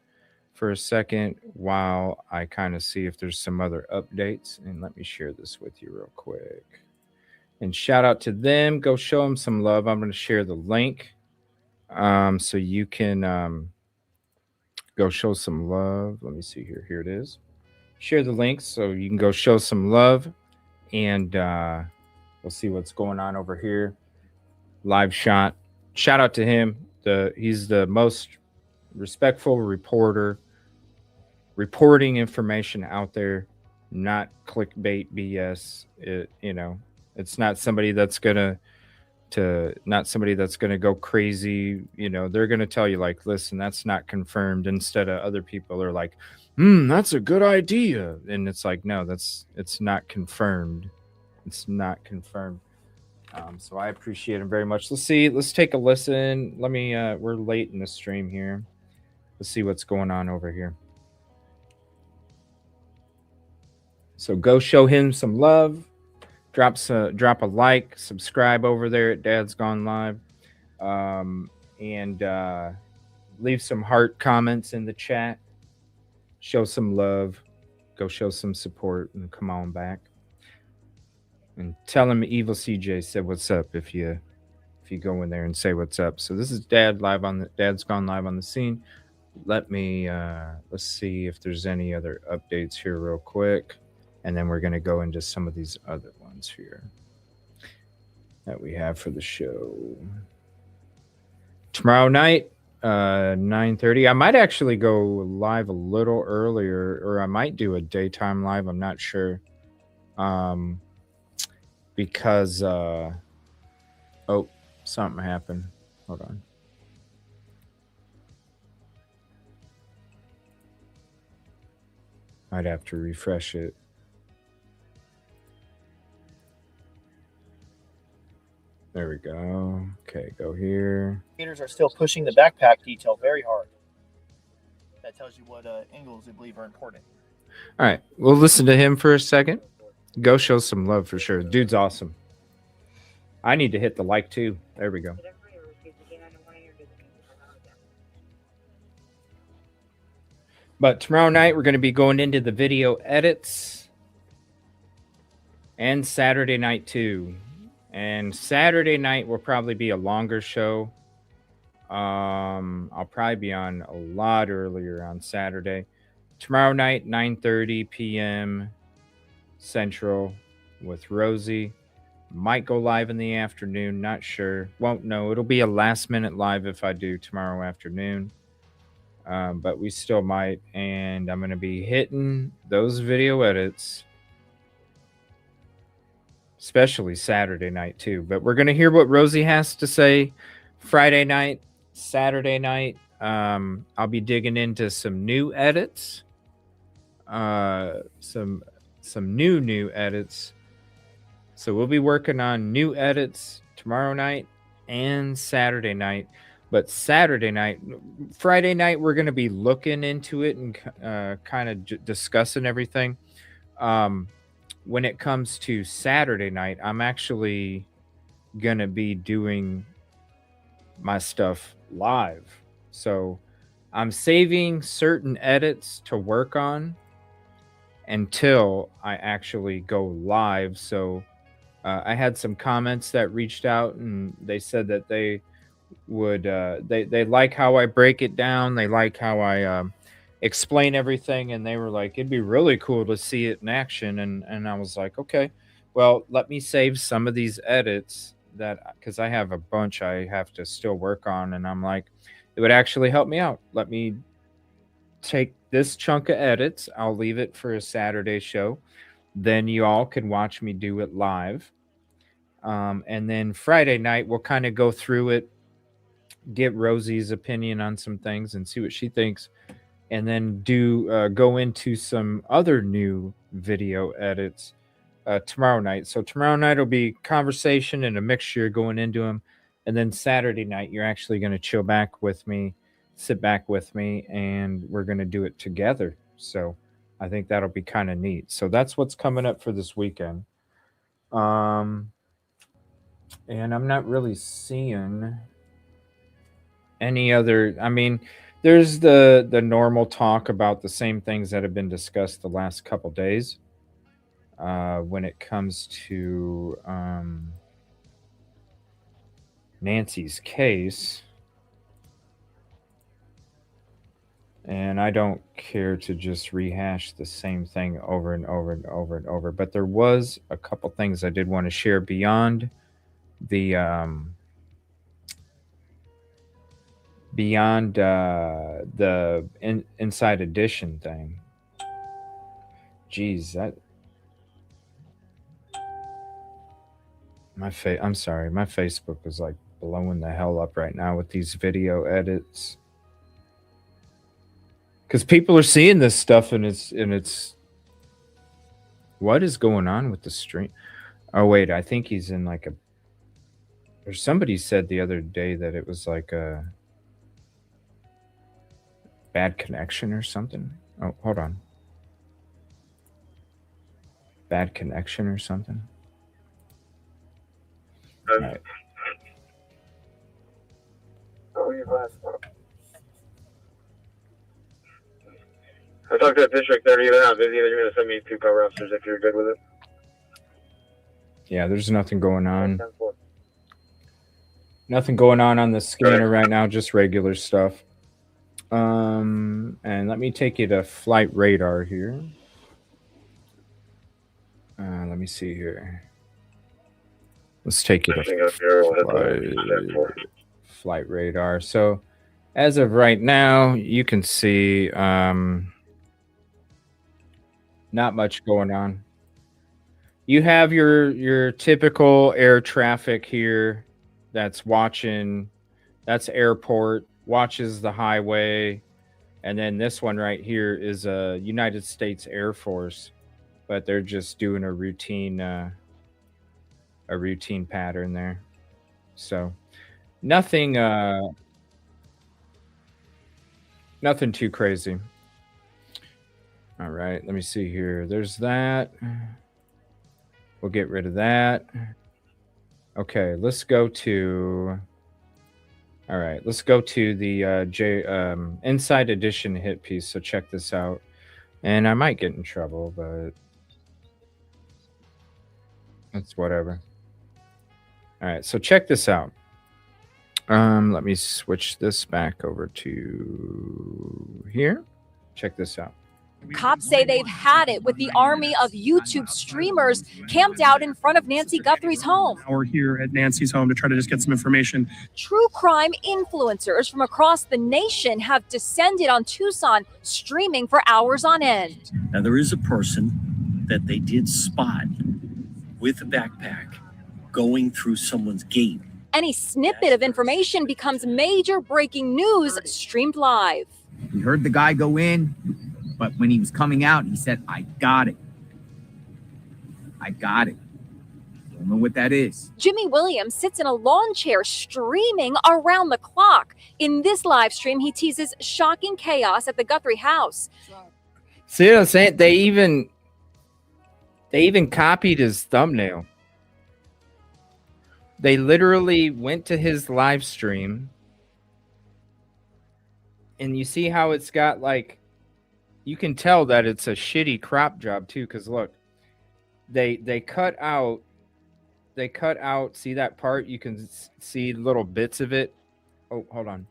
for a second while I kind of see if there's some other updates. And let me share this with you real quick. And shout out to them. Go show them some love. I'm going to share the link so you can go show some love. Let me see here. Here it is. Share the link so you can go show some love. And we'll see what's going on over here. Live shot. Shout out to him. He's the most respectful reporter reporting information out there, not clickbait BS. It's not somebody that's gonna go crazy. They're gonna tell you like, listen, that's not confirmed, instead of other people are like, that's a good idea. And it's like, no, it's not confirmed. It's not confirmed. So I appreciate him very much. Let's take a listen. We're late in the stream here. Let's see what's going on over here. So go show him some love. Drop a like, subscribe over there at Dad's Gone Live, and leave some heart comments in the chat. Show some love. Go show some support and come on back. And tell him EvilleCJ said what's up if you go in there and say what's up. So this is Dad's Gone Live on the scene. Let's see if there's any other updates here real quick, and then we're going to go into some of these other ones here that we have for the show. Tomorrow night, 9:30. I might actually go live a little earlier, or I might do a daytime live. I'm not sure. Because something happened. Hold on. I'd have to refresh it. There we go. Okay, go here. Are still pushing the backpack detail very hard. That tells you what angles they believe are important. All right, we'll listen to him for a second. Go show some love for sure. Dude's awesome. I need to hit the like too. There we go. But tomorrow night, we're going to be going into the video edits. And Saturday night too. And Saturday night will probably be a longer show. I'll probably be on a lot earlier on Saturday. Tomorrow night, 9:30 p.m. Central with Rosie. Might go live in the afternoon, not sure. Won't know. It'll be a last minute live if I do tomorrow afternoon. But we still might. And I'm going to be hitting those video edits, especially Saturday night too. But we're going to hear what Rosie has to say Friday night, Saturday night. I'll be digging into some new edits, some new edits. So we'll be working on new edits tomorrow night and Saturday night. But Friday night, we're going to be looking into it and kind of discussing everything. When it comes to Saturday night, I'm actually going to be doing my stuff live. So I'm saving certain edits to work on until I actually go live. So I had some comments that reached out and they said that they would they like how I break it down. They like how I explain everything, and they were like, it'd be really cool to see it in action. And I was like, okay, well, let me save some of these edits, that because I have a bunch I have to still work on, and I'm like, it would actually help me out. Let me take this chunk of edits, I'll leave it for a Saturday show, then you all can watch me do it live. And then Friday night we'll kind of go through it, get Rosie's opinion on some things and see what she thinks, and then do go into some other new video edits tomorrow night. So tomorrow night will be conversation and a mixture going into them, and then Saturday night you're actually going to chill back with me, sit back with me, and we're going to do it together. So I think that'll be kind of neat. So that's what's coming up for this weekend. And I'm not really seeing any other. I mean, there's the normal talk about the same things that have been discussed the last couple days when it comes to Nancy's case. And I don't care to just rehash the same thing over and over and over and over. But there was a couple things I did want to share beyond the inside edition thing. Jeez, that I'm sorry, my Facebook is like blowing the hell up right now with these video edits. Because people are seeing this stuff, and it's what is going on with the stream? Oh wait, I think he's in like a. Or somebody said the other day that it was like a bad connection or something. Oh, hold on. Bad connection or something. All right. I talked to District 30. They're not busy. They're going to send me 2 cover officers if you're good with it. Yeah, there's nothing going on. Nothing going on the scanner right now, just regular stuff. And let me take you to flight radar here. Let me see here. Let's take you to flight radar. So as of right now, you can see not much going on. You have your typical air traffic here that's watching, that's airport, watches the highway. And then this one right here is a United States Air Force, but they're just doing a routine pattern there. So nothing nothing too crazy. All right, let me see here. There's that. We'll get rid of that. Okay, let's go to. All right, let's go to the Inside Edition hit piece. So check this out. And I might get in trouble, but that's whatever. All right, so check this out. Let me switch this back over to here. Check this out. Cops say they've had it with the army of YouTube streamers camped out in front of Nancy Guthrie's home. We're here at Nancy's home to try to just get some information. True crime influencers from across the nation have descended on Tucson, streaming for hours on end. Now, there is a person that they did spot with a backpack going through someone's gate. Any snippet of information becomes major breaking news streamed live. We heard the guy go in, but when he was coming out, he said, I got it. I got it. Don't know what that is. Jimmy Williams sits in a lawn chair streaming around the clock. In this live stream, he teases shocking chaos at the Guthrie house. See what I'm saying? They even copied his thumbnail. They literally went to his live stream, and you see how it's got like, you can tell that it's a shitty crop job too, because look, they cut out, see that part? You can see little bits of it. Oh, hold on.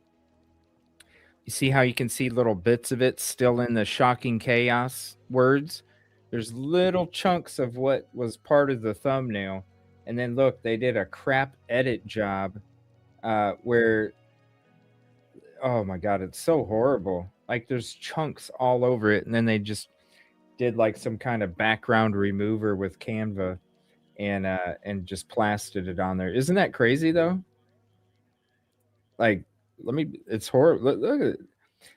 You see how you can see little bits of it still in the shocking chaos words? There's little chunks of what was part of the thumbnail. And then look, they did a crap edit job where, oh my God, it's so horrible. Like there's chunks all over it. And then they just did like some kind of background remover with Canva and just plastered it on there. Isn't that crazy though? Like, it's horrible. Look at it.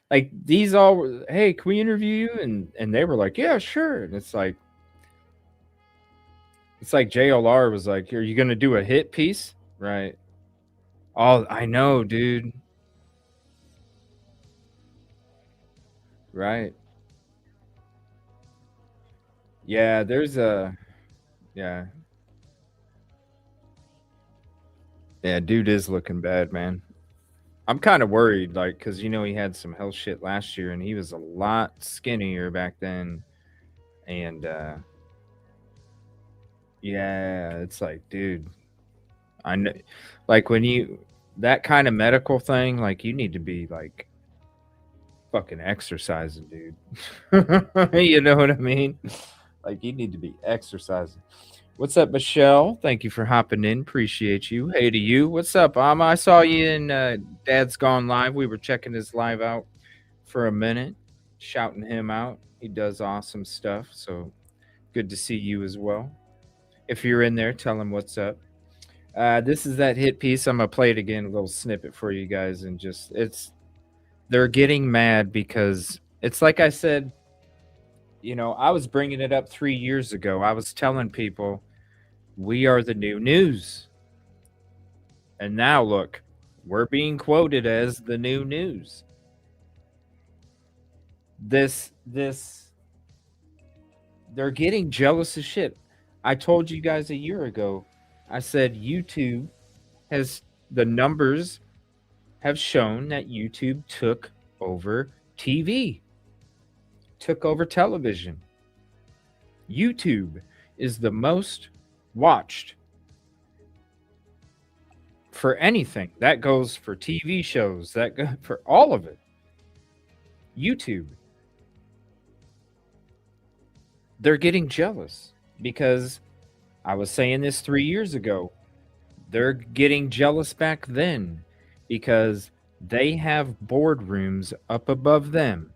Like these all, hey, can we interview you? And they were like, yeah, sure. And it's like JLR was like, are you gonna do a hit piece? Right. Oh, I know, dude. Right. Yeah, there's a yeah. Yeah, dude is looking bad, man. I'm kind of worried, like, because he had some health shit last year and he was a lot skinnier back then. And yeah, it's like, dude, I know, like, that kind of medical thing, like, you need to be like fucking exercising, dude. You know what I mean? Like, you need to be exercising. What's up, Michelle? Thank you for hopping in. Appreciate you. Hey to you. What's up, Amma? I saw you in Dad's Gone Live. We were checking his live out for a minute, shouting him out. He does awesome stuff. So good to see you as well. If you're in there, tell him what's up. This is that hit piece. I'm going to play it again, a little snippet for you guys. And they're getting mad because it's like I said, I was bringing it up 3 years ago. I was telling people we are the new news. And now look, we're being quoted as the new news. They're getting jealous as shit. I told you guys a year ago, I said YouTube the numbers have shown that YouTube took over TV. Took over television. YouTube is the most watched for anything. That goes for TV shows, that goes for all of it. YouTube. They're getting jealous because I was saying this 3 years ago. They're getting jealous back then because they have boardrooms up above them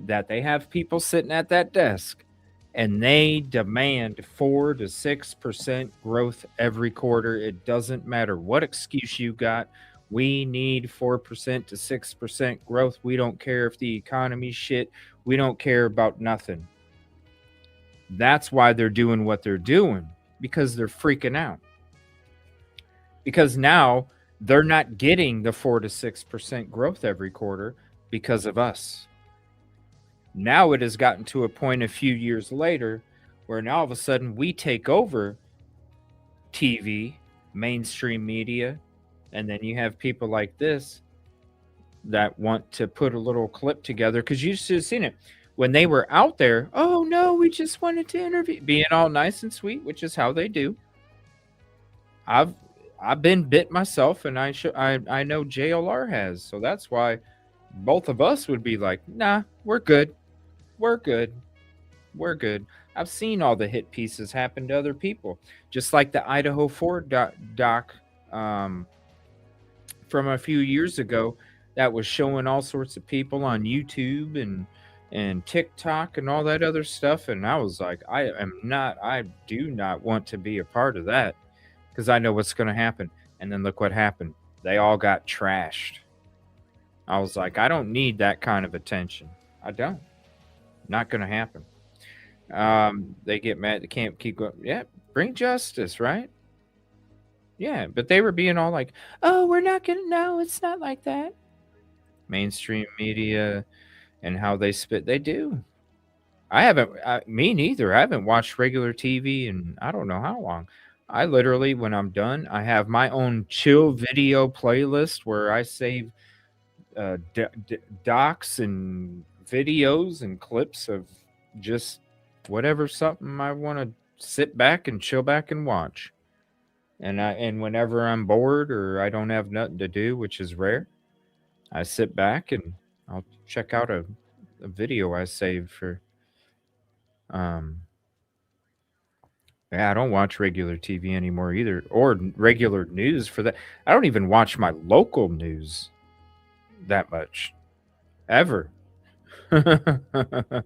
that they have people sitting at that desk and they demand 4 to 6% growth every quarter. It doesn't matter what excuse you got. We need 4% to 6% growth. We don't care if the economy's shit. We don't care about nothing. That's why they're doing what they're doing, because they're freaking out. Because now they're not getting the 4 to 6% growth every quarter because of us. Now it has gotten to a point a few years later where now all of a sudden we take over TV, mainstream media, and then you have people like this that want to put a little clip together because you should have seen it. When they were out there, oh no, we just wanted to interview, being all nice and sweet, which is how they do. I've been bit myself, and I know JLR has, so that's why both of us would be like, nah, we're good. We're good. We're good. I've seen all the hit pieces happen to other people. Just like the Idaho Ford doc from a few years ago that was showing all sorts of people on YouTube and TikTok and all that other stuff. And I was like, I do not want to be a part of that because I know what's going to happen. And then look what happened. They all got trashed. I was like, I don't need that kind of attention. I don't. Not going to happen. They get mad. They can't keep going. Yeah, bring justice, right? Yeah, but they were being all like, oh, we're not going to. No, it's not like that. Mainstream media and how they spit. They do. Me neither. I haven't watched regular TV in I don't know how long. I literally, when I'm done, I have my own chill video playlist where I save docs and videos and clips of just whatever something I want to sit back and chill back and watch. And whenever I'm bored or I don't have nothing to do, which is rare, I sit back and I'll check out a video I saved for. Yeah, I don't watch regular TV anymore either, or regular news for that. I don't even watch my local news that much, ever. I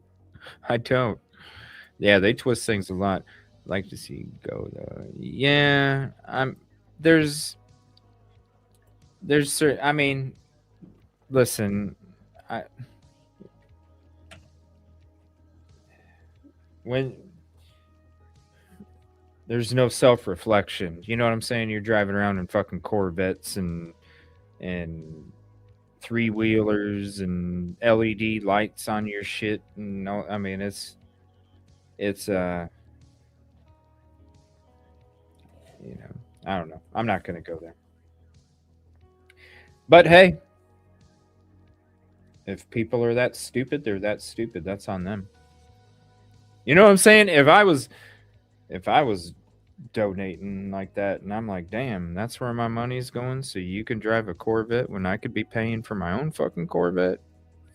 don't. Yeah, they twist things a lot. Like to see go though. Yeah, there's certain. I mean, listen, when there's no self-reflection, you know what I'm saying? You're driving around in fucking Corvettes and three-wheelers and LED lights on your shit, and no, I mean it's you know, I don't know. I'm not gonna go there. But hey, if people are that stupid, they're that stupid. That's on them. You know what I'm saying? If I was donating like that, and I'm like, damn, that's where my money's going, so you can drive a Corvette when I could be paying for my own fucking Corvette.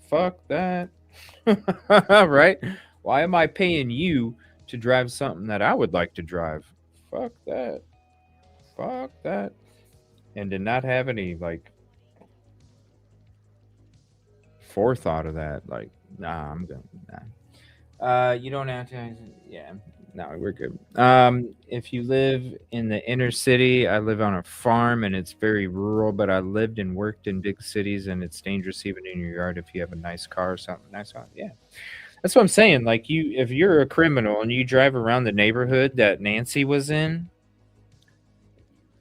Fuck that. Right? Why am I paying you to drive something that I would like to drive? Fuck that. Fuck that. And to not have any like forethought of that, like, nah, I'm good. Nah. You don't have to. Yeah, no, we're good. If you live in the inner city, I live on a farm and it's very rural, but I lived and worked in big cities, and it's dangerous even in your yard if you have a nice car or something. Nice car. Yeah, that's what I'm saying. Like, if you're a criminal and you drive around the neighborhood that Nancy was in,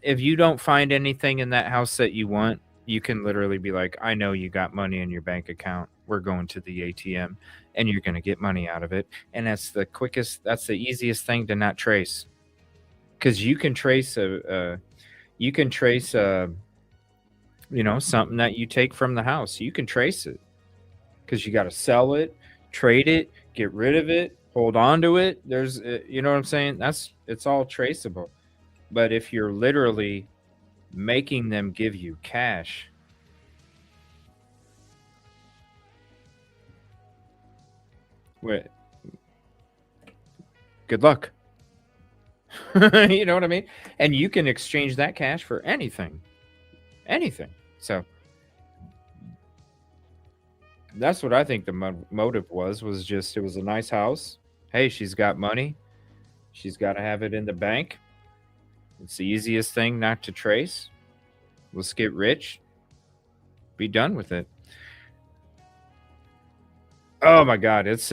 if you don't find anything in that house that you want, you can literally be like, I know you got money in your bank account. We're going to the ATM and you're going to get money out of it. And that's the easiest thing to not trace. Because you can trace something that you take from the house. You can trace it. Because you got to sell it, trade it, get rid of it, hold on to it. There's, you know what I'm saying? It's all traceable. But if you're literally making them give you cash, good luck. You know what I mean? And you can exchange that cash for anything. So that's what I think the motive was just, it was a nice house. Hey, she's got money. She's got to have it in the bank. It's the easiest thing not to trace. Let's get rich. Be done with it. Oh my God, it's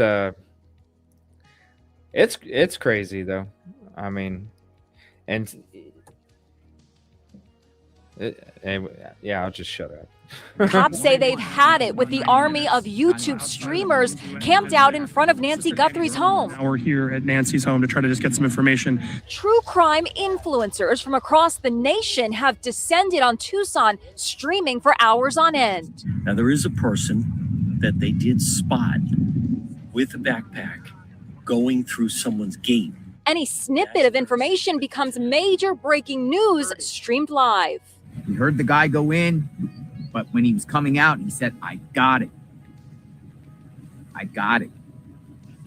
crazy though. I mean, and yeah, I'll just shut up. Cops say they've had it with the army of YouTube streamers camped out in front of Nancy Guthrie's home. Now we're here at Nancy's home to try to just get some information. True crime influencers from across the nation have descended on Tucson, streaming for hours on end. Now, there is a person that they did spot with a backpack going through someone's gate. Any snippet of information becomes major breaking news streamed live. We heard the guy go in, but when he was coming out, he said, I got it. I got it.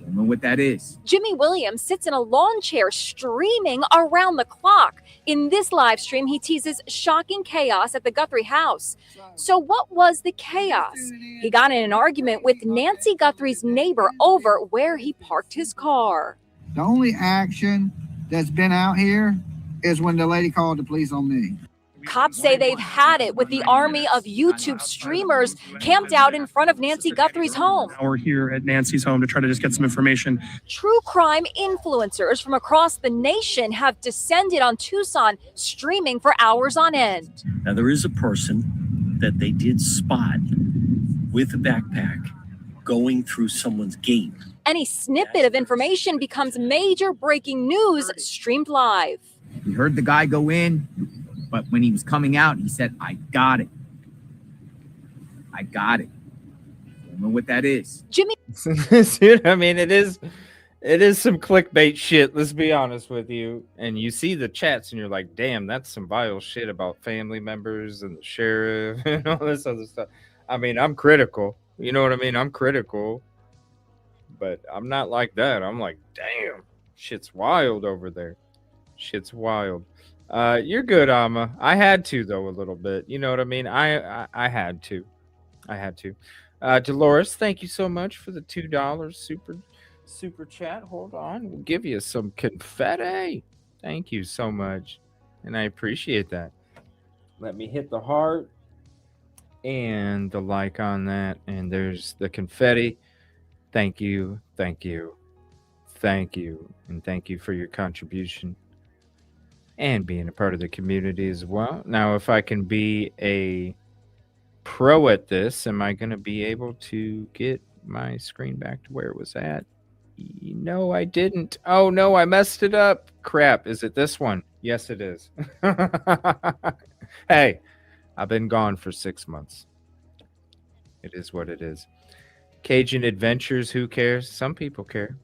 Don't know what that is. Jimmy Williams sits in a lawn chair streaming around the clock. In this live stream, he teases shocking chaos at the Guthrie house. So what was the chaos? He got in an argument with Nancy Guthrie's neighbor over where he parked his car. The only action that's been out here is when the lady called the police on me. Cops say they've had it with the army of YouTube streamers camped out in front of Nancy Guthrie's home. Now we're here at Nancy's home to try to just get some information. True crime influencers from across the nation have descended on Tucson, streaming for hours on end. Now, there is a person that they did spot with a backpack going through someone's gate. Any snippet of information becomes major breaking news streamed live. We heard the guy go in, but when he was coming out, he said, I got it. I got it. Don't know what that is. Jimmy. Dude, I mean, it is some clickbait shit, let's be honest with you. And you see the chats and you're like, damn, that's some vile shit about family members and the sheriff and all this other stuff. I mean, I'm critical. You know what I mean? I'm critical, but I'm not like that. I'm like, damn, shit's wild over there. Shit's wild. You're good, Amma. I had to though a little bit. You know what I mean? I had to. I had to. Dolores, thank you so much for the $2 super chat. Hold on, we'll give you some confetti. Thank you so much, and I appreciate that. Let me hit the heart and the like on that, and there's the confetti. Thank you, thank you, thank you, and thank you for your contribution and being a part of the community as well. Now, if I can be a pro at this, am I going to be able to get my screen back to where it was at? No, I didn't. Oh, no, I messed it up. Crap. Is it this one? Yes, it is. Hey, I've been gone for 6 months. It is what it is. Cajun Adventures, who cares? Some people care.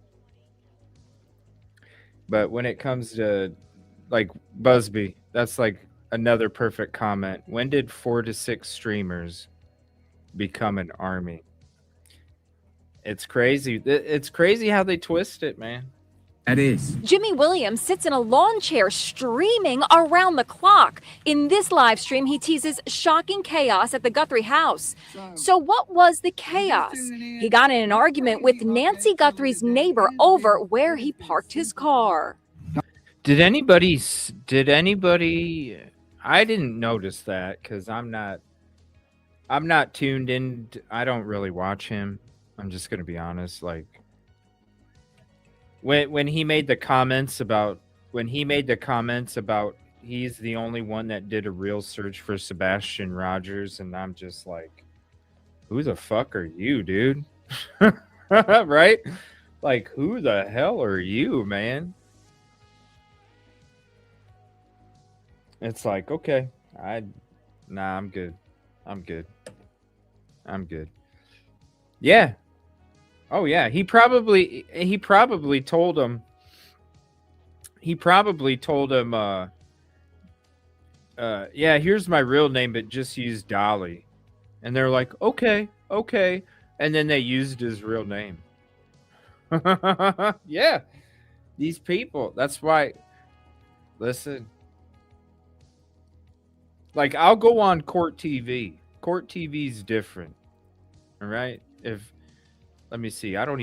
But when it comes to, like, Busby, that's like another perfect comment. When did 4 to 6 streamers become an army? It's crazy. It's crazy how they twist it, man. That is. Jimmy Williams sits in a lawn chair streaming around the clock. In this live stream, he teases shocking chaos at the Guthrie house. So what was the chaos? He got in an argument with Nancy Guthrie's neighbor over where he parked his car. Did anybody I didn't notice that cuz I'm not tuned in. I don't really watch him. I'm just going to be honest, like when he made the comments about he's the only one that did a real search for Sebastian Rogers, and I'm just like, who the fuck are you, dude? Right? Like, who the hell are you, man? It's like, okay, I'm good. I'm good. Yeah. Oh yeah, he probably told him yeah, here's my real name, but just use Dolly. And they're like, okay. And then they used his real name. Yeah. These people, that's why, listen, like, I'll go on Court TV. Court TV's different. All right? Let me see. Let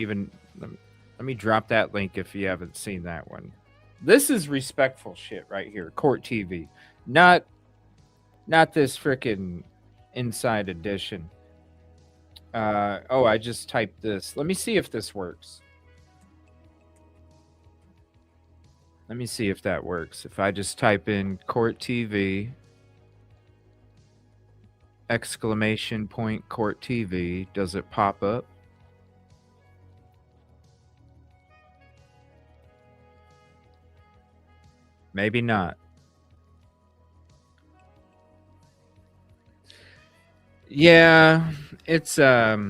me drop that link if you haven't seen that one. This is respectful shit right here. Court TV. Not this freaking Inside Edition. I just typed this. Let me see if this works. Let me see if that works. If I just type in Court TV, ! Court TV, does it pop up? Maybe not. Yeah, it's yeah.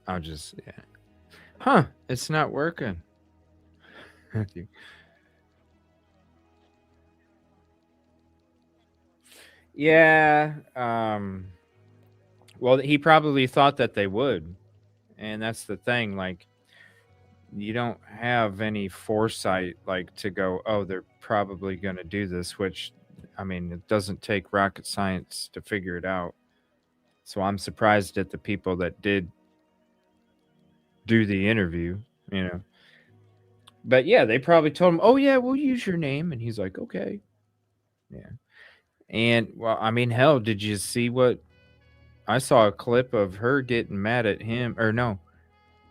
I'll just Huh, it's not working. Yeah, well, he probably thought that they would. And that's the thing, like, you don't have any foresight, like, to go, oh, they're probably going to do this, which, I mean, it doesn't take rocket science to figure it out. So I'm surprised at the people that did do the interview, you know. But yeah, they probably told him, oh, yeah, we'll use your name. And he's like, okay. Yeah. And, well, I mean, hell, did you see what? I saw a clip of her getting mad at him, or no,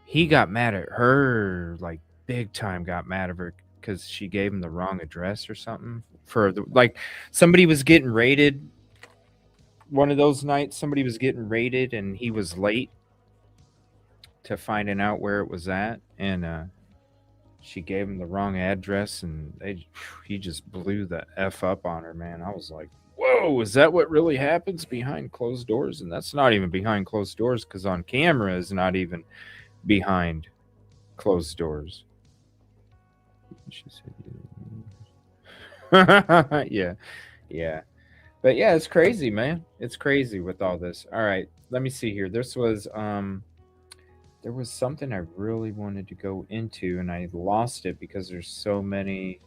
he got mad at her, like big time got mad at her because she gave him the wrong address or something. Like, somebody was getting raided. One of those nights, somebody was getting raided and he was late to finding out where it was at. And she gave him the wrong address and he just blew the F up on her, man. I was like, whoa, is that what really happens behind closed doors? And that's not even behind closed doors, because on camera is not even behind closed doors. She said, yeah, yeah. But yeah, it's crazy, man. It's crazy with all this. All right, let me see here. This was there was something I really wanted to go into and I lost it because there's so many.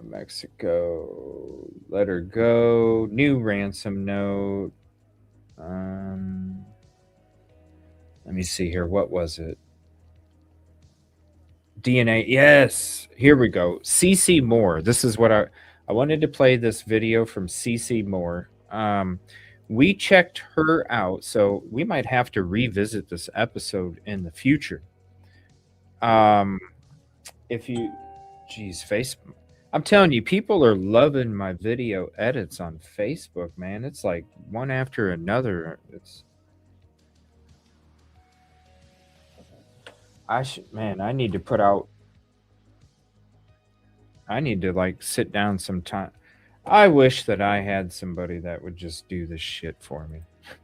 Mexico, let her go. New ransom note. Let me see here. What was it? DNA. Yes. Here we go. CC Moore. This is what I wanted to play this video from CC Moore. We checked her out, so we might have to revisit this episode in the future. If you, geez, Facebook. I'm telling you, people are loving my video edits on Facebook, man. It's like one after another. I need to put out. I need to like sit down sometime. I wish that I had somebody that would just do this shit for me.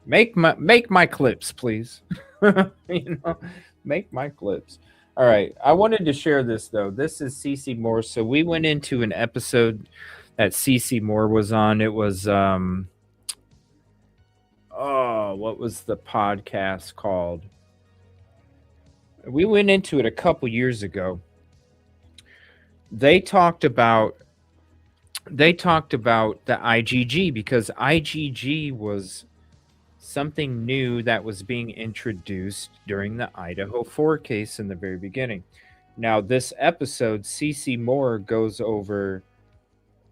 Make my clips, please. You know, make my clips. All right. I wanted to share this though. This is CC Moore. So we went into an episode that CC Moore was on. It was what was the podcast called? We went into it a couple years ago. They talked about the IgG because IgG was something new that was being introduced during the Idaho 4 case in the very beginning. Now, this episode, CC Moore goes over,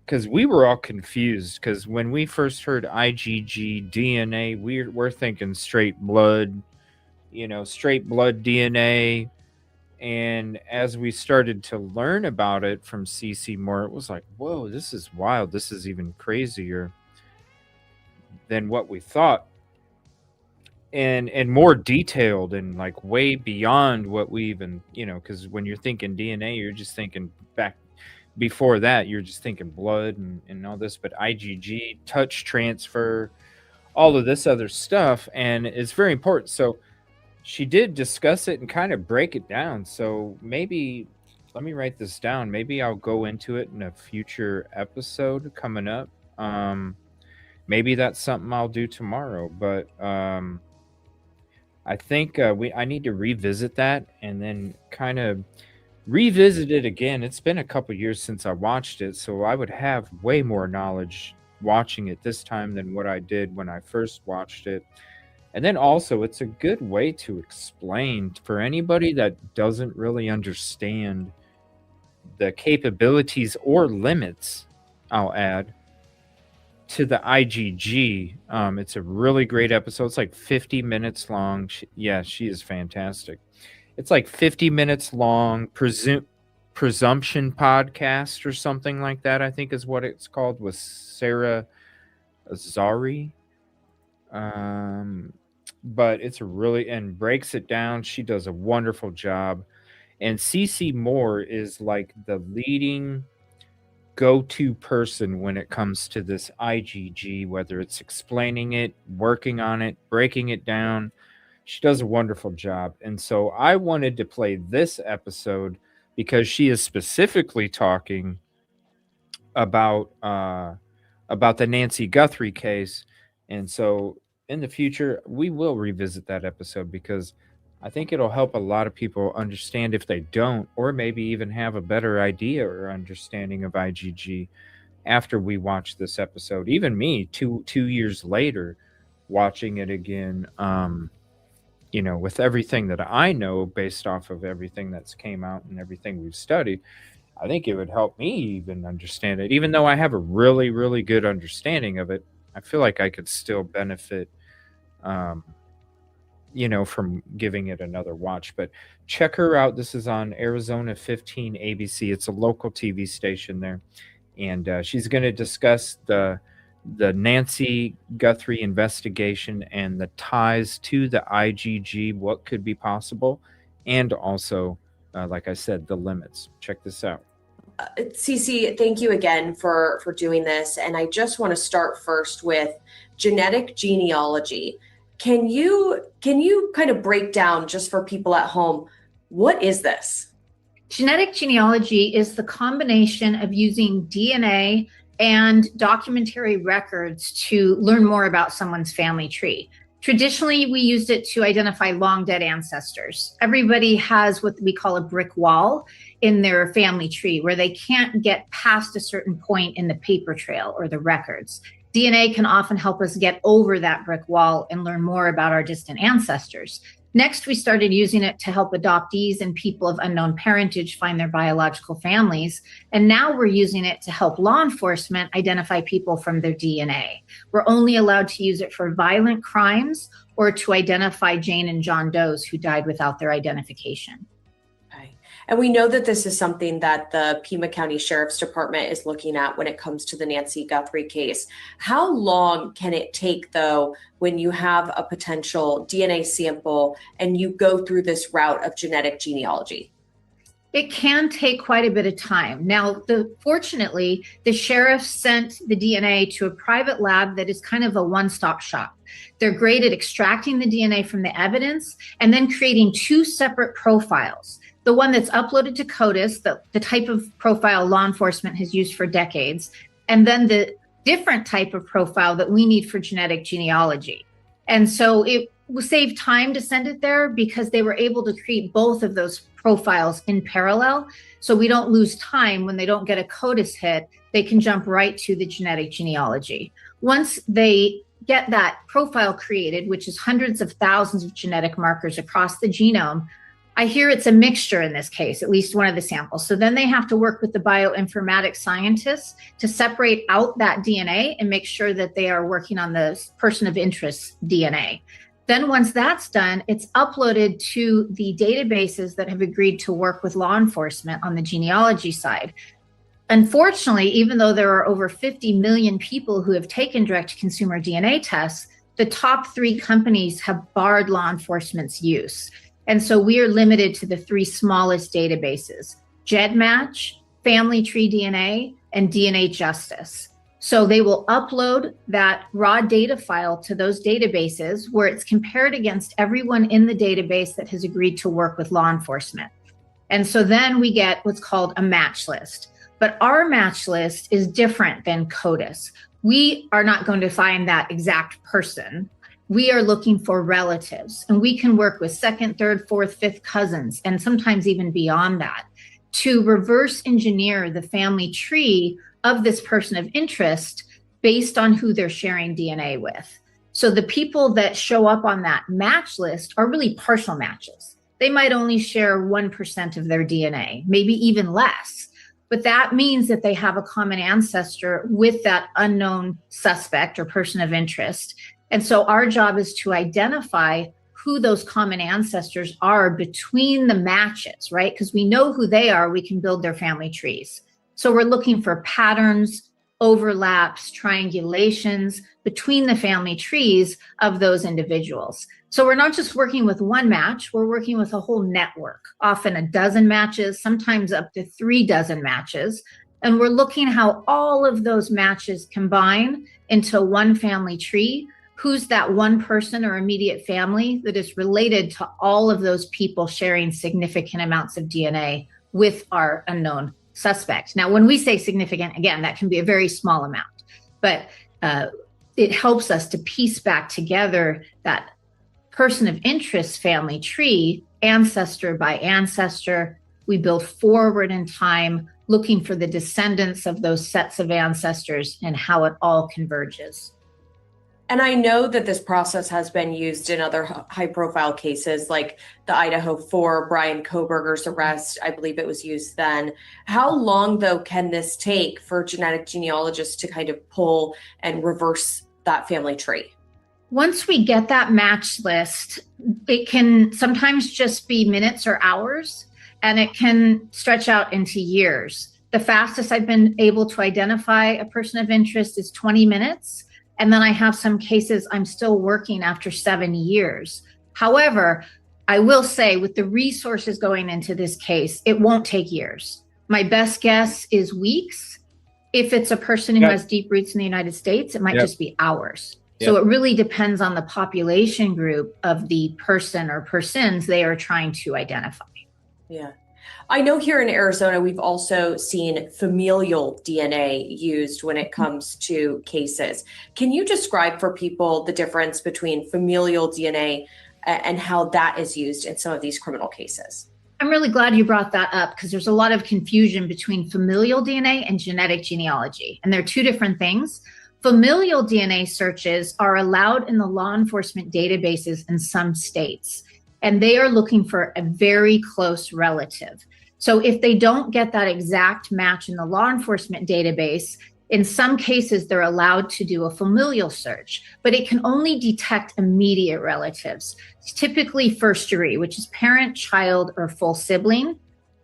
because we were all confused, because when we first heard IgG DNA, we're thinking straight blood, straight blood DNA. And as we started to learn about it from CC Moore, it was like, whoa, this is wild. This is even crazier than what we thought. And more detailed and like way beyond what we even, because when you're thinking DNA, you're just thinking back before that, you're just thinking blood and all this, but IgG, touch transfer, all of this other stuff. And it's very important. So she did discuss it and kind of break it down. So maybe, let me write this down. Maybe I'll go into it in a future episode coming up. Maybe that's something I'll do tomorrow, but I think I need to revisit that and then kind of revisit it again. It's been a couple years since I watched it, so I would have way more knowledge watching it this time than what I did when I first watched it. And then also, it's a good way to explain for anybody that doesn't really understand the capabilities or limits, I'll add, to the IgG. It's a really great episode. It's like 50 minutes long. She is fantastic. It's like 50 minutes long. Presumption podcast or something like that, I think is what it's called, with Sarah Azari. But it's really, and breaks it down. She does a wonderful job. And CC Moore is like the leading go-to person when it comes to this IgG, whether it's explaining it, working on it, breaking it down. She does a wonderful job. And so I wanted to play this episode because she is specifically talking about the Nancy Guthrie case. And so in the future, we will revisit that episode because I think it'll help a lot of people understand if they don't, or maybe even have a better idea or understanding of IgG after we watch this episode. Even me, two years later, watching it again, with everything that I know based off of everything that's came out and everything we've studied, I think it would help me even understand it. Even though I have a really, really good understanding of it, I feel like I could still benefit from giving it another watch. But check her out. This is on Arizona 15 ABC. It's a local TV station there. And she's going to discuss the Nancy Guthrie investigation and the ties to the IgG, what could be possible, and also, like I said, the limits. Check this out. Cece, thank you again for doing this. And I just want to start first with genetic genealogy. Can you kind of break down, just for people at home, What is this? Genetic genealogy is the combination of using DNA and documentary records to learn more about someone's family tree. Traditionally, we used it to identify long dead ancestors. Everybody has what we call a brick wall in their family tree where they can't get past a certain point in the paper trail or the records. DNA can often help us get over that brick wall and learn more about our distant ancestors. Next, we started using it to help adoptees and people of unknown parentage find their biological families. And now we're using it to help law enforcement identify people from their DNA. We're only allowed to use it for violent crimes or to identify Jane and John Does who died without their identification. Okay. And we know that this is something that the Pima County Sheriff's Department is looking at when it comes to the Nancy Guthrie case. How long can it take, though, when you have a potential DNA sample and you go through this route of genetic genealogy? It can take quite a bit of time. Now, fortunately, the sheriff sent the DNA to a private lab that is kind of a one-stop shop. They're great at extracting the DNA from the evidence and then creating two separate profiles. The one that's uploaded to CODIS, the type of profile law enforcement has used for decades, and then the different type of profile that we need for genetic genealogy. And so it will save time to send it there because they were able to create both of those profiles in parallel. So we don't lose time when they don't get a CODIS hit, they can jump right to the genetic genealogy. Once they get that profile created, which is hundreds of thousands of genetic markers across the genome, I hear it's a mixture in this case, at least one of the samples. So then they have to work with the bioinformatics scientists to separate out that DNA and make sure that they are working on the person of interest DNA. Then once that's done, it's uploaded to the databases that have agreed to work with law enforcement on the genealogy side. Unfortunately, even though there are over 50 million people who have taken direct-to-consumer DNA tests, the top 3 companies have barred law enforcement's use. And so we are limited to the 3 smallest databases, GEDmatch, Family Tree DNA, and DNA Justice. So they will upload that raw data file to those databases where it's compared against everyone in the database that has agreed to work with law enforcement. And so then we get what's called a match list. But our match list is different than CODIS. We are not going to find that exact person. We are looking for relatives, and we can work with second, third, fourth, fifth cousins, and sometimes even beyond that, to reverse engineer the family tree of this person of interest based on who they're sharing DNA with. So the people that show up on that match list are really partial matches. They might only share 1% of their DNA, maybe even less. But that means that they have a common ancestor with that unknown suspect or person of interest. And so our job is to identify who those common ancestors are between the matches, right? Because we know who they are, we can build their family trees. So we're looking for patterns, overlaps, triangulations between the family trees of those individuals. So we're not just working with one match, we're working with a whole network, often a dozen matches, sometimes up to 3 dozen matches. And we're looking how all of those matches combine into one family tree. Who's that one person or immediate family that is related to all of those people sharing significant amounts of DNA with our unknown suspect. Now, when we say significant, again, that can be a very small amount, but it helps us to piece back together that person of interest family tree, ancestor by ancestor. We build forward in time, looking for the descendants of those sets of ancestors and how it all converges. And I know that this process has been used in other high-profile cases, like the Idaho 4, Brian Kohberger's arrest. I believe it was used then. How long, though, can this take for genetic genealogists to kind of pull and reverse that family tree? Once we get that match list, it can sometimes just be minutes or hours, and it can stretch out into years. The fastest I've been able to identify a person of interest is 20 minutes. And then I have some cases I'm still working after 7 years. However, I will say with the resources going into this case, it won't take years. My best guess is weeks. If it's a person who has deep roots in the United States, it might just be hours. So it really depends on the population group of the person or persons they are trying to identify. Yeah. I know here in Arizona, we've also seen familial DNA used when it comes to cases. Can you describe for people the difference between familial DNA and how that is used in some of these criminal cases? I'm really glad you brought that up because there's a lot of confusion between familial DNA and genetic genealogy, and they're two different things. Familial DNA searches are allowed in the law enforcement databases in some states, and they are looking for a very close relative. So if they don't get that exact match in the law enforcement database, in some cases, they're allowed to do a familial search, but it can only detect immediate relatives, typically first degree, which is parent, child, or full sibling.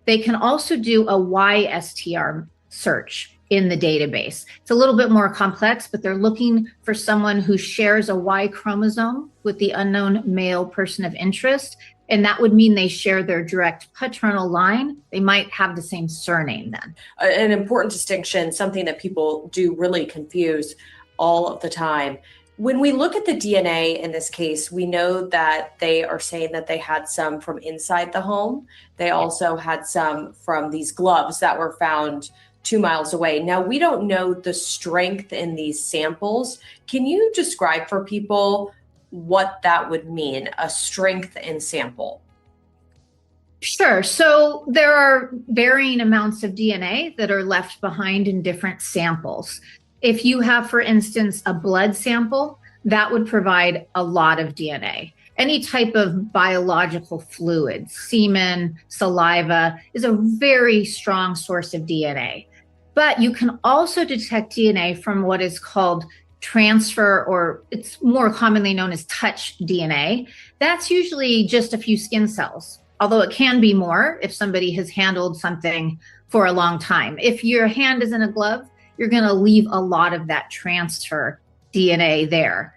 They can also do a YSTR search in the database. It's a little bit more complex, but they're looking for someone who shares a Y chromosome with the unknown male person of interest. And that would mean they share their direct paternal line. They might have the same surname then. An important distinction, something that people do really confuse all of the time. When we look at the DNA in this case, we know that they are saying that they had some from inside the home. They also had some from these gloves that were found 2 miles away. Now, we don't know the strength in these samples. Can you describe for people what that would mean, a strength in sample? Sure. So there are varying amounts of DNA that are left behind in different samples. If you have, for instance, a blood sample, that would provide a lot of DNA. Any type of biological fluid, semen, saliva, is a very strong source of DNA. But you can also detect DNA from what is called transfer, or it's more commonly known as touch DNA. That's usually just a few skin cells, although it can be more if somebody has handled something for a long time. If your hand is in a glove, you're going to leave a lot of that transfer DNA there.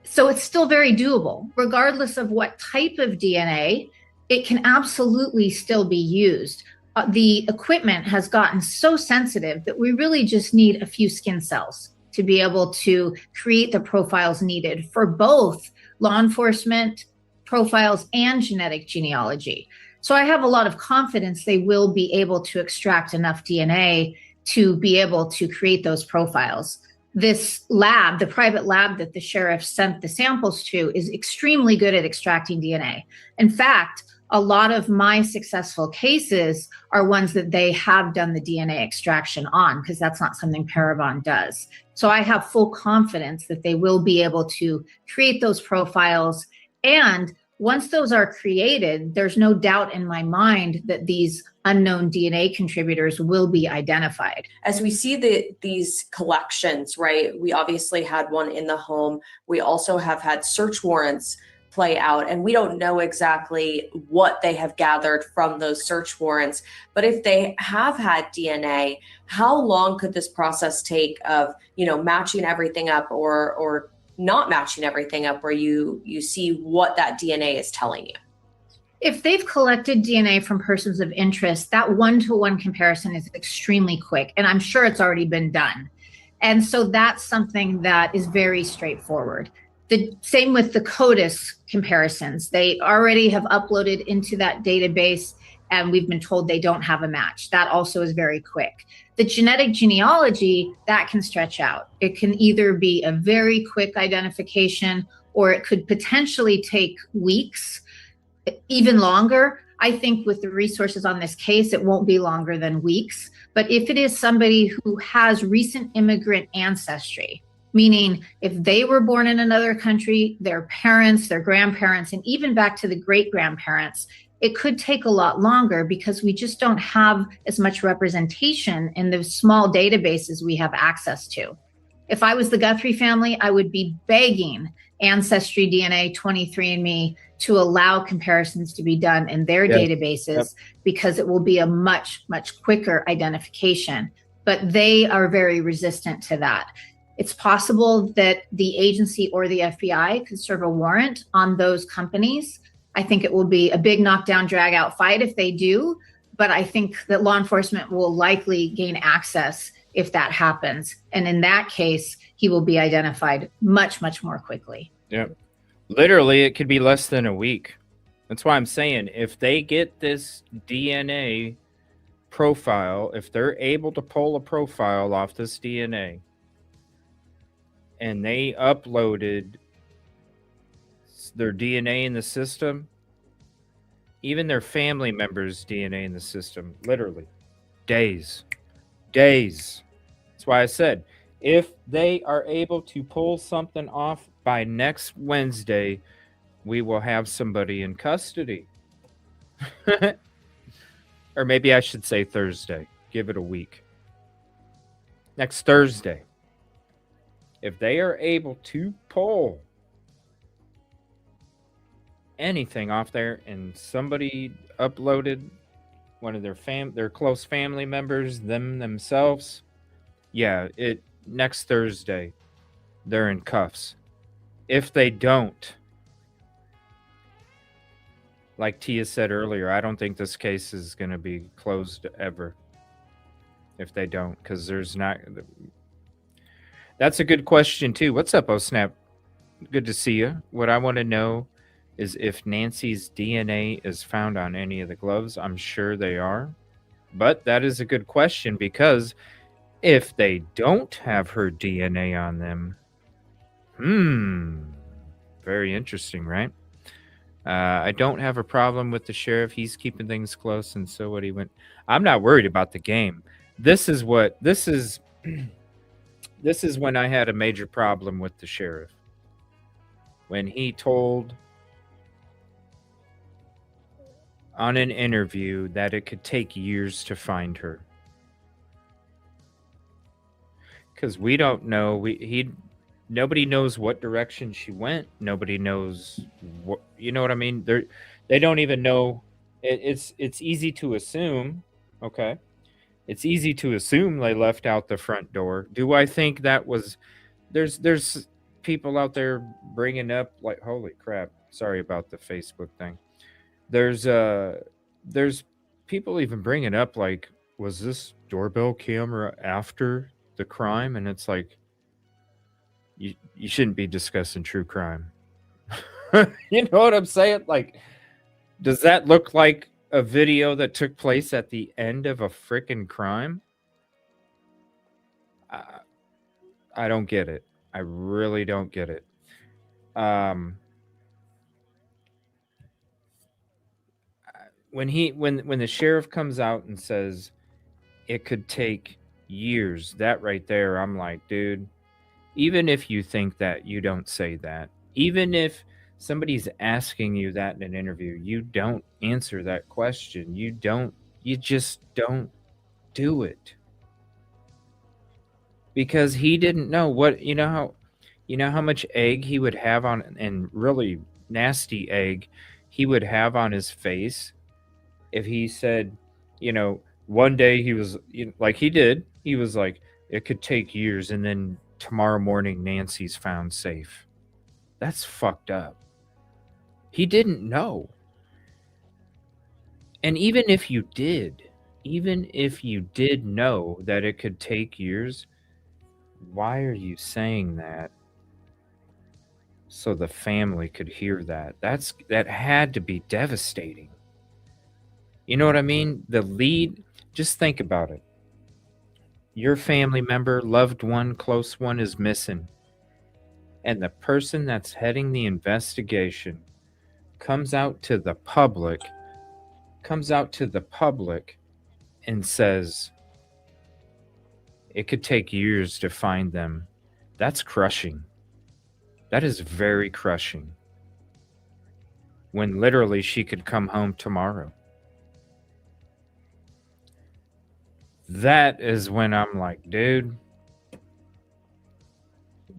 So it's still very doable. Regardless of what type of DNA, it can absolutely still be used. The equipment has gotten so sensitive that we really just need a few skin cells to be able to create the profiles needed for both law enforcement profiles and genetic genealogy. So I have a lot of confidence they will be able to extract enough DNA to be able to create those profiles. This lab, the private lab that the sheriff sent the samples to, is extremely good at extracting DNA. In fact, a lot of my successful cases are ones that they have done the DNA extraction on, because that's not something Parabon does. So I have full confidence that they will be able to create those profiles. And once those are created, there's no doubt in my mind that these unknown DNA contributors will be identified. As we see these collections, right, we obviously had one in the home. We also have had search warrants play out, and we don't know exactly what they have gathered from those search warrants. But if they have had DNA, how long could this process take of, matching everything up or not matching everything up, where you see what that DNA is telling you? If they've collected DNA from persons of interest, that one-to-one comparison is extremely quick, and I'm sure it's already been done. And so that's something that is very straightforward. The same with the CODIS comparisons. They already have uploaded into that database, and we've been told they don't have a match. That also is very quick. The genetic genealogy, that can stretch out. It can either be a very quick identification, or it could potentially take weeks, even longer. I think with the resources on this case, it won't be longer than weeks. But if it is somebody who has recent immigrant ancestry, meaning if they were born in another country, their parents, their grandparents, and even back to the great-grandparents, it could take a lot longer because we just don't have as much representation in the small databases we have access to. If I was the Guthrie family, I would be begging Ancestry DNA, 23andMe to allow comparisons to be done in their databases, because it will be a much, much quicker identification. But they are very resistant to that. It's possible that the agency or the FBI could serve a warrant on those companies. I think it will be a big knockdown, drag out fight if they do, but I think that law enforcement will likely gain access if that happens. And in that case, he will be identified much, much more quickly. Yeah. Literally, it could be less than a week. That's why I'm saying if they get this DNA profile, if they're able to pull a profile off this DNA and they uploaded their DNA in the system, even their family members' DNA in the system, literally days. That's why I said, if they are able to pull something off by next Wednesday, we will have somebody in custody. Or maybe I should say Thursday. Give it a week. Next Thursday. If they are able to pull anything off there and somebody uploaded one of their close family members, themselves, yeah, next Thursday they're in cuffs. If they don't, like Tia said earlier, I don't think this case is going to be closed ever. If they don't, because there's not. That's a good question too. What's up, Osnap? Good to see you. What I want to know is if Nancy's DNA is found on any of the gloves. I'm sure they are. But that is a good question, because if they don't have her DNA on them, very interesting, right? I don't have a problem with the sheriff. He's keeping things close, and so what he went. I'm not worried about the game. This is when I had a major problem with the sheriff. When he told on an interview that it could take years to find her. Because we don't know. Nobody knows what direction she went. Nobody knows what, you know what I mean? They don't even know. It's easy to assume. Okay. It's easy to assume they left out the front door. Do I think that was, there's people out there bringing up like, holy crap. Sorry about the Facebook thing. There's people even bringing up like, was this doorbell camera after the crime? And it's like, you shouldn't be discussing true crime. You know what I'm saying? Like, does that look like a video that took place at the end of a freaking crime? I don't get it. I really don't get it. When the sheriff comes out and says it could take years, that right there, I'm like, dude, even if you think that, you don't say that. Even if somebody's asking you that in an interview, you don't answer that question. You just don't do it. Because he didn't know what, you know how much egg he would have on, and really nasty egg he would have on his face if he said, one day he was like he did. He was like, it could take years, and then tomorrow morning Nancy's found safe. That's fucked up. He didn't know. And even if you did know that it could take years, why are you saying that so the family could hear that? That had to be devastating. You know what I mean? The lead, just think about it. Your family member, loved one, close one is missing. And the person that's heading the investigation comes out to the public and says it could take years to find them. That's crushing. That is very crushing. When literally she could come home tomorrow. That is when I'm like, dude,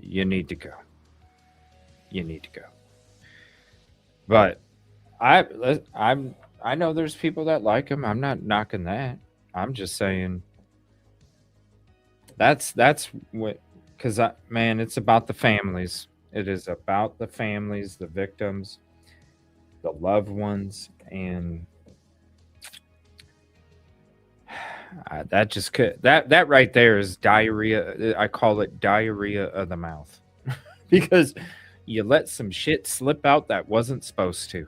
you need to go. You need to go. But I know there's people that like him. I'm not knocking that. I'm just saying that's what, because man, it's about the families. It is about the families, the victims, the loved ones, and that just could that right there is diarrhea. I call it diarrhea of the mouth because you let some shit slip out that wasn't supposed to,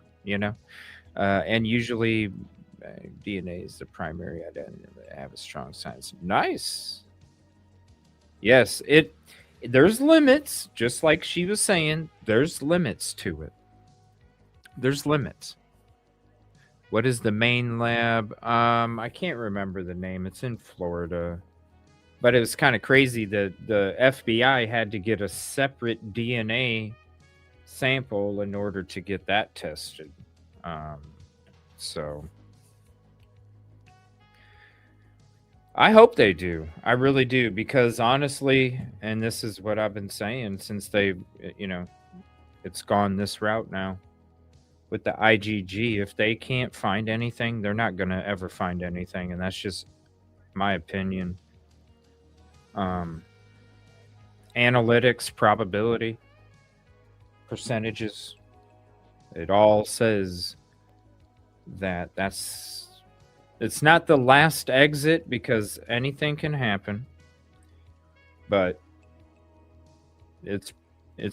And usually DNA is the primary identity. They have a strong science. Nice. Yes, there's limits, just like she was saying. There's limits to it. There's limits. What is the main lab? I can't remember the name. It's in Florida. But it was kind of crazy that the FBI had to get a separate DNA sample in order to get that tested. So I hope they do. I really do, because honestly, and this is what I've been saying since it's gone this route now with the IGG. If they can't find anything, they're not going to ever find anything. And that's just my opinion. Analytics, probability, percentages, it all says that it's not the last exit, because anything can happen, but it's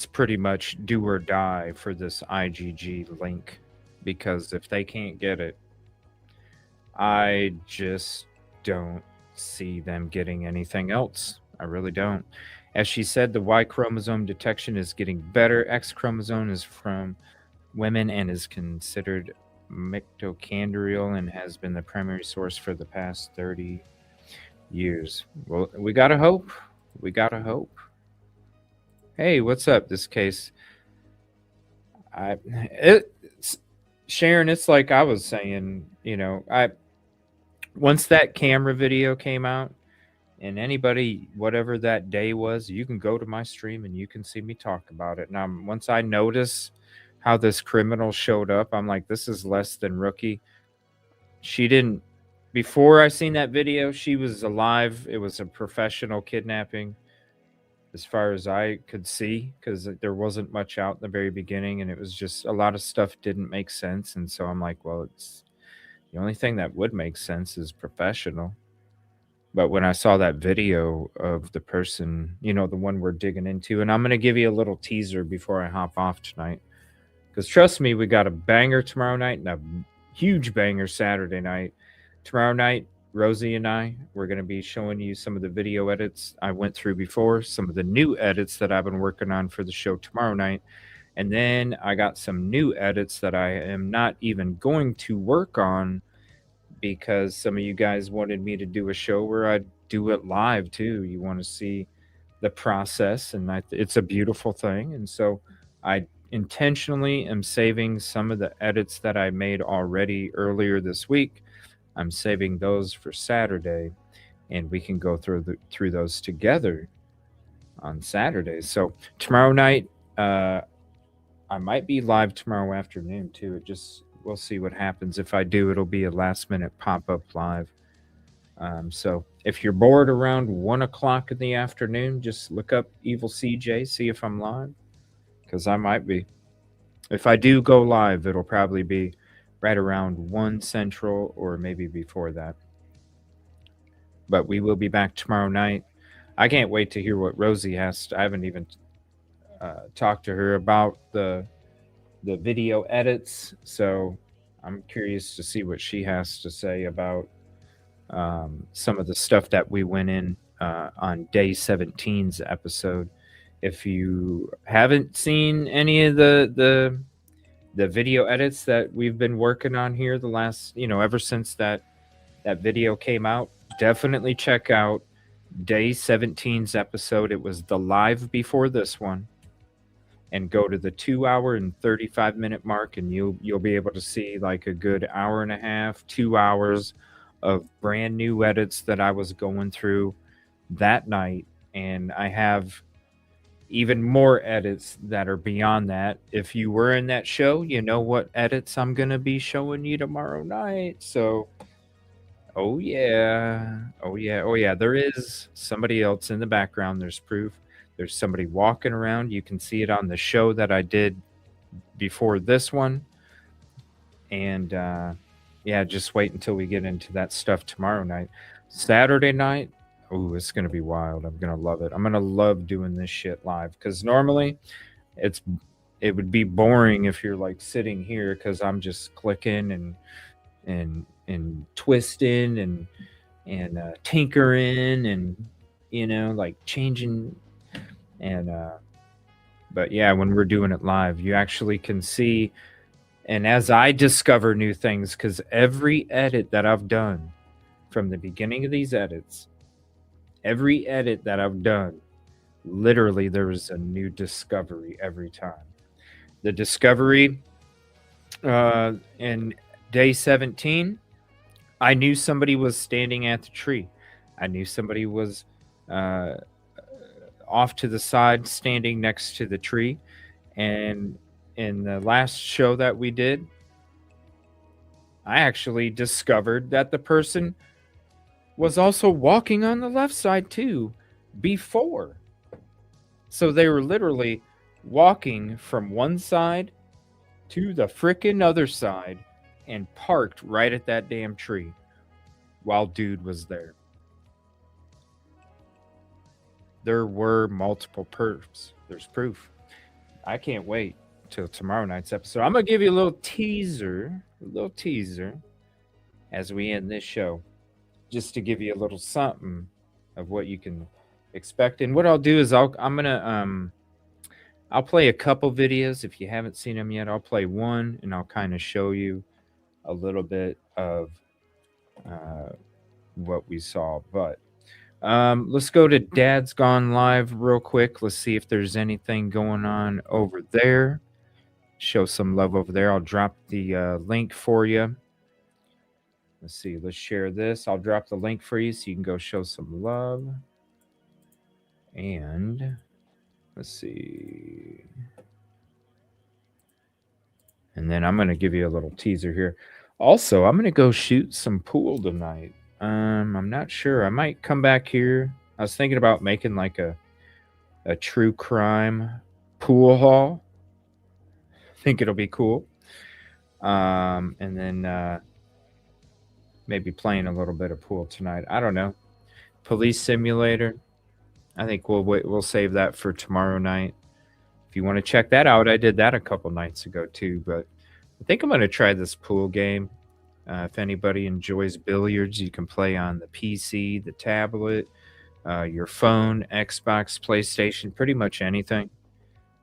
pretty much do or die for this IGG link, because if they can't get it, I just don't see them getting anything else. I really don't. As she said, the Y chromosome detection is getting better. X chromosome is from women and is considered mitochondrial and has been the primary source for the past 30 years. Well, we gotta hope. We gotta hope. Hey, what's up? This case, Sharon, it's like I was saying, once that camera video came out, and anybody, whatever that day was, you can go to my stream and you can see me talk about it. Now, once I notice how this criminal showed up, I'm like, this is less than rookie. She didn't, before I seen that video, she was alive. It was a professional kidnapping as far as I could see, because there wasn't much out in the very beginning, and it was just a lot of stuff didn't make sense. And so I'm like, well, it's the only thing that would make sense is professional. But when I saw that video of the person, the one we're digging into, and I'm going to give you a little teaser before I hop off tonight, because trust me, we got a banger tomorrow night and a huge banger Saturday night. Tomorrow night, Rosie and I, we're going to be showing you some of the video edits I went through before, some of the new edits that I've been working on for the show tomorrow night. And then I got some new edits that I am not even going to work on, because some of you guys wanted me to do a show where I do it live too. You want to see the process, and it's a beautiful thing. And so I intentionally am saving some of the edits that I made already earlier this week. I'm saving those for Saturday, and we can go through those together on Saturday. So tomorrow night, I might be live tomorrow afternoon too. We'll see what happens. If I do, it'll be a last minute pop-up live. So if you're bored around 1 o'clock in the afternoon, just look up EvilleCJ, see if I'm live, because I might be. If I do go live, it'll probably be right around 1 Central or maybe before that. But we will be back tomorrow night. I can't wait to hear what Rosie has. I haven't even talked to her about the video edits, so I'm curious to see what she has to say about some of the stuff that we went in on day 17's episode. If you haven't seen any of the video edits that we've been working on here the last, ever since that video came out, definitely check out day 17's episode. It was the live before this one. And go to the 2 hour and 35 minute mark, and you'll be able to see like a good hour and a half, 2 hours of brand new edits that I was going through that night. And I have even more edits that are beyond that. If you were in that show, you know what edits I'm going to be showing you tomorrow night. So, oh yeah, there is somebody else in the background. There's proof. There's somebody walking around. You can see it on the show that I did before this one. And just wait until we get into that stuff tomorrow night. Saturday night, it's going to be wild. I'm going to love it. I'm going to love doing this shit live, because normally it's it would be boring if you're like sitting here because I'm just clicking and twisting and tinkering and like changing and but yeah, when we're doing it live, you actually can see. And as I discover new things, because every edit that I've done from the beginning of these edits, every edit that I've done, literally there was a new discovery every time. The discovery in day 17, I knew somebody was standing at the tree. I knew somebody was off to the side standing next to the tree. And in the last show that we did, I actually discovered that the person was also walking on the left side too before. So they were literally walking from one side to the frickin' other side and parked right at that damn tree while dude was there. There were multiple perps. There's proof. I can't wait till tomorrow night's episode. I'm going to give you a little teaser as we end this show, just to give you a little something of what you can expect. And what I'll do is I'll play a couple videos. If you haven't seen them yet, I'll play one and I'll kind of show you a little bit of what we saw. But let's go to Dad's Gone Live real quick. Let's see if there's anything going on over there. Show some love over there. I'll drop the link for you. Let's see. Let's share this. I'll drop the link for you so you can go show some love. And let's see. And then I'm going to give you a little teaser here. Also, I'm going to go shoot some pool tonight. I'm not sure. I might come back here. I was thinking about making like a true crime pool haul. I think it'll be cool. And then maybe playing a little bit of pool tonight. I don't know. Police simulator. I think we'll save that for tomorrow night. If you want to check that out, I did that a couple nights ago too. But I think I'm going to try this pool game. If anybody enjoys billiards, you can play on the PC, the tablet, your phone, Xbox, PlayStation, pretty much anything.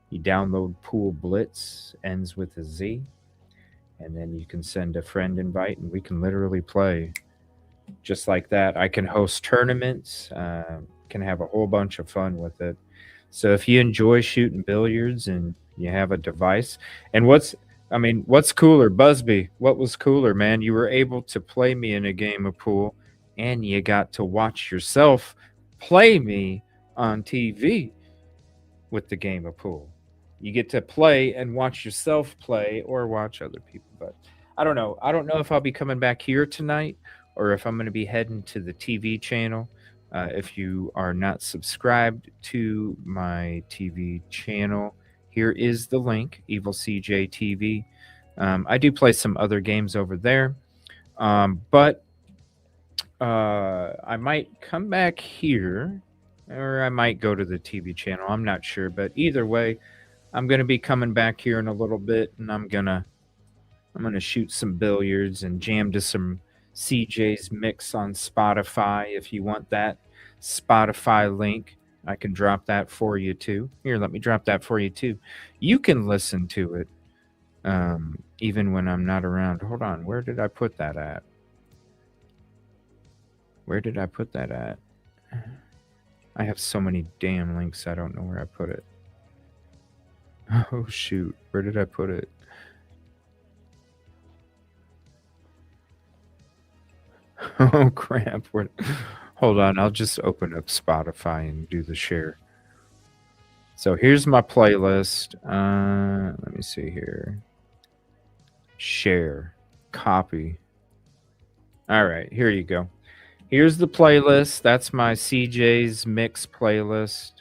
You download Pool Blitz, ends with a Z, and then you can send a friend invite, and we can literally play just like that. I can host tournaments, can have a whole bunch of fun with it. So if you enjoy shooting billiards and you have a device, and what's cooler, Busby? What was cooler, man? You were able to play me in a game of pool, and you got to watch yourself play me on TV with the game of pool. You get to play and watch yourself play or watch other people. But I don't know. I don't know if I'll be coming back here tonight or if I'm going to be heading to the TV channel. If you are not subscribed to my TV channel, here is the link, EvilleCJ TV. I do play some other games over there, but I might come back here, or I might go to the TV channel. I'm not sure, but either way, I'm going to be coming back here in a little bit, and I'm gonna shoot some billiards and jam to some CJ's mix on Spotify. If you want that Spotify link, I can drop that for you too. Here, let me drop that for you too. You can listen to it even when I'm not around. Hold on, where did I put that at? Where did I put that at? I have so many damn links, I don't know where I put it. Oh shoot, where did I put it? Oh crap. Hold on, I'll just open up Spotify and do the share. So here's my playlist. Let me see here. Share. Copy. All right, here you go. Here's the playlist. That's my CJ's Mix playlist.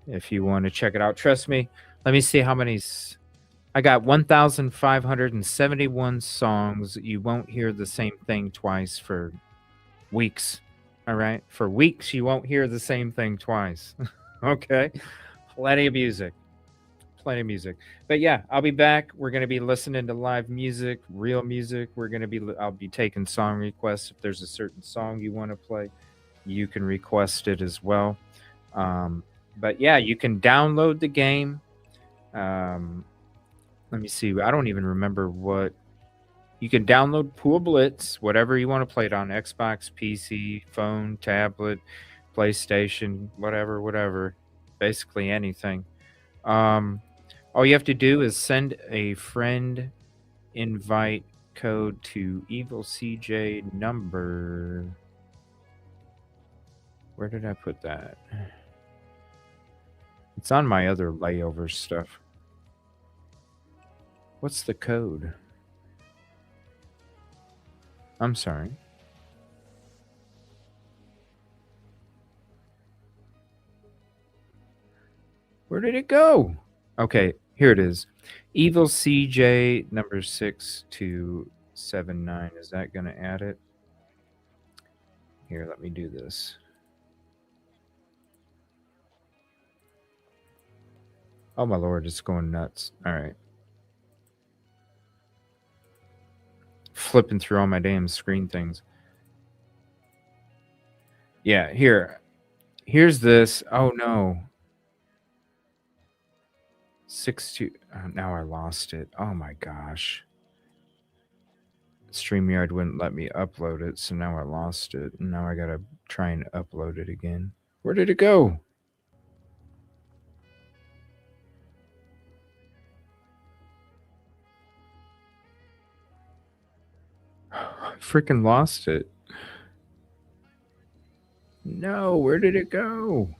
If you want to check it out, trust me. Let me see how many. I got 1,571 songs. You won't hear the same thing twice for weeks. All right? For weeks, you won't hear the same thing twice. Okay? Plenty of music. plenty of music. But yeah, I'll be back. We're going to be listening to live music, real music. I'll be taking song requests. If there's a certain song you want to play, you can request it as well. But yeah, you can download the game. Let me see. I don't even remember what. You can download Pool Blitz, whatever you want to play it on, Xbox, PC, phone, tablet, PlayStation, whatever. Basically anything. All you have to do is send a friend invite code to EvilleCJ number. Where did I put that? It's on my other layover stuff. What's the code? I'm sorry. Where did it go? Okay, here it is. EvilleCJ number 6279. Is that going to add it? Here, let me do this. Oh my Lord, it's going nuts. All right. Flipping through all my damn screen things. Yeah, here's this. Oh no. 62. Now I lost it. Oh my gosh. StreamYard wouldn't let me upload it, so now I lost it. And now I gotta try and upload it again. Where did it go? I freaking lost it. No, where did it go?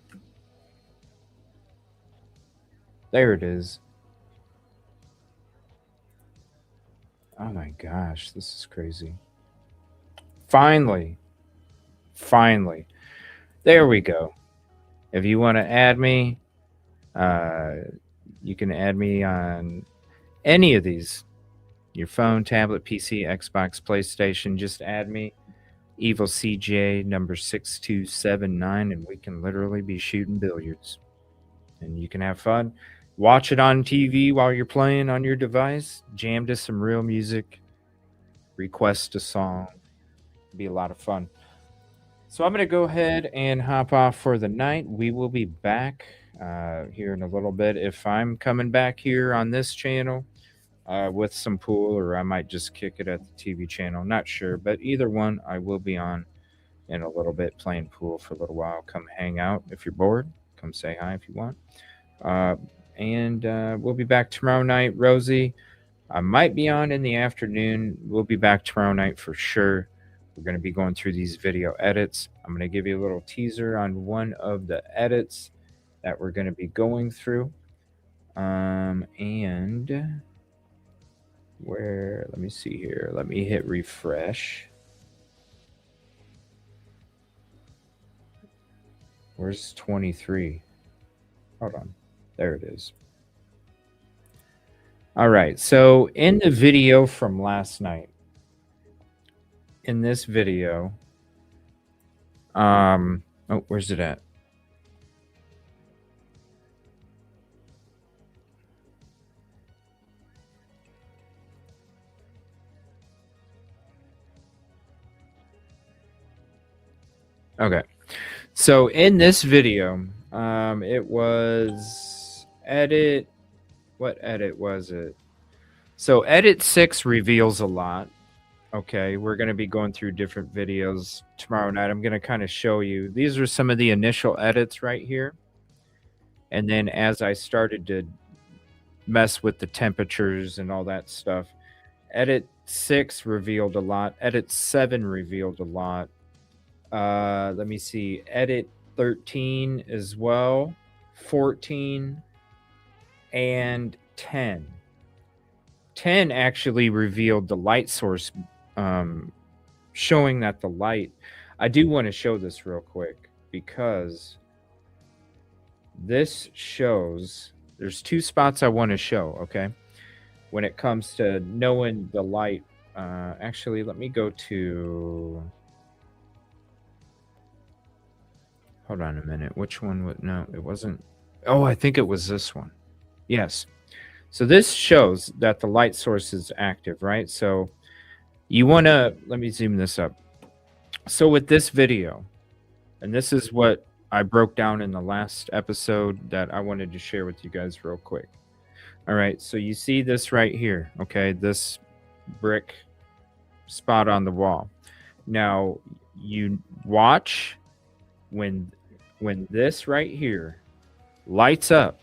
There it is. Oh my gosh, this is crazy. Finally. There we go. If you want to add me, you can add me on any of these. Your phone, tablet, PC, Xbox, PlayStation. Just add me. EvilleCJ number 6279, and we can literally be shooting billiards. And you can have fun. Watch it on TV while you're playing on your device. Jam to some real music. Request a song. Be a lot of fun. So I'm going to go ahead and hop off for the night. We will be back here in a little bit. If I'm coming back here on this channel with some pool, or I might just kick it at the TV channel. Not sure, but either one, I will be on in a little bit playing pool for a little while. Come hang out if you're bored. Come say hi if you want. And we'll be back tomorrow night. Rosie, I might be on in the afternoon. We'll be back tomorrow night for sure. We're going to be going through these video edits. I'm going to give you a little teaser on one of the edits that we're going to be going through. And where, let me see here. Let me hit refresh. Where's 23? Hold on. There it is. All right. So in the video from last night, in this video, oh, where's it at? Okay. So in this video, it was edit. What edit was it? So edit 6 reveals a lot. Okay, we're going to be going through different videos tomorrow night. I'm going to kind of show you. These are some of the initial edits right here. And then as I started to mess with the temperatures and all that stuff, edit 6 revealed a lot. Edit 7 revealed a lot. Let me see. Edit 13 as well. 14 and 10. 10 actually revealed the light source, showing that the light. I do want to show this real quick because this shows there's 2 spots I want to show. Okay, when it comes to knowing the light, actually, let me go to. Hold on a minute. Which one would no? It wasn't. Oh, I think it was this one. Yes. So this shows that the light source is active, right? So you want to, let me zoom this up. So with this video, and this is what I broke down in the last episode that I wanted to share with you guys real quick. All right, so you see this right here, okay? This brick spot on the wall. Now, you watch when this right here lights up,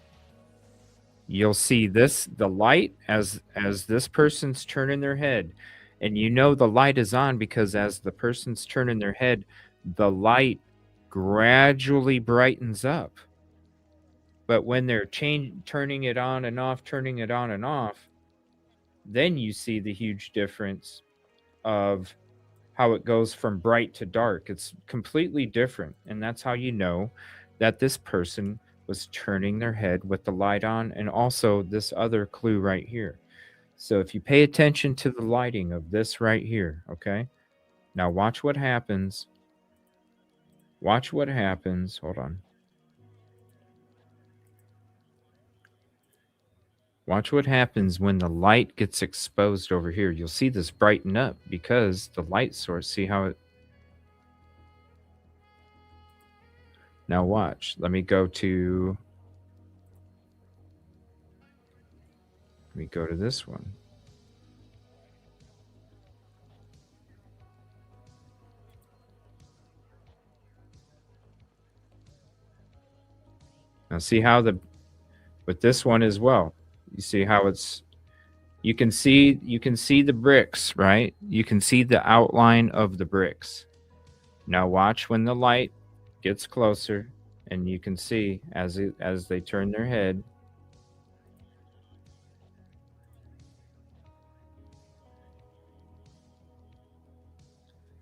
you'll see this, the light as this person's turning their head, and you know the light is on because as the person's turning their head, the light gradually brightens up. But when they're turning it on and off, turning it on and off, then you see the huge difference of how it goes from bright to dark. It's completely different, and that's how you know that this person was turning their head with the light on, and also this other clue right here. So if you pay attention to the lighting of this right here, okay? Now watch what happens. Watch what happens. Hold on. Watch what happens when the light gets exposed over here. You'll see this brighten up because the light source, see how it... Now watch. Let me go to this one. Now see how with this one as well. You see how it's, you can see the bricks, right? You can see the outline of the bricks. Now watch when the light gets closer, and you can see as they turn their head.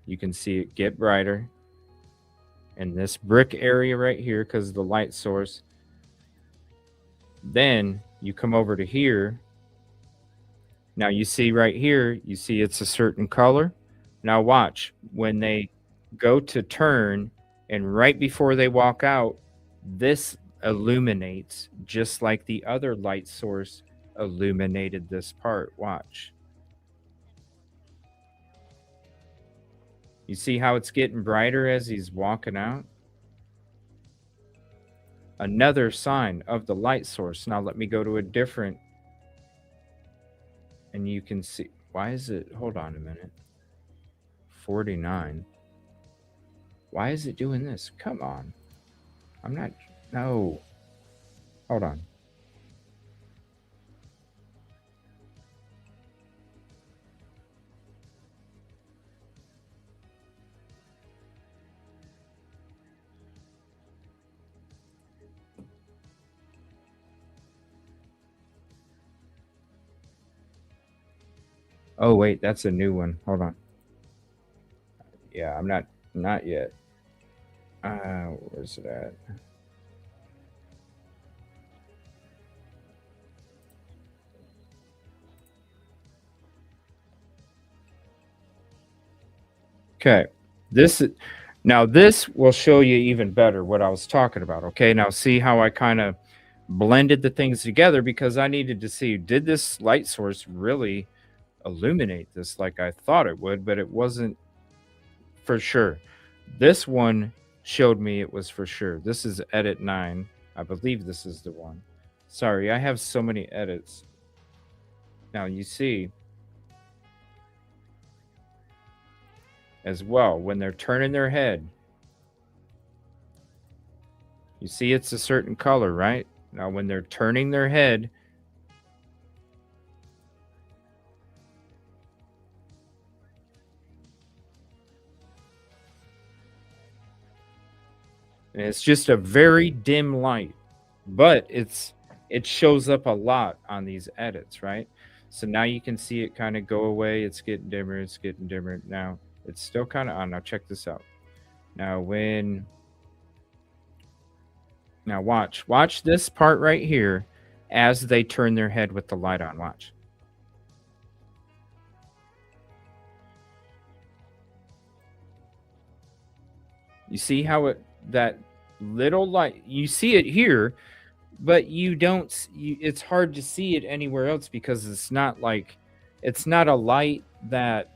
You can see it get brighter. And this brick area right here, because of the light source. Then you come over to here. Now you see right here, you see it's a certain color. Now watch, when they go to turn and right before they walk out, this illuminates just like the other light source illuminated this part. Watch. You see how it's getting brighter as he's walking out? Another sign of the light source. Now let me go to a different, and you can see, why is it, hold on a minute, 49. Why is it doing this? Come on. I'm not, no. Hold on. Oh, wait, that's a new one. Hold on. Yeah, I'm not yet. Where's it at? Okay, this will show you even better what I was talking about. Okay, now see how I kind of blended the things together because I needed to see, did this light source really illuminate this like I thought it would, but it wasn't for sure. This one showed me it was for sure. This is edit 9. I believe this is the one. Sorry, I have so many edits. Now you see as well, when they're turning their head, you see it's a certain color, right? Now when they're turning their head, and it's just a very dim light, but it shows up a lot on these edits, right? So now you can see it kind of go away. It's getting dimmer. It's getting dimmer. Now it's still kind of on. Now check this out. Now watch this part right here as they turn their head with the light on. Watch. You see how that little light, you see it here, but you don't. It's hard to see it anywhere else because it's not a light that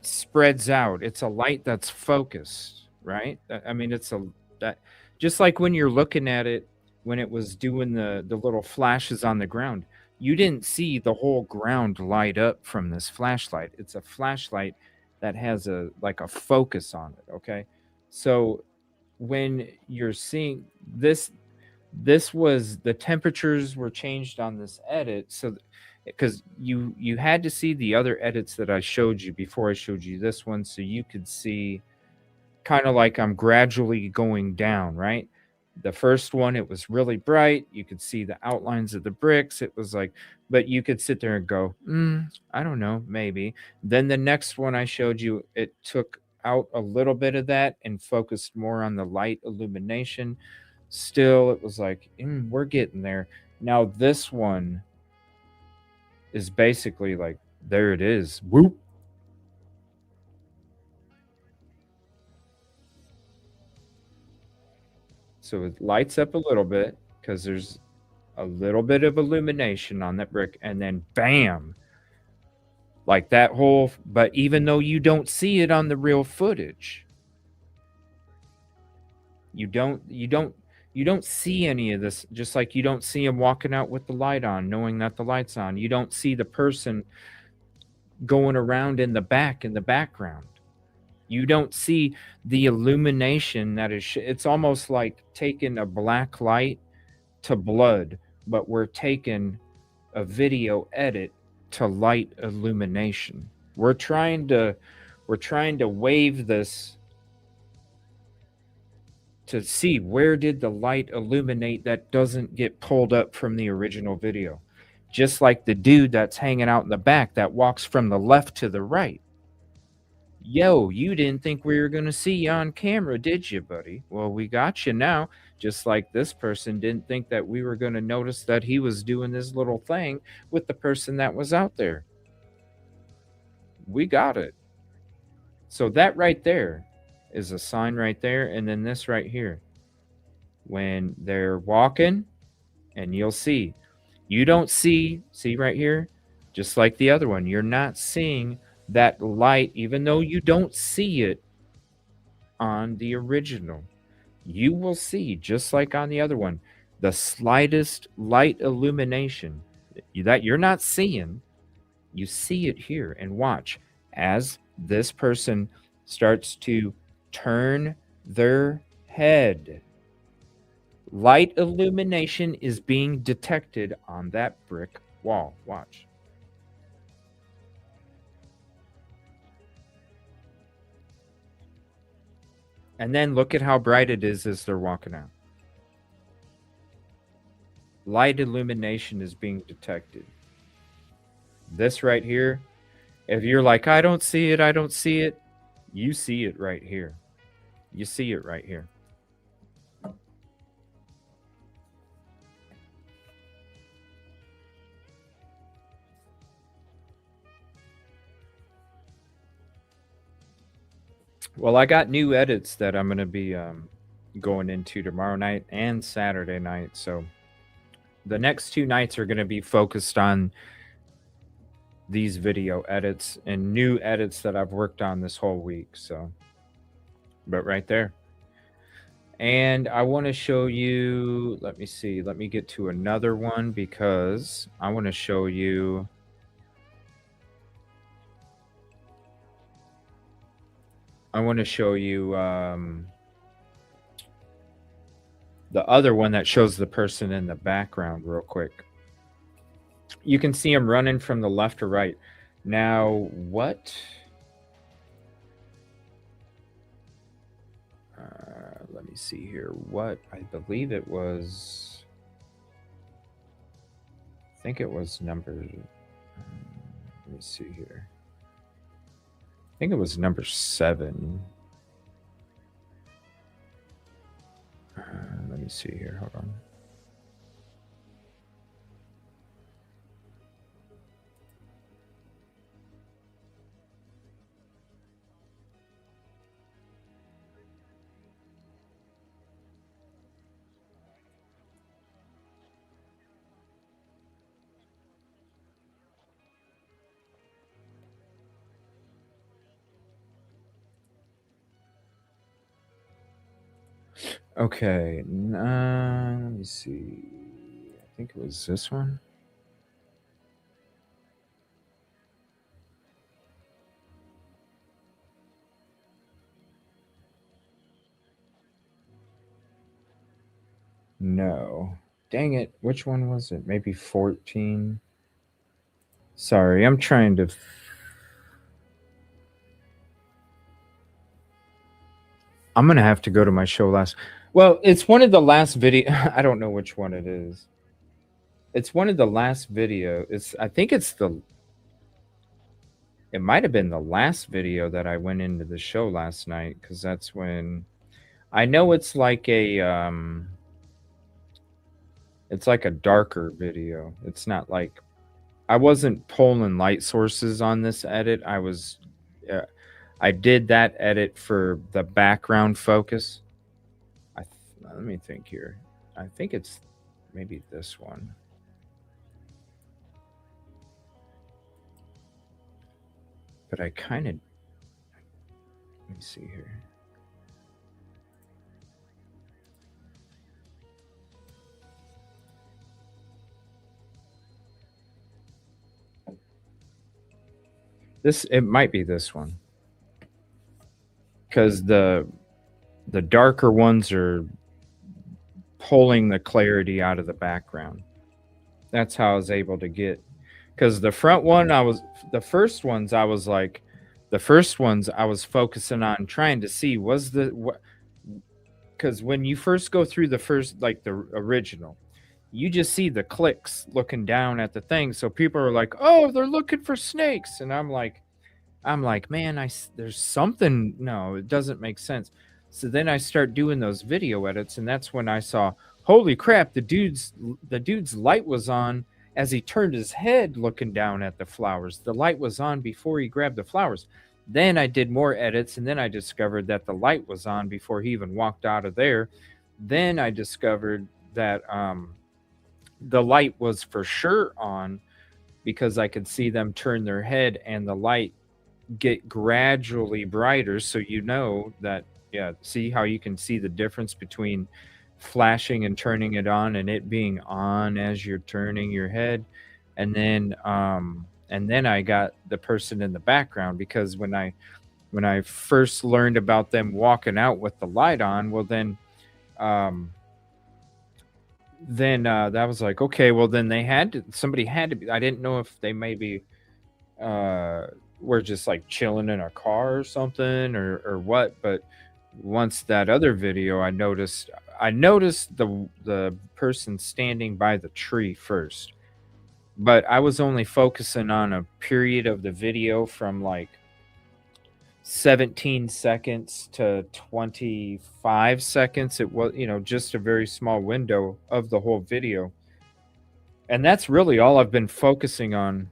spreads out. It's a light that's focused, right? I mean, it's a that just like when you're looking at it when it was doing the little flashes on the ground. You didn't see the whole ground light up from this flashlight. It's a flashlight that has a focus on it, okay? So when you're seeing this was the temperatures were changed on this edit, so because you had to see the other edits that I showed you before I showed you this one, so you could see kind of like I'm gradually going down, right? The first one, it was really bright. You could see the outlines of the bricks. It was like, but you could sit there and go, I don't know, maybe. Then the next one I showed you, it took out a little bit of that and focused more on the light illumination. Still, it was like, we're getting there. Now, this one is basically like, there it is. Whoop. So it lights up a little bit because there's a little bit of illumination on that brick, and then bam, like that whole. But even though you don't see it on the real footage, you don't see any of this. Just like you don't see him walking out with the light on, knowing that the light's on. You don't see the person going around in the background. You don't see the illumination that is. It's almost like taking a black light to blood, but we're taking a video edit to light illumination. We're trying to wave this to see where did the light illuminate that doesn't get pulled up from the original video. Just like the dude that's hanging out in the back that walks from the left to the right. Yo, you didn't think we were going to see you on camera, did you, buddy? Well, we got you now. Just like this person didn't think that we were going to notice that he was doing this little thing with the person that was out there. We got it. So that right there is a sign right there. And then this right here. When they're walking, and you'll see. You don't see right here? Just like the other one. You're not seeing that light, even though you don't see it on the original. You will see, just like on the other one, the slightest light illumination that you're not seeing. You see it here, and watch as this person starts to turn their head. Light illumination is being detected on that brick wall. Watch. And then look at how bright it is as they're walking out. Light illumination is being detected. This right here, if you're like, I don't see it, you see it right here. You see it right here. Well, I got new edits that I'm going to be going into tomorrow night and Saturday night. So the next 2 nights are going to be focused on these video edits and new edits that I've worked on this whole week. So, but right there. And I want to show you, let me see, let me get to another one because I want to show you. The other one that shows the person in the background real quick. You can see him running from the left to right. Now, what? Let me see here. What? I believe it was... I think it was number... let me see here. I think it was number 7. Let me see here. Hold on. Okay, let me see. I think it was this one. No. Dang it. Which one was it? Maybe 14. Sorry, I'm trying to. I'm going to have to go to my show last. Well, it's one of the last video. I don't know which one it is. It's one of the last video. I think it's it might have been the last video that I went into the show last night, because that's when I know it's like a darker video. It's not like, I wasn't pulling light sources on this edit. I did that edit for the background focus. Let me think here. I think it's maybe this one. But I kind of, let me see here. It might be this one, because the darker ones are pulling the clarity out of the background. That's how I was able to get, because the front one, the first ones I was focusing on trying to see because when you first go through the first, like the original, you just see the clicks looking down at the thing. So people are like, oh, they're looking for snakes. And I'm like, man, there's something. No, it doesn't make sense. So then I start doing those video edits, and that's when I saw, holy crap, the dude's light was on as he turned his head looking down at the flowers. The light was on before he grabbed the flowers. Then I did more edits, and then I discovered that the light was on before he even walked out of there. Then I discovered that the light was for sure on, because I could see them turn their head and the light get gradually brighter. So that, yeah, see how you can see the difference between flashing and turning it on, and it being on as you're turning your head. And then I got the person in the background, because when I first learned about them walking out with the light on, well then that was like, okay, well then somebody had to be, I didn't know if they maybe were just like chilling in a car or something, or what. But once that other video, I noticed the person standing by the tree first, but I was only focusing on a period of the video from like 17 seconds to 25 seconds. It was, just a very small window of the whole video. And that's really all I've been focusing on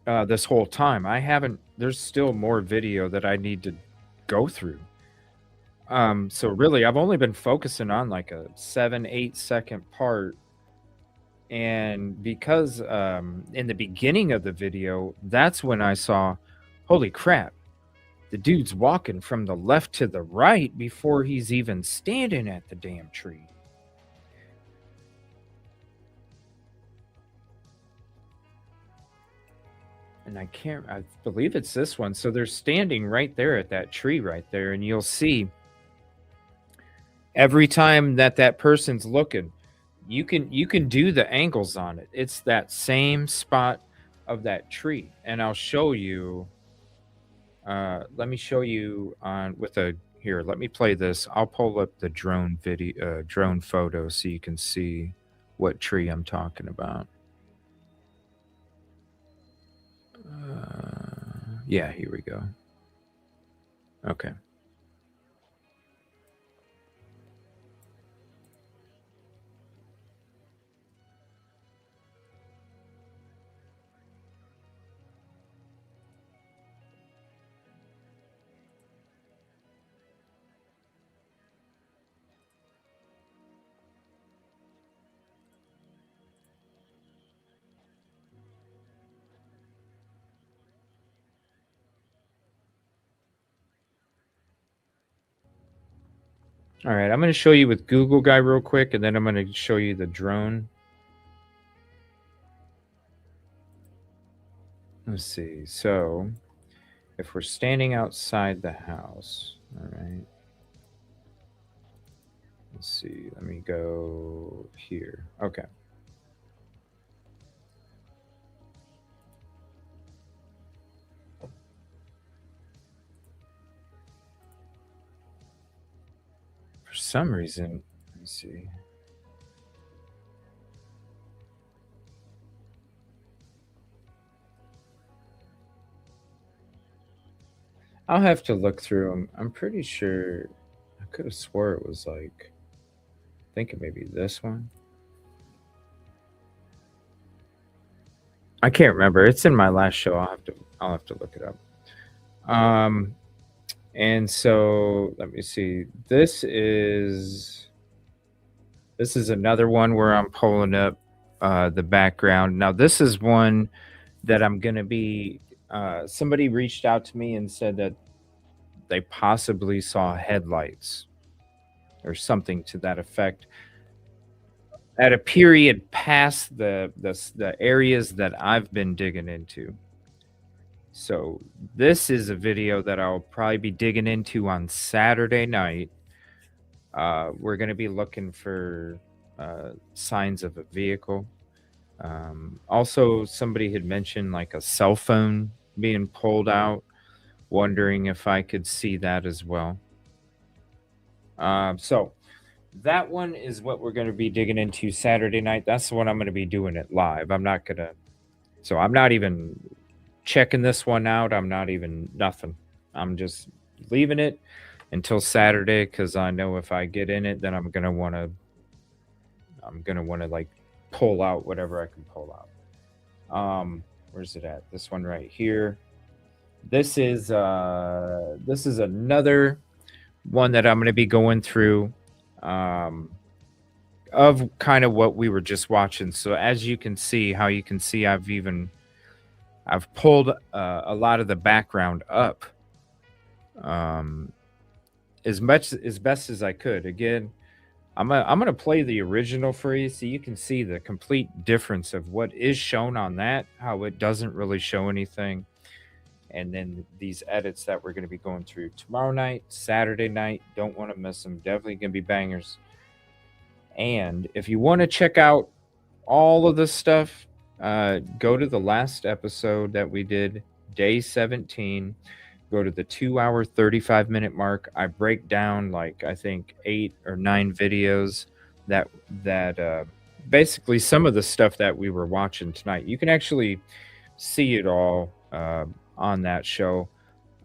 this whole time. There's still more video that I need to go through. So really, I've only been focusing on like a 7-8 second part. And because in the beginning of the video, that's when I saw, holy crap, the dude's walking from the left to the right before he's even standing at the damn tree. And I believe it's this one. So they're standing right there at that tree right there. And you'll see every time that person's looking, you can do the angles on it. It's that same spot of that tree. And I'll show you. Let me show you here. Let me play this. I'll pull up the drone photo so you can see what tree I'm talking about. Yeah, here we go. Okay. All right, I'm going to show you with Google Guy real quick, and then I'm going to show you the drone. Let's see. So if we're standing outside the house, all right. Let's see. Let me go here. Okay. For some reason, let me see. I'll have to look through them. I'm pretty sure I could have swore it was like, I think it may be this one. I can't remember. It's in my last show. I'll have to look it up. And so let me see. This is another one where I'm pulling up the background. Now this is one that I'm gonna be. Somebody reached out to me and said that they possibly saw headlights or something to that effect at a period past the areas that I've been digging into. So this is a video that I'll probably be digging into on Saturday night. We're going to be looking for signs of a vehicle. Also, somebody had mentioned like a cell phone being pulled out, wondering if I could see that as well. So that one is what we're going to be digging into Saturday night. That's the one I'm going to be doing it live. I'm not even checking this one out. I'm not even nothing. I'm just leaving it until Saturday, because I know if I get in it, then I'm gonna want to like pull out whatever I can pull out. Where's it at? This one right here. This is another one that I'm going to be going through of kind of what we were just watching. So as you can see, I've pulled a lot of the background up as best as I could. Again, I'm gonna play the original for you so you can see the complete difference of what is shown on that, how it doesn't really show anything, and then these edits that we're going to be going through tomorrow night, Saturday night. Don't want to miss them. Definitely going to be bangers. And if you want to check out all of this stuff, go to the last episode that we did, day 17. Go to the 2-hour 35-minute mark. I break down like I think 8 or 9 videos that basically some of the stuff that we were watching tonight. You can actually see it all on that show.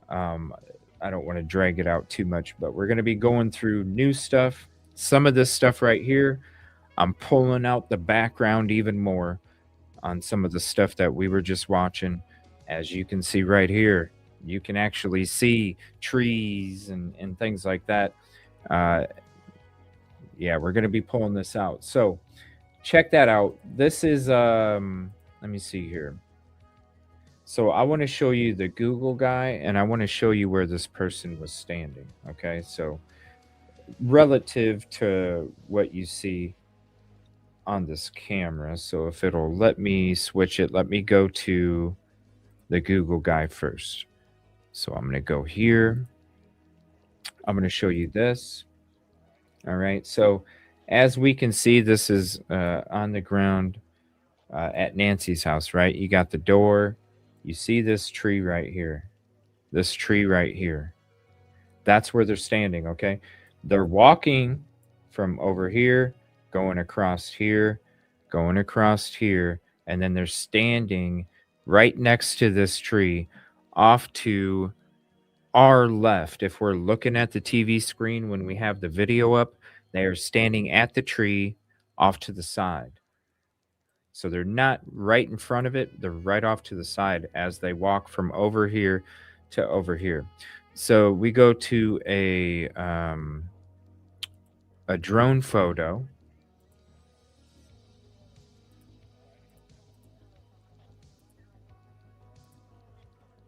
I don't want to drag it out too much, but we're going to be going through new stuff. Some of this stuff right here, I'm pulling out the background even more on some of the stuff that we were just watching. As you can see right here, you can actually see trees and things like that. Yeah, we're going to be pulling this out. So check that out. This is, let me see here. So I want to show you the Google guy, and I want to show you where this person was standing. Okay, so relative to what you see on this camera. So if it'll let me switch it, let me go to the Google guy first. So I'm going to go here. I'm going to show you this. All right, so as we can see, this is on the ground at Nancy's house, right? You got the door. You see this tree right here. This tree right here. That's where they're standing, okay? They're walking from over here, going across here, going across here, and then they're standing right next to this tree off to our left. If we're looking at the TV screen when we have the video up, they are standing at the tree off to the side. So they're not right in front of it. They're right off to the side as they walk from over here to over here. So we go to a drone photo.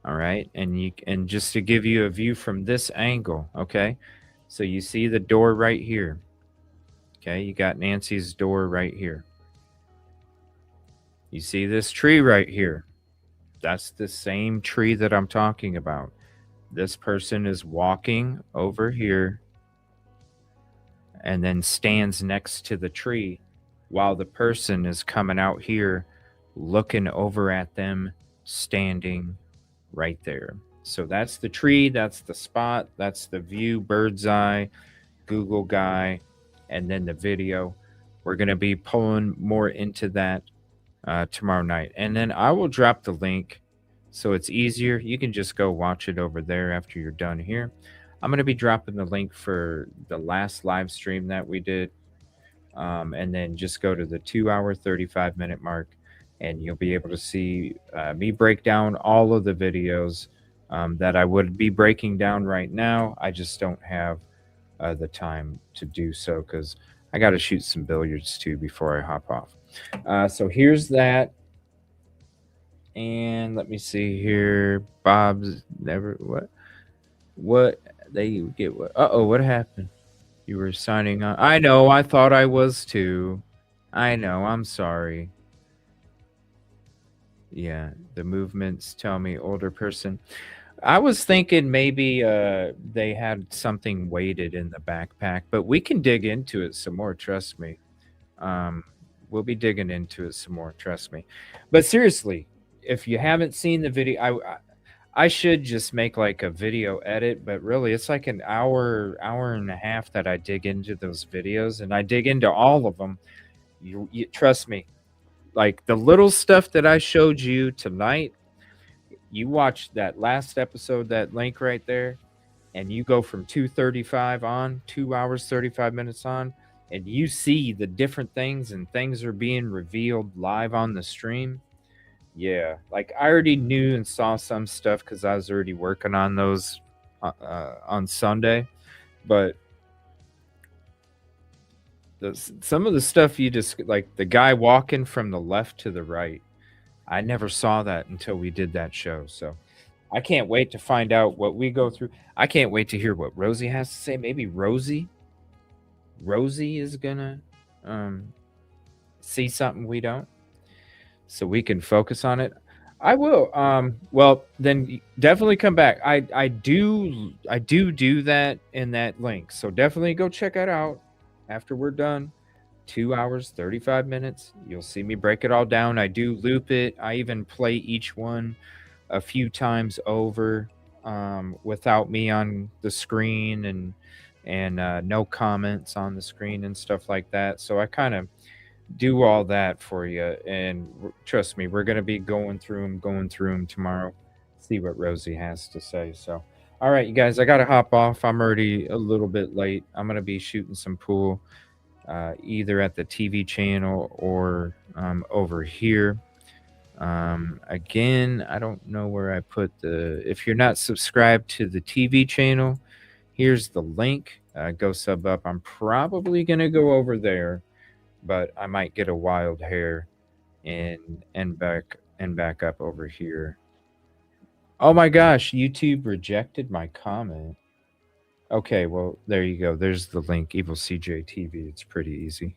All right, and just to give you a view from this angle, okay? So you see the door right here. Okay, you got Nancy's door right here. You see this tree right here. That's the same tree that I'm talking about. This person is walking over here and then stands next to the tree while the person is coming out here looking over at them, standing right there. So that's the tree, that's the spot, that's the view, bird's eye, Google guy, and then the video. We're going to be pulling more into that tomorrow night. And then I will drop the link so it's easier. You can just go watch it over there after you're done here. I'm going to be dropping the link for the last live stream that we did. And then just go to the 2-hour, 35-minute mark, and you'll be able to see me break down all of the videos that I would be breaking down right now. I just don't have the time to do so because I got to shoot some billiards too before I hop off. So here's that. And let me see here. Bob's never what they get what what happened? You were signing on. I know, I thought I was too. I know, I'm sorry. Yeah, the movements tell me older person. I was thinking maybe they had something weighted in the backpack, but we can dig into it some more, trust me. We'll be digging into it some more, trust me. But seriously, if you haven't seen the video, I should just make like a video edit, but really it's like an hour and a half that I dig into those videos, and I dig into all of them. You trust me, like the little stuff that I showed you tonight, you watch that last episode, that link right there, and you go from 2:35 on, 2 hours, 35 minutes on, and you see the different things and things are being revealed live on the stream. Yeah, like I already knew and saw some stuff because I was already working on those on Sunday, but some of the stuff you just like the guy walking from the left to the right, I never saw that until we did that show. So I can't wait to find out what we go through. I can't wait to hear what Rosie has to say. Maybe Rosie is gonna see something we don't, so we can focus on it. I will. Well, then definitely come back. I do that in that link. So definitely go check it out after we're done. 2 hours, 35 minutes. You'll see me break it all down. I do loop it. I even play each one a few times over without me on the screen and no comments on the screen and stuff like that. So I kind of do all that for you, and trust me, we're going to be going through them tomorrow, see what Rosie has to say. So all right, you guys, I gotta hop off. I'm already a little bit late. I'm gonna be shooting some pool either at the TV channel or over here. Again, I don't know where I put if you're not subscribed to the TV channel, here's the link. Go sub up. I'm probably gonna go over there, but I might get a wild hair and back up over here. Oh my gosh, YouTube rejected my comment. Okay, well, there you go. There's the link, EvilleCJ TV. It's pretty easy.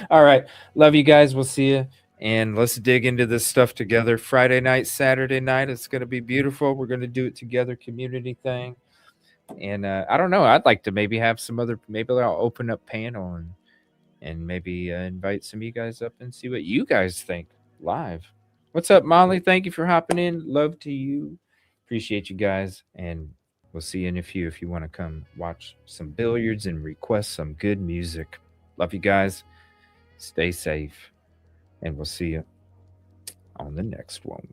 All right, love you guys. We'll see you, and let's dig into this stuff together. Friday night, Saturday night, it's going to be beautiful. We're going to do it together, community thing. And I don't know. I'd like to maybe have some other, maybe I'll open up panel and maybe invite some of you guys up and see what you guys think live. What's up, Molly? Thank you for hopping in. Love to you. Appreciate you guys. And we'll see you in a few if you want to come watch some billiards and request some good music. Love you guys. Stay safe. And we'll see you on the next one.